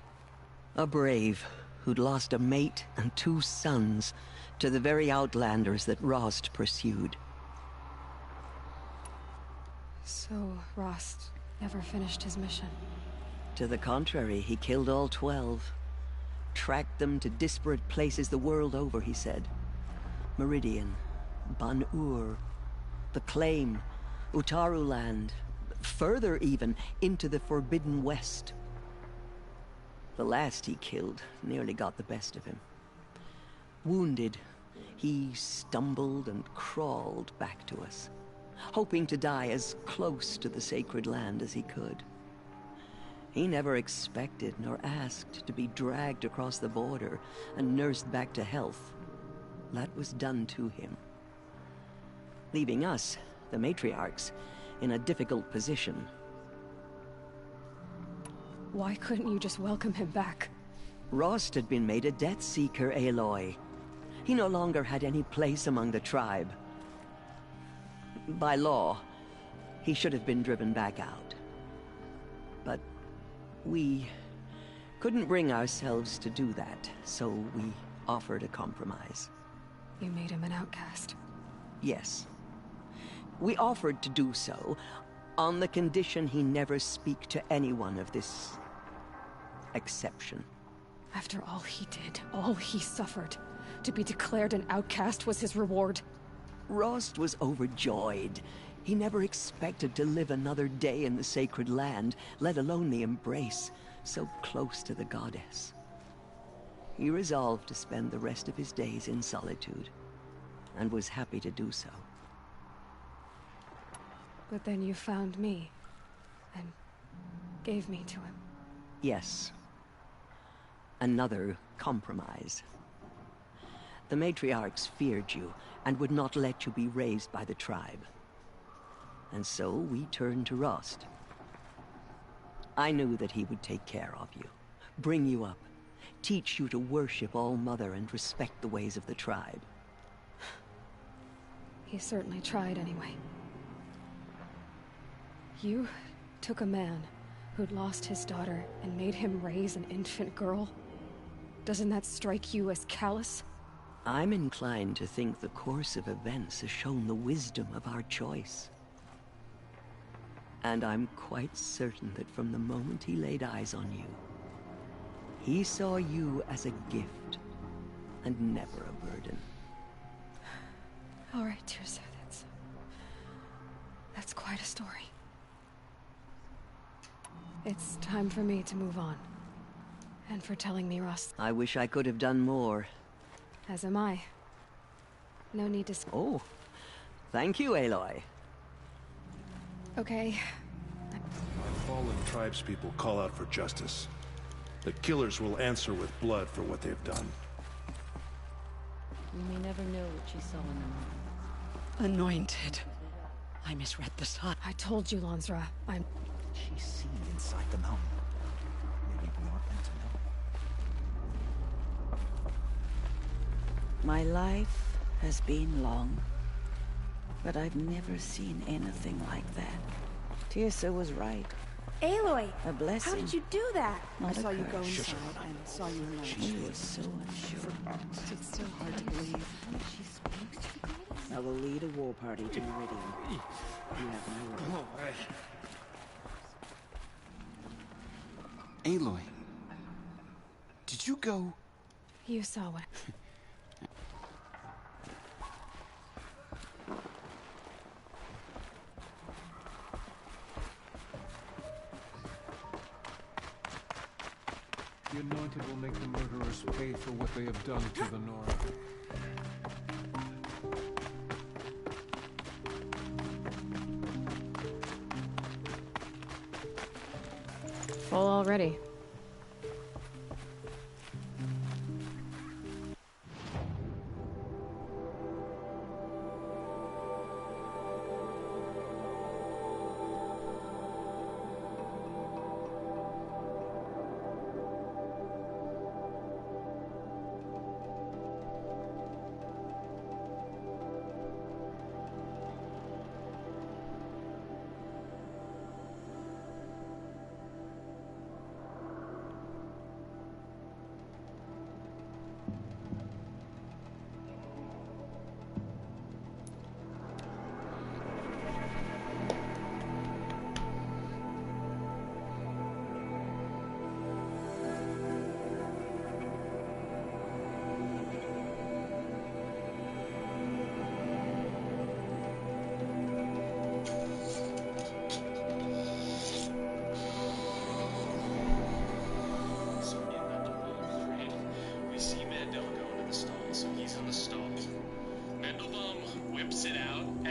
A brave who'd lost a mate and 2 sons to the very Outlanders that Rost pursued. So Rost never finished his mission? To the contrary, he killed all 12. Tracked them to disparate places the world over, he said. Meridian, Ban-Ur, the Claim, Utaru Land, further even, into the Forbidden West. The last he killed nearly got the best of him. Wounded, he stumbled and crawled back to us, hoping to die as close to the Sacred Land as he could. He never expected nor asked to be dragged across the border and nursed back to health. That was done to him. Leaving us, the matriarchs, in a difficult position. Why couldn't you just welcome him back? Rost had been made a Death Seeker, Aloy. He no longer had any place among the tribe. By law, he should have been driven back out. But we couldn't bring ourselves to do that, so we offered a compromise. You made him an outcast? Yes. We offered to do so on the condition he never speak to anyone of this exception. After all he did, all he suffered, to be declared an outcast was his reward. Rost was overjoyed. He never expected to live another day in the Sacred Land, let alone the embrace, so close to the goddess. He resolved to spend the rest of his days in solitude, and was happy to do so. But then you found me, and gave me to him. Yes. Another compromise. The matriarchs feared you, and would not let you be raised by the tribe. And so we turned to Rost. I knew that he would take care of you, bring you up, teach you to worship All-Mother and respect the ways of the tribe. He certainly tried anyway. You took a man who'd lost his daughter and made him raise an infant girl? Doesn't that strike you as callous? I'm inclined to think the course of events has shown the wisdom of our choice. And I'm quite certain that from the moment he laid eyes on you, he saw you as a gift, and never a burden. All right, Teersa, that's quite a story. It's time for me to move on. And for telling me, Rost. I wish I could have done more. As am I. No need to... Oh, thank you, Aloy. Okay. My fallen tribespeople call out for justice. The killers will answer with blood for what they've done. We may never know what she saw in the moon. Anointed. I misread the sign. I told you, Lansra. She's seen inside the mountain. Maybe we aren't meant to know. My life has been long, but I've never seen anything like that. Teersa was right. Aloy! A blessing. How did you do that? Not I saw a you go curse. inside and saw you alone. She was so unsure. It's still hard to believe. I will lead a war party to Meridian. You have my word. Aloy, did you go? You saw it. The Anointed will make the murderers pay for what they have done to the Nora. Full already.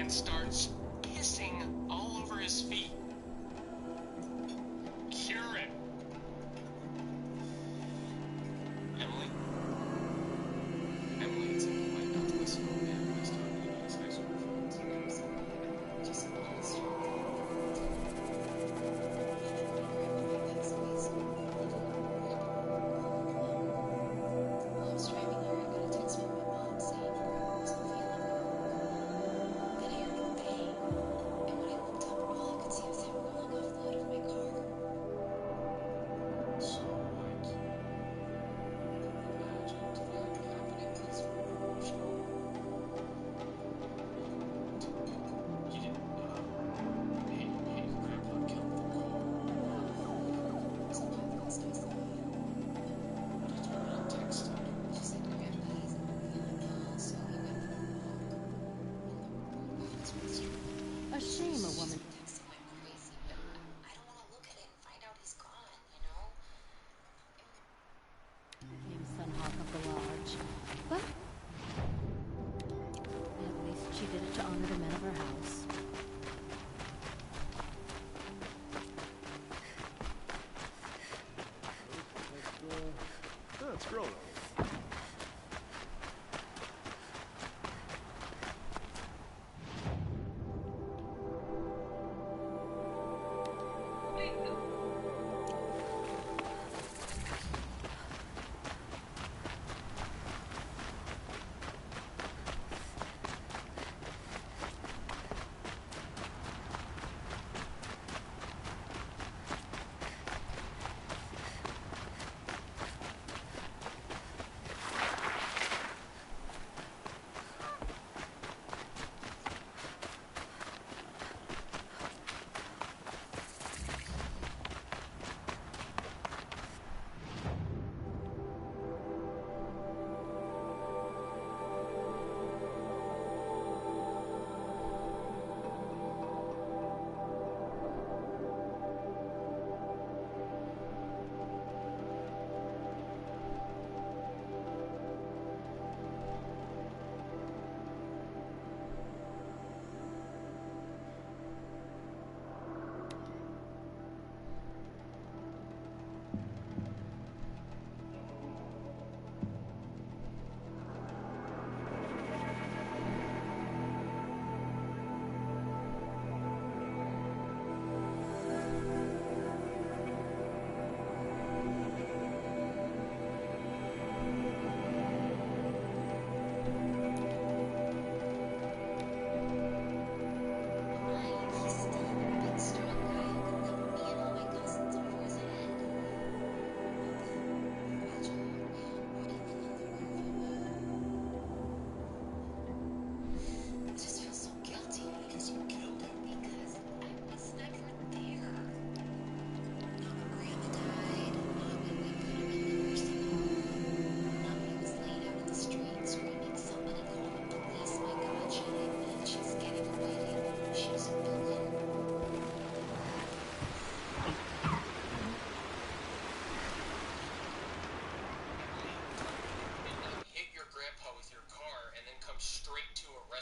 Starts pissing all over his feet. Cure it. Emily? Emily, it's impolite not to listen to a man who has talked about his high school friends. Just A shame a woman. Named Sunhawk of the Lodge. But at least she did it to honor the men of her house. That's grown.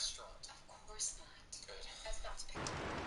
restaurant. Of course not. Good. That's not to pick.